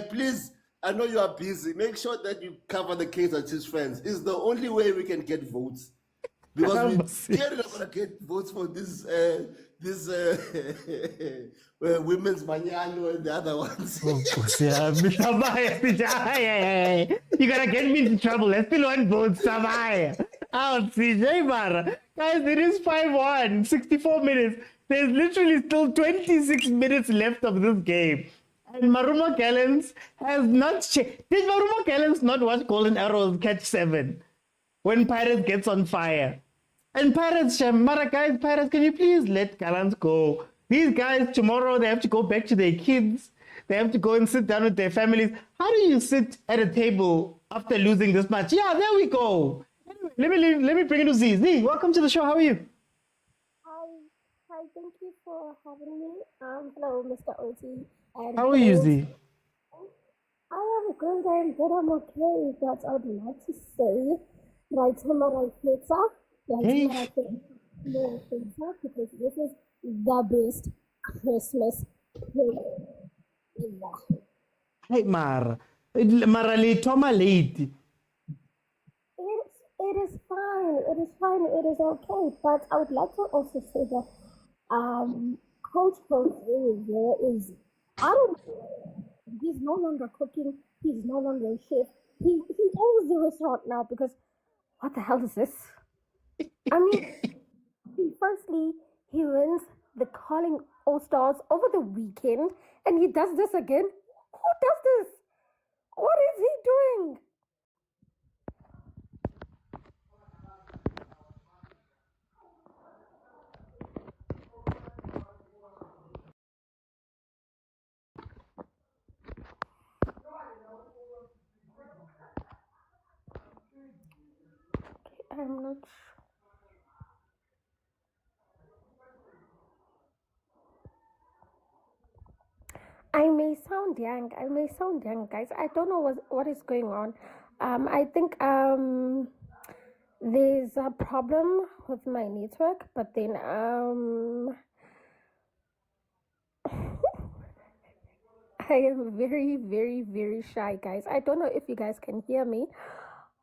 Please, I know you are busy. Make sure that you cover the Kaizer Chiefs fans. It's the only way we can get votes. Because we're not going to get votes for this women's Manyano and the other ones. You gotta get me into trouble. Let's still one vote, Samaya. Out, CJ Mara. Guys, it is 5-1, 64 minutes. There's literally still 26 minutes left of this game. And Maruma Gallants has not changed. Did Maruma Gallants not watch Golden Arrows catch 7 when Pirates gets on fire? And Pirates, guys, Pirates, can you please let Gallants go? These guys, tomorrow, they have to go back to their kids. They have to go and sit down with their families. How do you sit at a table after losing this match? Yeah, there we go. Anyway, let me bring it to Z. Z, welcome to the show. How are you? Hi, thank you for having me. Hello, Mr. OT. How are you, Z? I am good, I'm okay, but I would like to say, right, pizza, because this is the best Christmas ever. Hey, Marali, Toma late. It is fine, it is okay, but I would like to also say that Coach Rivera is, he's no longer cooking, he's no longer a chef, he owns the restaurant now, because what the hell is this? I mean, firstly, he wins the Calling All-Stars over the weekend, and he does this again? Who does this? What is he doing? I'm not. I may sound young. I may sound young, guys. I don't know what is going on. I think there's a problem with my network, but then I am very, very, very shy, guys. I don't know if you guys can hear me,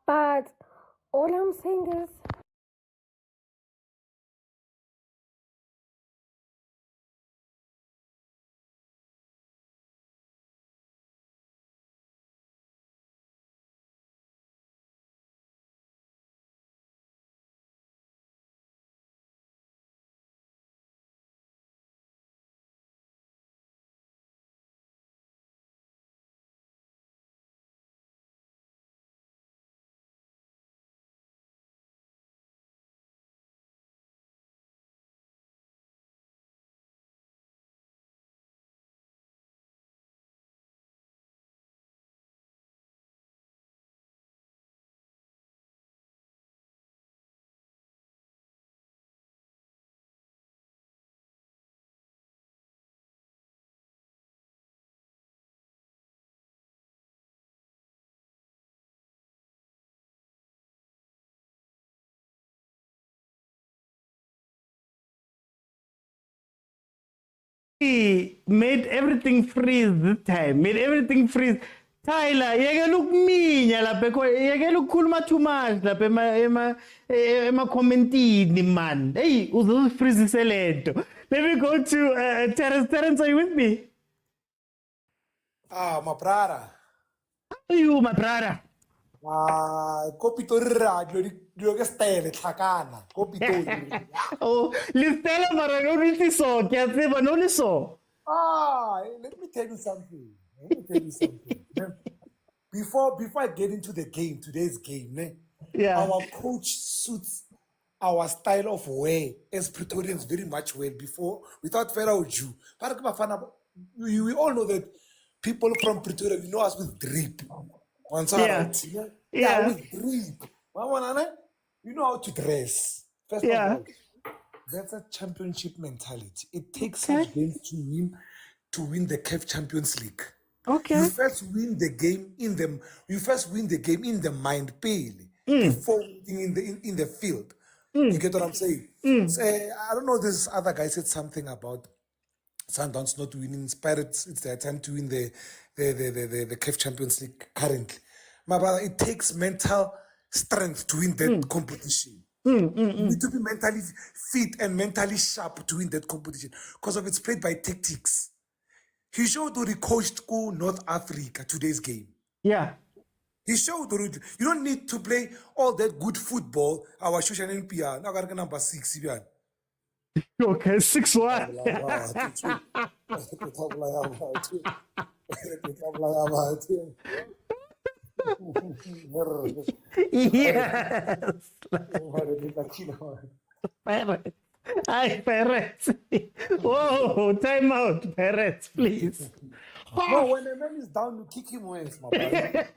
but all I'm saying is. He made everything freeze this time. Made everything freeze. Tyler, yekela ukuminya lapha yekela ukukhuluma too much lapha ema-commentini man. Hey, uzozifreezise lento. Let me go to Terence. Terence, are you with me? My brother. How are you, my brother? Kopitori radio ke stele tlhakana. Kopitori. Oh, listela mara no niti so, ke a tseba no le so. Let me tell you something. Before I get into the game, today's game, our coach suits our style of wear as Pretorians very much well before, without further ado. We all know that people from Pretoria, we know us with drip. With drip. You know how to dress. First of all, that's a championship mentality. It takes such games to win the CAF Champions League. Okay. You first win the game in the mind, before winning in the field. You get what I'm saying? So, I don't know. This other guy said something about Sundowns not winning. Pirates, it's their time to win the CAF Champions League currently. My brother, it takes mental strength to win that competition. You need to be mentally fit and mentally sharp to win that competition because of it's played by tactics. He showed that he coached North Africa today's game. Yeah. He showed that you don't need to play all that good football. Our social NPR. Now got number 6. Okay, 6-1. Yes. Parrots. Hi, parrots. Whoa, time out, parrots, please. No, when the man is down, you kick him away, my brother.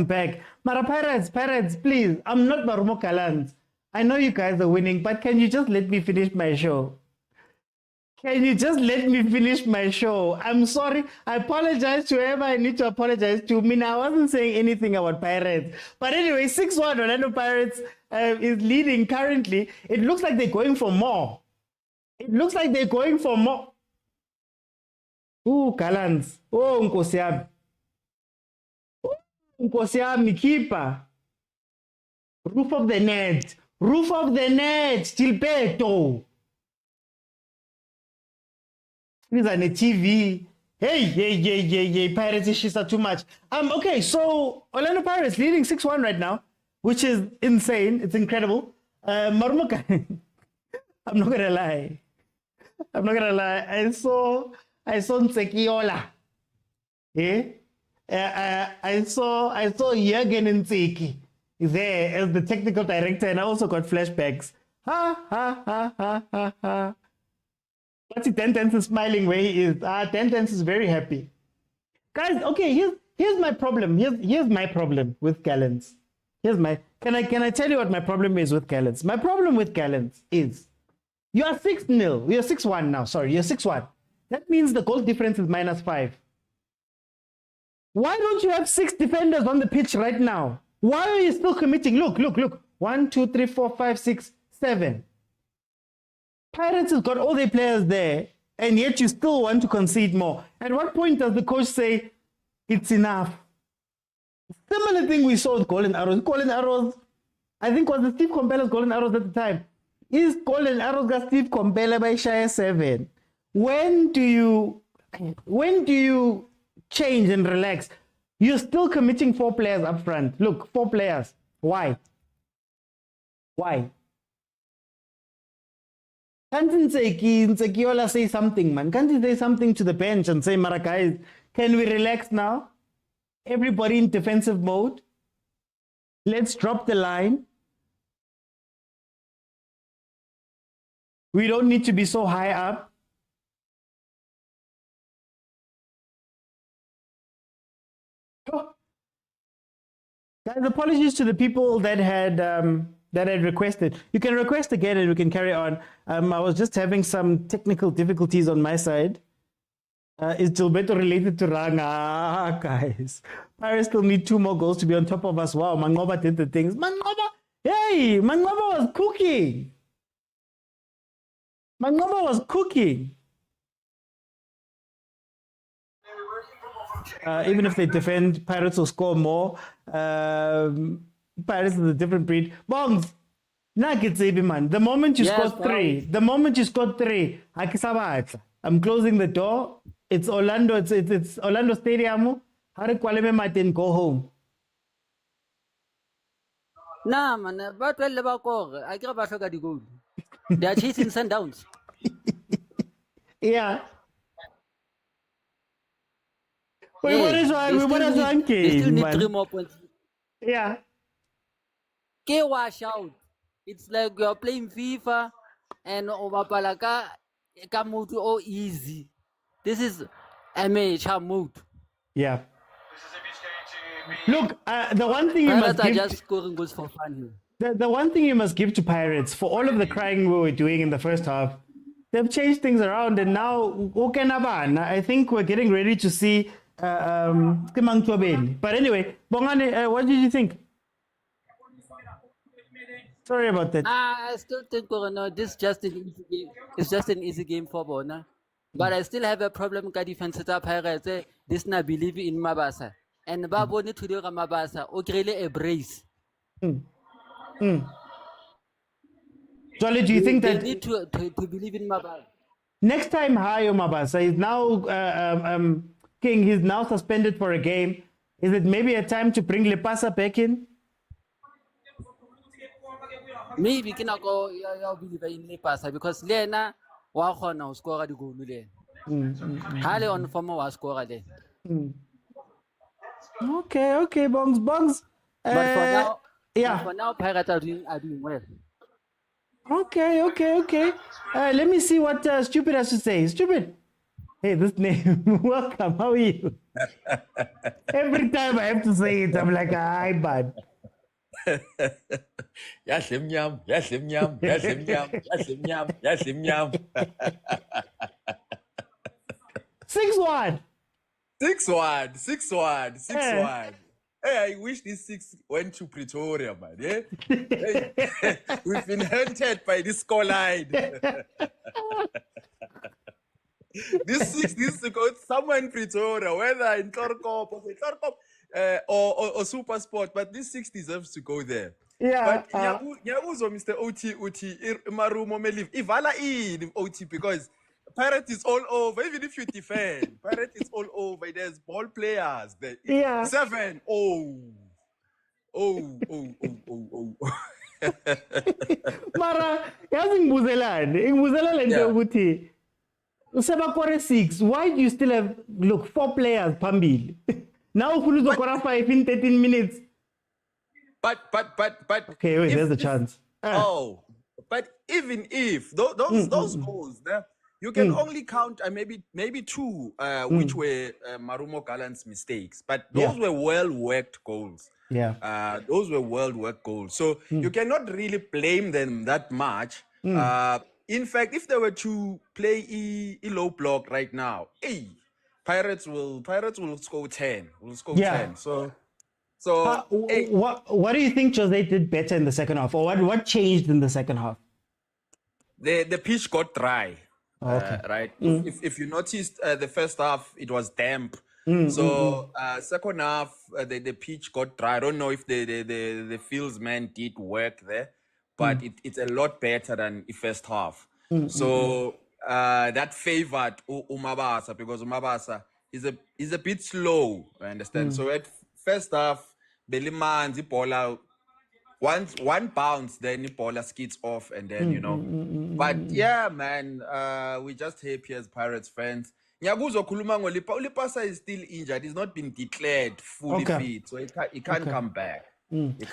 come back. Mara Pirates, please. I'm not Marumo Gallants. I know you guys are winning, but can you just let me finish my show? Can you just let me finish my show? I'm sorry. I apologize to whoever I need to apologize to. I wasn't saying anything about Pirates. But anyway, 6-1 Orlando Pirates is leading currently. It looks like they're going for more. It looks like they're going for more. Ooh, Gallants. Oh, Nkosiab. Oh, Nkosiab, keeper. Roof of the net. Roof of the net. Tilpeto. These are the TV. Hey, Pirates issues are too much. Okay, so Orlando Pirates leading 6-1 right now, which is insane. It's incredible. Marumuka, I'm not gonna lie. I saw Nsekiola. I saw Jürgen Nseki there as the technical director, and I also got flashbacks. What's it? Tentence is smiling where he is. Tentence is very happy. Guys, okay, here's my problem. Here's my problem with Gallants. Can I tell you what my problem is with Gallants? My problem with Gallants is you are 6-0. You're 6-1 now. Sorry, you're 6-1. That means the goal difference is -5. Why don't you have 6 defenders on the pitch right now? Why are you still committing? Look. 1, 2, 3, 4, 5, 6, 7. Pirates has got all their players there, and yet you still want to concede more. At what point does the coach say, it's enough? Similar thing we saw with Golden Arrows. Golden Arrows, I think was the Steve Combella's Golden Arrows at the time. Is Golden Arrows got Steve Combella by Shire 7? When do you change and relax? You're still committing 4 players up front. Look, 4 players. Why? Can't Nsekiola say something, man? Can't he say something to the bench and say, Mara guys, can we relax now? Everybody in defensive mode. Let's drop the line. We don't need to be so high up. Oh. Guys, apologies to the people that had requested. You can request again and we can carry on. I was just having some technical difficulties on my side. Is Gilberto related to Ranga? Guys, Pirates still need 2 more goals to be on top of us. Wow, Mangoba did the things. Mangoba was cooking. Even if they defend, Pirates will score more. Pirates is a different breed. Bongs, Nuggets, man. The moment you score 3, I'm closing the door. It's Orlando. It's Orlando Stadium. Go home. Nah, man. But I get about the goal. They are chasing Sundowns. Yeah. We still need 3 more points. Yeah. Wash out. It's like you're playing FIFA and Obapalaka mode all easy. This is amateur mode. Yeah. Look, the one thing you must give just scoring goals for fun here. The one thing you must give to Pirates for all of the crying we were doing in the first half, they've changed things around, and now I think we're getting ready to see But anyway, Bongani, what did you think? Sorry about that. I still think this is just an easy game. It's just an easy game for Bona. But I still have a problem with defense Pirates. This na believe in Mabasa. And Babo need to do Mabasa. Okay, a brace. Jolly, do you think that they need to believe in Mabasa? Next time Hayo Mabasa is now King, he's now suspended for a game. Is it maybe a time to bring Lepasa back in? Maybe can go believe in Lepasa because Lena wa score the goal le. Hale on form was score le. Okay, Bongs. But for now, for now Pirates are doing well. Okay. Let me see what Stupid has to say. Stupid. Hey, this name. Welcome. How are you? Every time I have to say it, I'm like, hi, bud. Yahle mnyam, yahle mnyam, yahle mnyam, yahle mnyam, yahle mnyam. 6-1. 6-1, 6-1, 6-1. Hey, I wish this 6 went to Pretoria, man. Yeah? Hey, we've been hunted by this scoreline. This 6 needs to go somewhere in Pretoria, whether in Torkop or Super Sport, but this 6 deserves to go there. Yeah. But Nyabuzo, Mr. OT, Marumo Meliv, Ivala in OT because Pirate is all over. Even if you defend, Pirate is all over. There's ball players. There. Yeah. 7. Mara, yazi ngibuzela lento ukuthi usebakore 6. Why do you still have 4 players phambili? Now ufuna uzokora 5 in 13 minutes. But okay, wait, there's a chance. But even if those goals there, you can only count maybe 2 which were Marumo Gallants' mistakes, but those were well-worked goals. Yeah. Those were well-worked goals. So you cannot really blame them that much. In fact, if they were to play a low block right now, Pirates will score 10. Will score 10. So what do you think Jose did better in the second half, or what changed in the second half? The pitch got dry. Okay. Right. If you noticed, the first half it was damp. So second half the pitch got dry. I don't know if the fieldsman did work there, but it's a lot better than the first half. So that favored Umabasa because Umabasa is a bit slow. I understand. So at first half, Beliman Zipola once one bounce, then Ipola skids off, and then But yeah, man, we just happy as Pirates fans. Nyaguzo Kulumango Lipasa is still injured. He's not been declared fully fit, so he can't come back.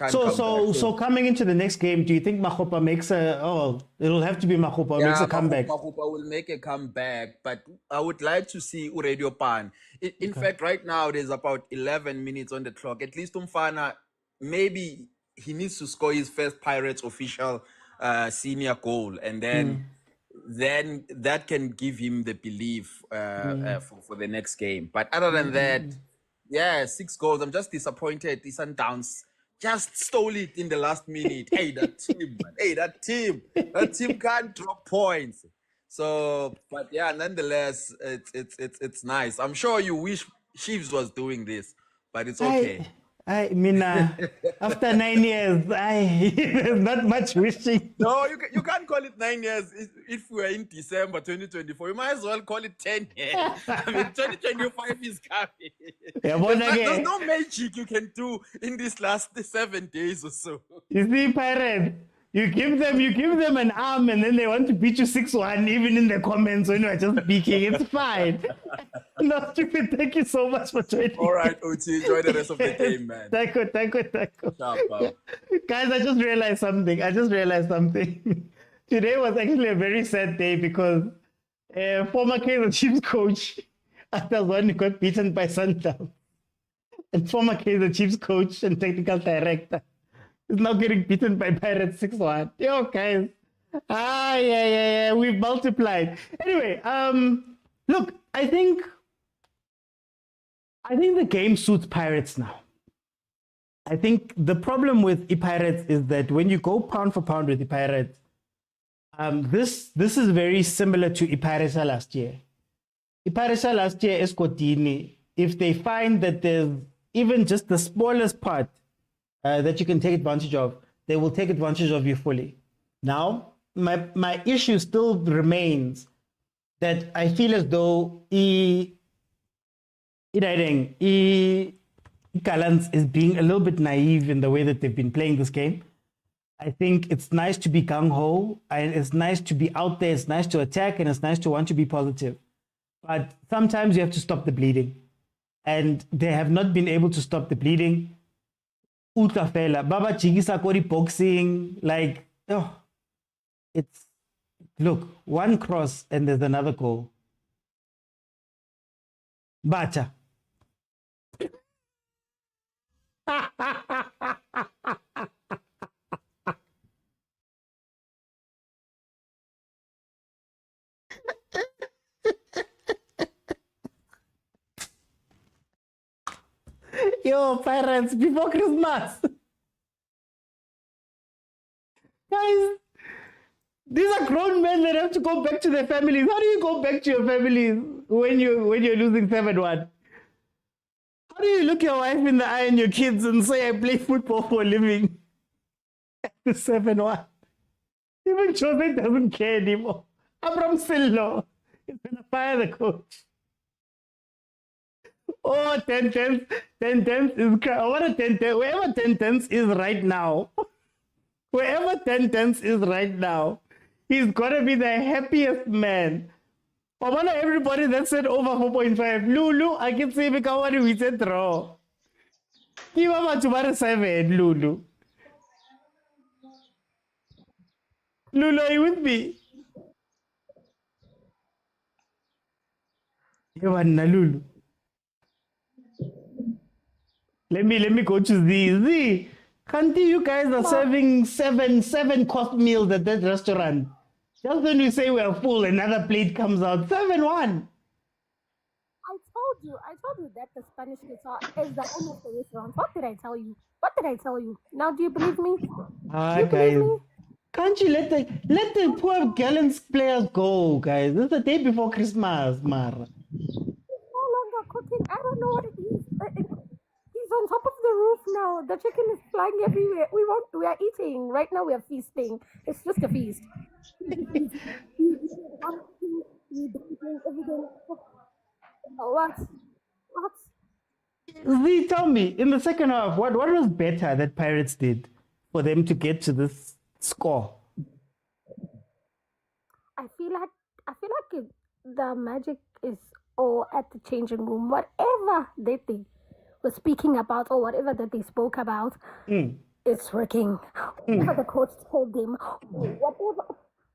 So coming into the next game, do you think Mahopa makes it'll have to be Mahopa makes a comeback? Mahopa will make a comeback, but I would like to see Uradio Pan. In fact, right now there's about 11 minutes on the clock. At least Umfana, maybe he needs to score his first Pirates official senior goal, and then that can give him the belief for the next game. But other than that, 6 goals. I'm just disappointed. The Sundowns just stole it in the last minute. Hey, that team, man. Hey, that team can't drop points. So, but yeah, nonetheless, it's nice. I'm sure you wish Chiefs was doing this, but it's okay. I mean, after 9 years, there's not much wishing. No, you can't call it 9 years if we're in December 2024. You might as well call it 10 years. I mean, 2025 is coming. There's no magic you can do in these last 7 days or so. You see, Pirates, you give them an arm, and then they want to beat you 6-1, even in the comments when you're just speaking. It's fine. No, stupid. Thank you so much for joining. All right, OT. Enjoy the rest of the game, man. Thank you. Guys, I just realized something. Today was actually a very sad day because former Kaizer Chiefs coach, after one got beaten by Sundowns, and former Kaizer Chiefs coach and technical director is now getting beaten by Pirates 6-1. Yo, guys. Yeah. We've multiplied. Anyway, look, I think the game suits Pirates now. I think the problem with the Pirates is that when you go pound for pound with the Pirates, this is very similar to Pirates last year. Pirates last year, Escotini, if they find that there's even just the smallest part that you can take advantage of, they will take advantage of you fully. Now, my issue still remains that I feel as though Gallants is being a little bit naive in the way that they've been playing this game. I think it's nice to be gung-ho, and it's nice to be out there, it's nice to attack, and it's nice to want to be positive. But sometimes you have to stop the bleeding. And they have not been able to stop the bleeding. Utafela, Baba Chigisa Kori boxing, look, one cross and there's another goal. Bacha. Yo, Pirates, before Christmas. Guys, these are grown men that have to go back to their families. How do you go back to your families when you're losing 7-1? How do you look your wife in the eye and your kids and say, I play football for a living? 7-1. Even Jose doesn't care anymore. Abram Sillo is going to fire the coach. Oh, 10-10 is what a 10-10. Wherever 10-10 is right now, wherever 10-10 is right now, he's gonna be the happiest man. I wonder everybody that said over 4.5. Lulu, I can say because we said draw. Give up to 7, Lulu. Lulu, are you with me? Lulu. Let me go to Z. Kanti, you guys are serving seven course meals at that restaurant. Just when we say we're full, another plate comes out. 7-1. I told you that the Spanish guitar is the owner of the restaurant. What did I tell you? Now do you believe me? Guys. Can't you let the poor Gallants players go, guys? This is the day before Christmas, Mara. He's no longer cooking. I don't know what it is. He's on top of the roof now. The chicken is flying everywhere. We are eating. Right now we are feasting. It's just a feast. What? Z, tell me, in the second half, what was better that Pirates did for them to get to this score? I feel like the magic is all at the changing room. Whatever they were speaking about or whatever that they spoke about, it's working. Whatever the coach told them, whatever,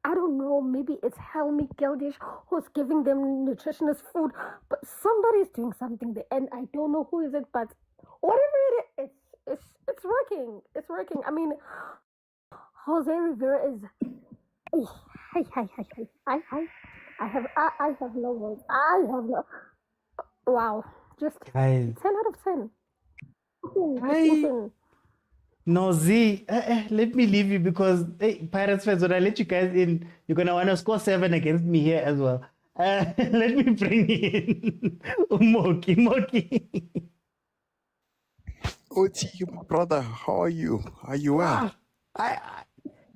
I don't know, maybe it's Helmi Geldish who's giving them nutritionist food, but somebody's doing something there, and I don't know who is it, but whatever it is, it's working. It's working. I mean, Jose Rivera is. Hi. I have no words. Wow. Just Guys. 10 out of 10. No, Z, let me leave you because Pirates fans, when I let you guys in, you're going to want to score 7 against me here as well. Let me bring in Moki. Oti, my brother, how are you? Are you well?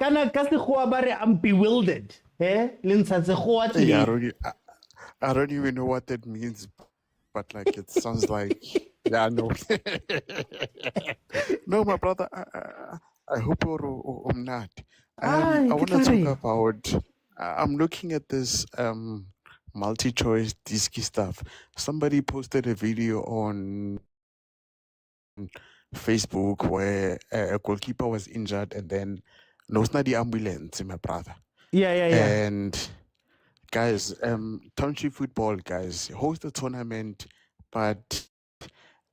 I'm bewildered. Yeah, I don't even know what that means, but like it sounds like, yeah, no. No, my brother, I hope you're not. I want to talk about, I'm looking at this multi-choice DEC stuff. Somebody posted a video on Facebook where a goalkeeper was injured and then no, it's not the ambulance, my brother. Yeah. And guys, township football, guys, host a tournament, but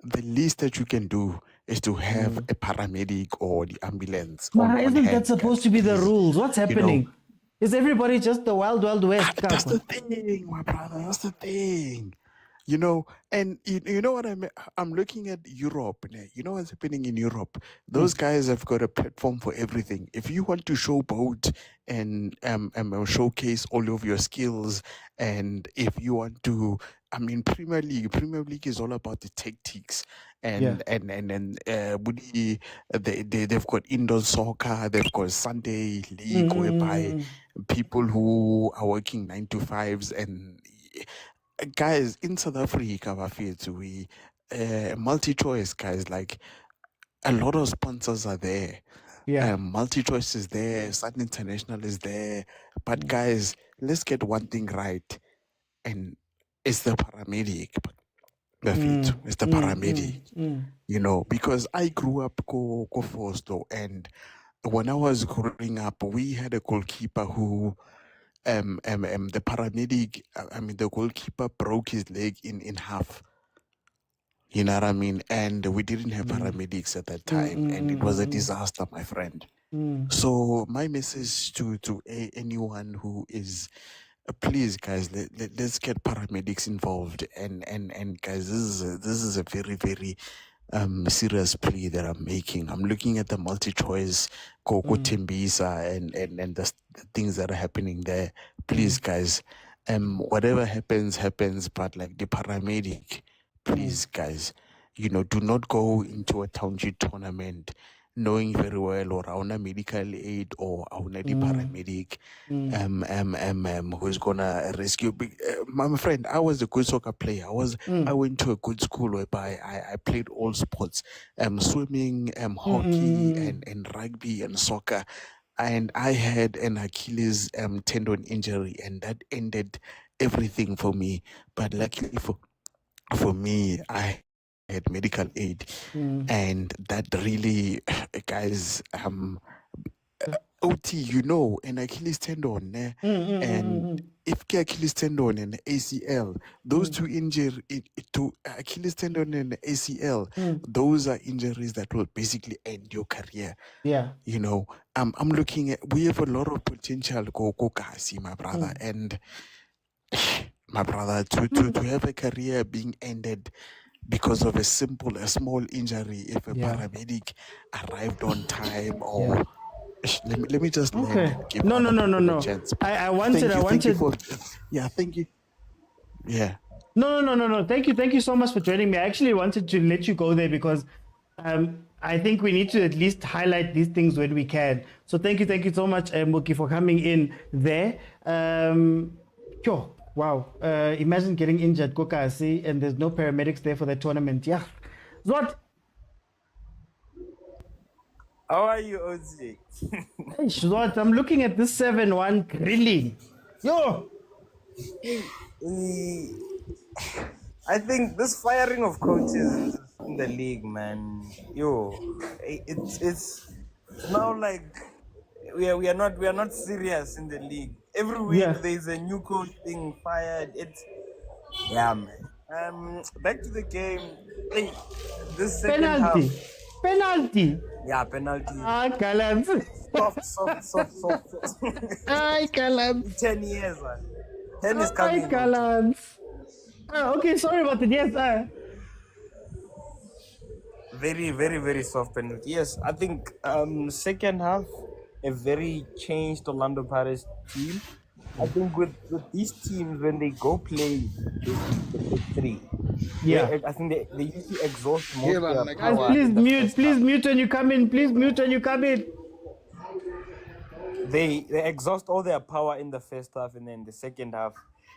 the least that you can do is to have a paramedic or the ambulance. Isn't that supposed to be the rules? What's happening? Is everybody just the wild west? That's the thing, my brother. That's the thing. You know, and you know what I'm looking at Europe. You know what's happening in Europe? Those guys have got a platform for everything. If you want to showboat and showcase all of your skills, and if you want to, I mean, Premier League is all about the tactics, and they've got indoor soccer, they've got Sunday league whereby people who are working 9 to 5s and. Guys, in South Africa, we multi-choice, guys, like a lot of sponsors are there. Yeah. Multi-choice is there, Sun International is there. But guys, let's get one thing right. And it's the paramedic. It's the paramedic. You know, because I grew up go Fosto, and when I was growing up, we had a goalkeeper who the paramedic, the goalkeeper broke his leg in half. You know what I mean? And we didn't have paramedics at that time, and it was a disaster, my friend. So my message to anyone who is, please, guys, let's get paramedics involved. And guys, this is a very, very serious plea that I'm making. I'm looking at the multi-choice Koko Timbisa and the things that are happening there. Please, guys, whatever happens, but like the paramedic, please, guys, do not go into a township tournament knowing very well or auna medical aid or auna the paramedic who's gonna rescue. My friend, I was a good soccer player. I went to a good school whereby I played all sports, swimming, hockey, and rugby and soccer. And I had an Achilles tendon injury, and that ended everything for me. But luckily for me, I had medical aid, and that really, guys, OT, an Achilles tendon, and if Achilles tendon and ACL, those two injuries, to Achilles tendon and ACL, those are injuries that will basically end your career. Yeah. I'm looking at, we have a lot of potential, Kasi, my brother, and my brother, to have a career being ended because of a small injury, if a paramedic arrived on time, or let me just land and give No. a chance. I wanted. Thank you thank you. Yeah. No. Thank you so much for joining me. I actually wanted to let you go there because I think we need to at least highlight these things when we can. So thank you so much, Muki, for coming in there. Wow. Imagine getting injured, Kokasi, and there's no paramedics there for the tournament. Yeah. What? How are you, OJ? Hey, Shwat, I'm looking at this 7-1 grilling. Yo! I think this firing of coaches in the league, man. It's now like we are not serious in the league. Every week there's a new coach being fired. Man. Back to the game. Hey, this second half. Penalty. Yeah, penalty. Gallants. Soft. Gallants. 10 years, man. 10 is coming. Gallants. Okay, sorry about it. Yes, Very, very, very soft penalty. Yes, I think second half, a very changed Orlando Pirates team. I think with these teams, when they go play the big three, I think they usually exhaust most of their power. Please mute when you come in. They exhaust all their power in the first half, and then the second half,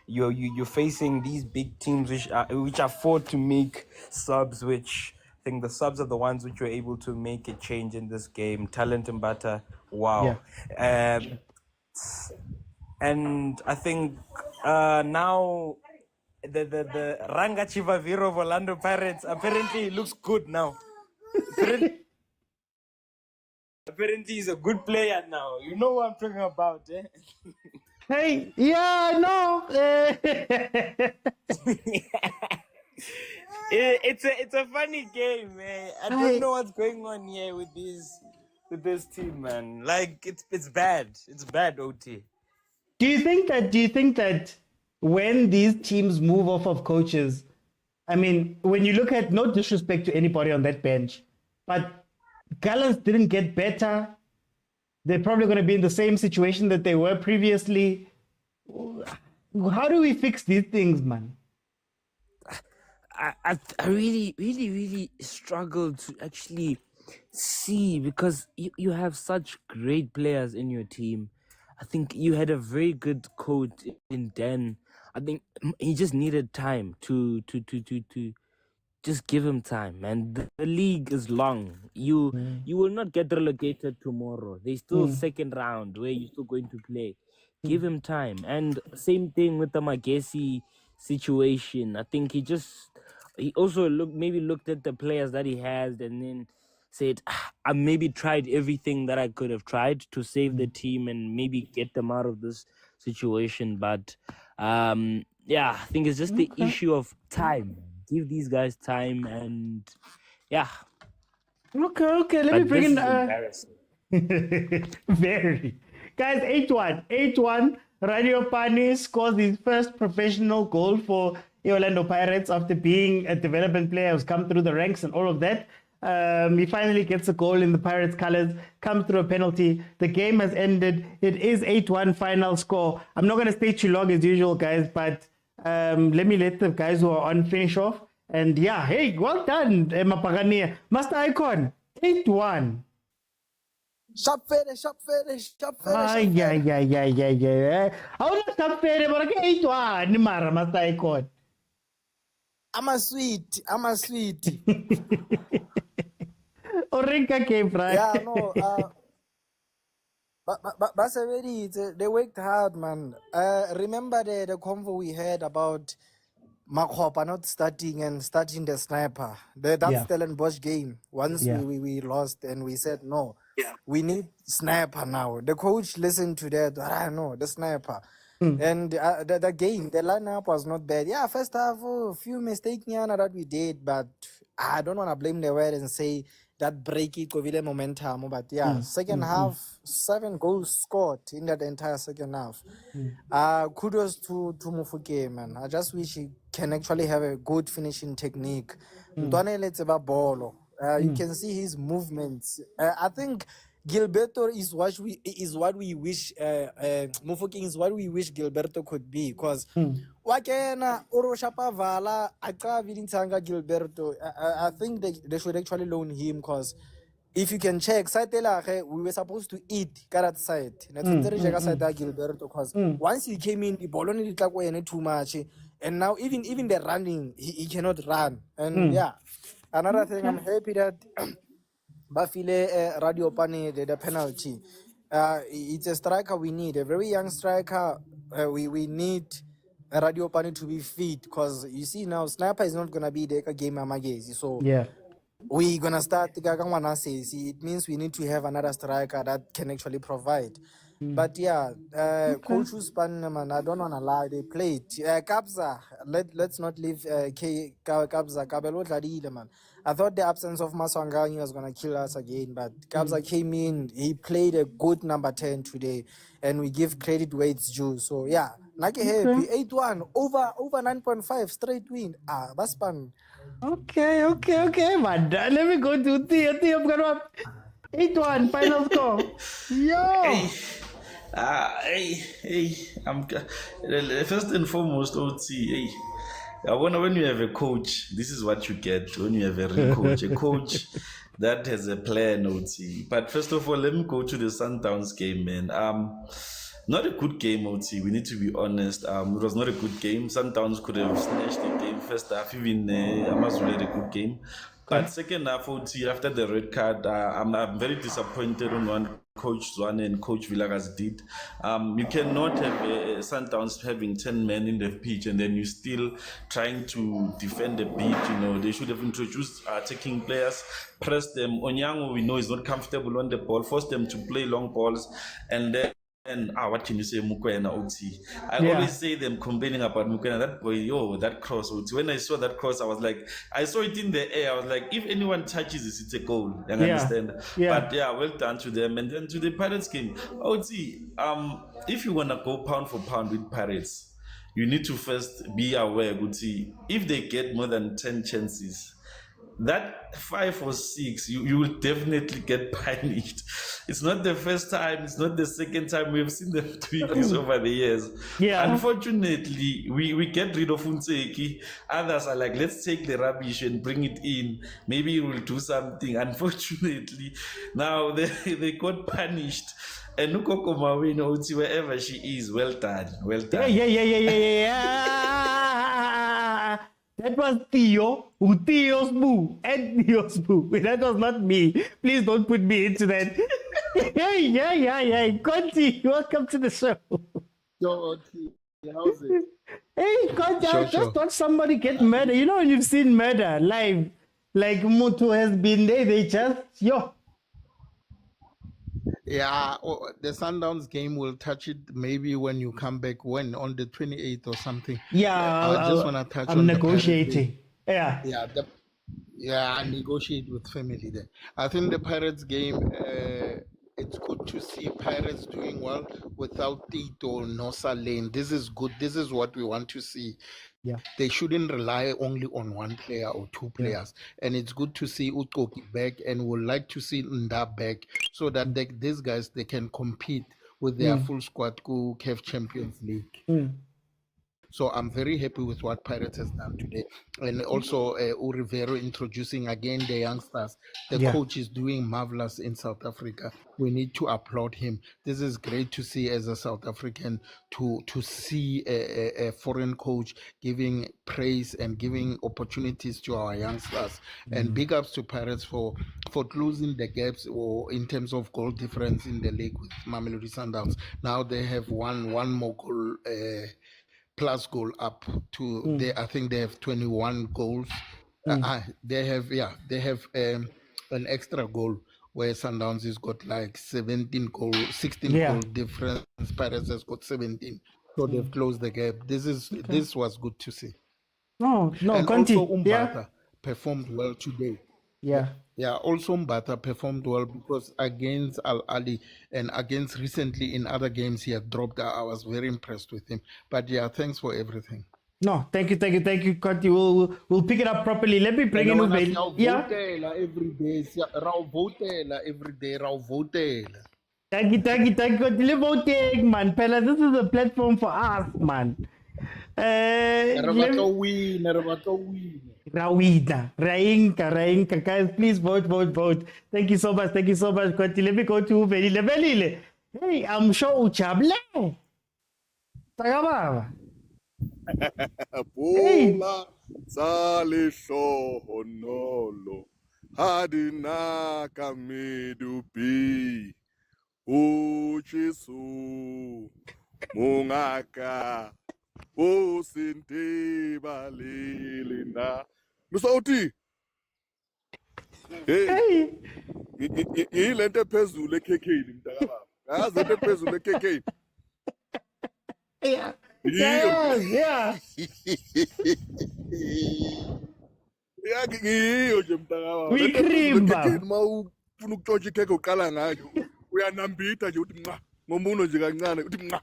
you're facing these big teams which are forced to make subs. Which I think the subs are the ones which were able to make a change in this game. Talent and Butter, wow. Yeah. And I think now the Ranga Chivaviro of Orlando Pirates apparently looks good now. Apparently he's a good player now. You know what I'm talking about, eh? Hey, yeah, no. It's a funny game, man. I don't know what's going on here with this team, man. Like it's bad. It's bad, OT. Do you think that when these teams move off of coaches, I mean, when you look at, no disrespect to anybody on that bench, but Gallants didn't get better. They're probably going to be in the same situation that they were previously. How do we fix these things, man? I really, really, really struggle to actually see, because you have such great players in your team. I think you had a very good coach in Den. I think he just needed time to just give him time, man. The league is long. You will not get relegated tomorrow. There's still second round where you're still going to play. Give him time. And same thing with the Magesi situation. I think he also looked at the players that he has and then said, I maybe tried everything that I could have tried to save the team and maybe get them out of this situation. But yeah, I think it's just the issue of time. Give these guys time, and yeah. Okay. Let me bring in. Very. Guys, 8-1. 8-1. Radio Pani scores his first professional goal for the Orlando Pirates after being a development player who's come through the ranks and all of that. He finally gets a goal in the Pirates' colors, comes through a penalty. The game has ended. It is 8-1 final score. I'm not going to stay too long as usual, guys, but let me let the guys who are on finish off. And yeah, hey, well done, Mapagania. Master Icon, 8-1. Sharp finish. Yeah. How not sharp finish, but 8-1, Mara, Master Icon. I'm a sweet. Orinka came from. Yeah, no. But they worked hard, man. Remember the convo we had about Makhopa not starting and starting the sniper. That Stellenbosch game. Once we lost and we said no. Yeah. We need sniper now. The coach listened to that. I know the sniper. And the game, the lineup was not bad. Yeah, first half, a few mistakes that we did, but I don't want to blame the word and say that break it COVID momentum. But yeah, second half, 7 goals scored in that entire second half. Kudos to Mufuke, man. I just wish he can actually have a good finishing technique. You can see his movements. I think Gilberto is what we wish Mufuking is what we wish Gilberto could be, because Wakena Oroshapa Vala Akavidintanga Gilberto, I think they should actually loan him, because if you can check we were supposed to eat Karat side. Gilberto, because once he came in, the ball only too much, and now even the running he cannot run. And yeah, another thing, I'm happy that Bafile Radio Pani the penalty. It's a striker we need, a very young striker. We need Radio Pani to be fit, because you see now Sniper is not gonna be the game Amagezi. So we're gonna start it means we need to have another striker that can actually provide. But yeah, Coach Uspan, man, I don't wanna lie, they played. Kabza, let's not leave Kabza, Kabelo Ladile, man. I thought the absence of Maswanganyi was gonna kill us again, but Kabza came in, he played a good number 10 today, and we give credit where it's due. So yeah, Nake happy, 8-1, over 9.5, straight win. That's fun. Okay, man. Let me go to Theo. I'm gonna 8-1 final score. Yo. First and foremost, OT. When you have a coach, this is what you get when you have a real coach. A coach that has a plan, OT. But first of all, let me go to the Sundowns game, man. Not a good game, OT. We need to be honest. It was not a good game. Sundowns could have snatched the game first half. Even Amazulu had a good game. But second half, OT, after the red card, I'm very disappointed on one Coach Zwane and Coach Villagas did. You cannot have Sundowns having 10 men in the pitch and then you still trying to defend the beat. You know, they should have introduced attacking players, press them. Onyango, we know, is not comfortable on the ball, force them to play long balls, and then. And what can you say, Mokwena OT? I always say them complaining about Mokwena. That boy, that cross OT. When I saw that cross, I was like, I saw it in the air. I was like, if anyone touches this, it's a goal. You understand? But yeah, well done to them. And then to the Pirates game, OT. If you wanna go pound for pound with Pirates, you need to first be aware, OT. If they get more than 10 chances, that 5 or 6, you will definitely get punished. It's not the first time, it's not the second time. We've seen them tweak this over the years. Unfortunately, we get rid of Unseki. Others are like, let's take the rubbish and bring it in. Maybe we'll do something. Unfortunately, now they got punished. And Nukoko Mawin, OT, wherever she is, well done. Yeah. That was Theo's boo, and Theo's boo. That was not me. Please don't put me into that. Yeah. Conti, welcome to the show. Yo, how's it? Hey, Conti, I just thought somebody get murdered. You know when you've seen murder live, like Mutu has been there, they just, Yeah, the Sundowns game will touch it maybe when you come back, when on the 28th or something. Yeah, I just want to touch I'm on the Pirates game. negotiating. Yeah. Yeah, I negotiate with family there. I think the Pirates game, it's good to see Pirates doing well without Tito Nosa Lane. This is good. This is what we want to see. Yeah. They shouldn't rely only on one player or two players. And it's good to see Utoki back, and would like to see Nda back so that these guys, they can compete with their full squad to CAF Champions League. So I'm very happy with what Pirates has done today. And also Rivero introducing again the youngsters. The coach is doing marvelous in South Africa. We need to applaud him. This is great to see as a South African, to see a foreign coach giving praise and giving opportunities to our youngsters. And big ups to Pirates for closing the gaps or in terms of goal difference in the league with Mamelodi Sundowns. Now they have one more goal plus goal up to I think they have 21 goals. They have an extra goal where Sundowns has got like 16 goal difference. Pirates has got 17, so they've closed the gap. This was good to see. And Conti. also Umbata performed well today. Also Mbata performed well because against Ahly and against recently in other games he had dropped. I was very impressed with him. But thanks for everything. No, thank you, Conti. We'll pick it up properly. Let me bring in every day. Thank you, Conti. Voting, man. Pella, this is a platform for us, man. Rainka, guys, please vote. Thank you so much, Conti. Let me go to Velile. Hey, I'm sure Uchable. Tagababa. Bola sale honolo hadina kamidu pi uchisu mungaka usinte balilina Lusauti. Hey. Ilente phezulu ekhekeni mntakababa. Yazi into phezulu ekhekeni. Yeah. Ngiyo nje mntakababa. Wikrimba. Uma ufuna ukutshontsha ikhekhe uqala ngayo. Uyanambitha nje uthi nqa. Ngomuno nje kancane uthi nqa.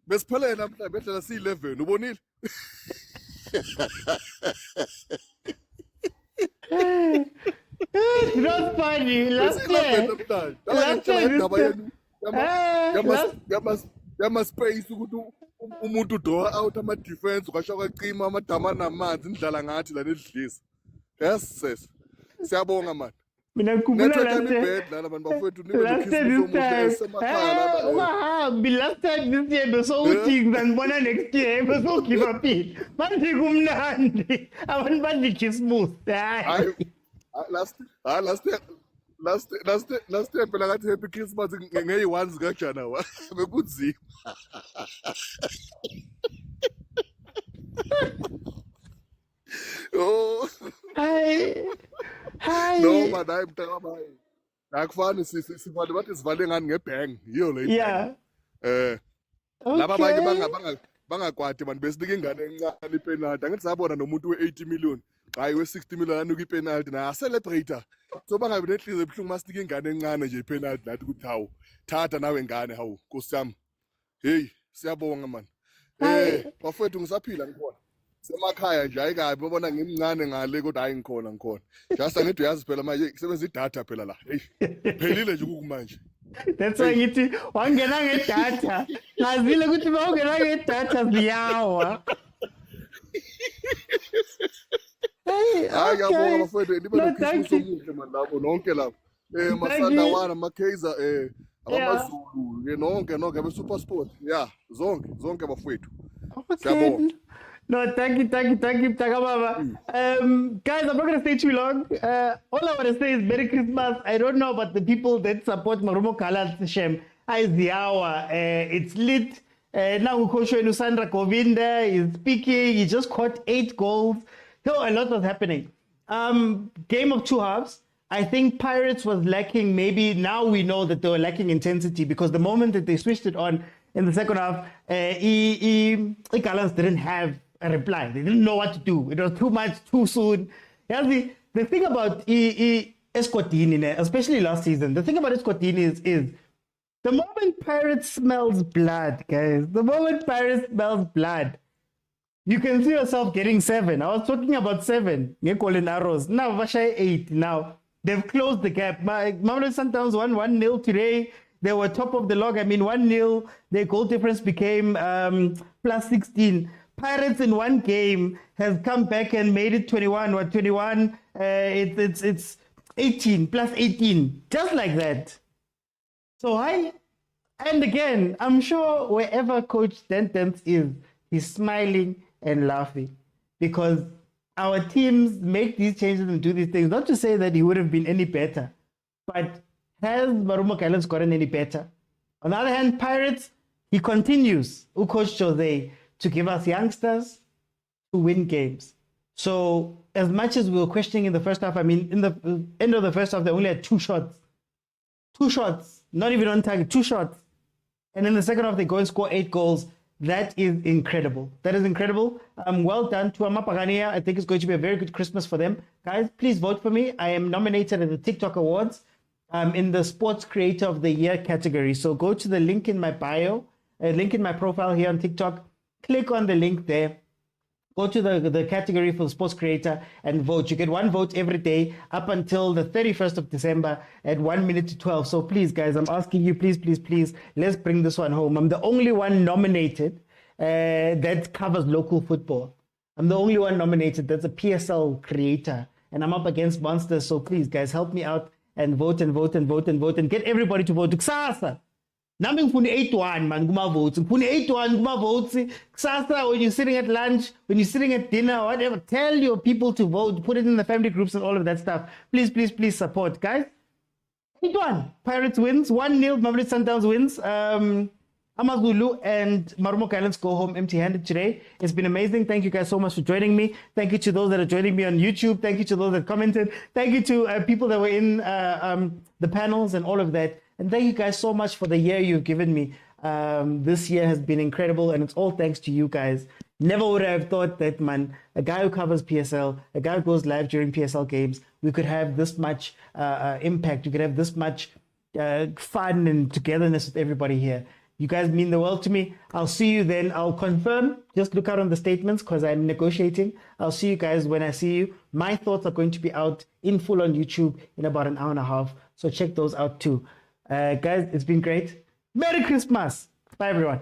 Besiphele namhlanje bedlala si11 ubonile? Not funny. Last space ukuthi umuntu draw out ama defense kwasho kwacima amadama namanzi indlala ngathi la nedlisa. Yes. Siyabonga man. Mina ngikhumbula last time this year besothings ngibona next year besogiva phi manje kumnandi abantu bandikhismus last year phela ngathi happy Christmas ngeyi1 zikaJanuary bekunzima. Oh. Hi. No man, hayi mntakababa. Akufani sivale bathi sivale ngani ngebhang. Yiyo le. Yeah. Laba abanye bangakwati abantu besinika ingane encane ipenalty. Angithi sabona nomuntu we80 million. Hayi we60 million anuka ipenalty na celebrator. So bangabe nenhliziyo ebuhlungu masinika ingane encane nje ipenalty nathi ukuthi hawu thatha nawe ngane hawu Nkosi yami. Hey, siyabonga man. Bafethu ngisaphila ngikhona. Semakhaya nje ayikabi babona ngimncane ngale kodwa hayi ngikhona. Just angithi uyazi phela manje kusebenza idatha phela la. Hey, phelile nje kumanje. That's why ngithi wangena ngedatha. Ngazile ukuthi bawungena ngedatha ziyawa. Hayi yabonga bafethu nibe nokhisiso omuhle man lapho nonke lapho. Masandawana amaKaizer Amazulu nonke be supersport. Yeah, zonke bafethu. Siyabonga. No, thank you, Takababa. Guys, I'm not going to stay too long. All I want to say is Merry Christmas. I don't know about the people that support Marumo Gallants Shem. It's lit. Now Ukosho Nusandra Kovinda is speaking. He just caught 8 goals. So a lot was happening. Game of two halves. I think Pirates was lacking, maybe now we know that they were lacking intensity because the moment that they switched it on in the second half, GALLANTS didn't have a reply. They didn't know what to do. It was too much, too soon. The thing about Eswatini, especially last season, the thing about Eswatini is the moment Pirates smells blood, guys, the moment Pirates smells blood, you can see yourself getting 7. I was talking about 7. Colin Arrows. Now, Vashai 8. Now, they've closed the gap. Mamelodi Sundowns won 1-0 today. They were top of the log. 1-0. Their goal difference became plus 16. Pirates in one game has come back and made it 21. What, 21? It's 18, plus 18. Just like that. So, and again, I'm sure wherever Coach Dentons is, he's smiling and laughing because our teams make these changes and do these things. Not to say that he would have been any better, but has Marumo Gallants gotten any better? On the other hand, Pirates, he continues, Coach Jose, to give us youngsters to win games. So as much as we were questioning in the first half, in the end of the first half, they only had 2 shots. 2 shots, not even on target, 2 shots. And in the second half, they go and score 8 goals. That is incredible. That is incredible. Well done to Amapagania. I think it's going to be a very good Christmas for them. Guys, please vote for me. I am nominated at the TikTok Awards in the Sports Creator of the Year category. So go to the link in my bio, link in my profile here on TikTok. Click on the link there. Go to the category for Sports Creator and vote. You get 1 vote every day up until the 31st of December at 1 minute to 12. So please, guys, I'm asking you, please, please, please, let's bring this one home. I'm the only one nominated that covers local football. I'm the only one nominated that's a PSL creator. And I'm up against monsters. So please, guys, help me out and vote and vote and vote and vote and get everybody to vote. Kusasa. Nami ngifuna 8-1 man kuma votes. Ngifuna 8-1 kuma votes. Kusasa, when you're sitting at lunch, when you're sitting at dinner, whatever, tell your people to vote. Put it in the family groups and all of that stuff. Please, please, please support, guys. 8-1. Pirates wins. 1-0. Mamelodi Sundowns wins. Amazulu and Marumo Gallants go home empty-handed today. It's been amazing. Thank you guys so much for joining me. Thank you to those that are joining me on YouTube. Thank you to those that commented. Thank you to people that were in the panels and all of that. And thank you guys so much for the year you've given me. This year has been incredible, and it's all thanks to you guys. Never would I have thought that, man, a guy who covers PSL, a guy who goes live during PSL games, we could have this much impact. We could have this much fun and togetherness with everybody here. You guys mean the world to me. I'll see you then. I'll confirm. Just look out on the statements because I'm negotiating. I'll see you guys when I see you. My thoughts are going to be out in full on YouTube in about an hour and a half. So check those out too. Guys, it's been great. Merry Christmas. Bye, everyone.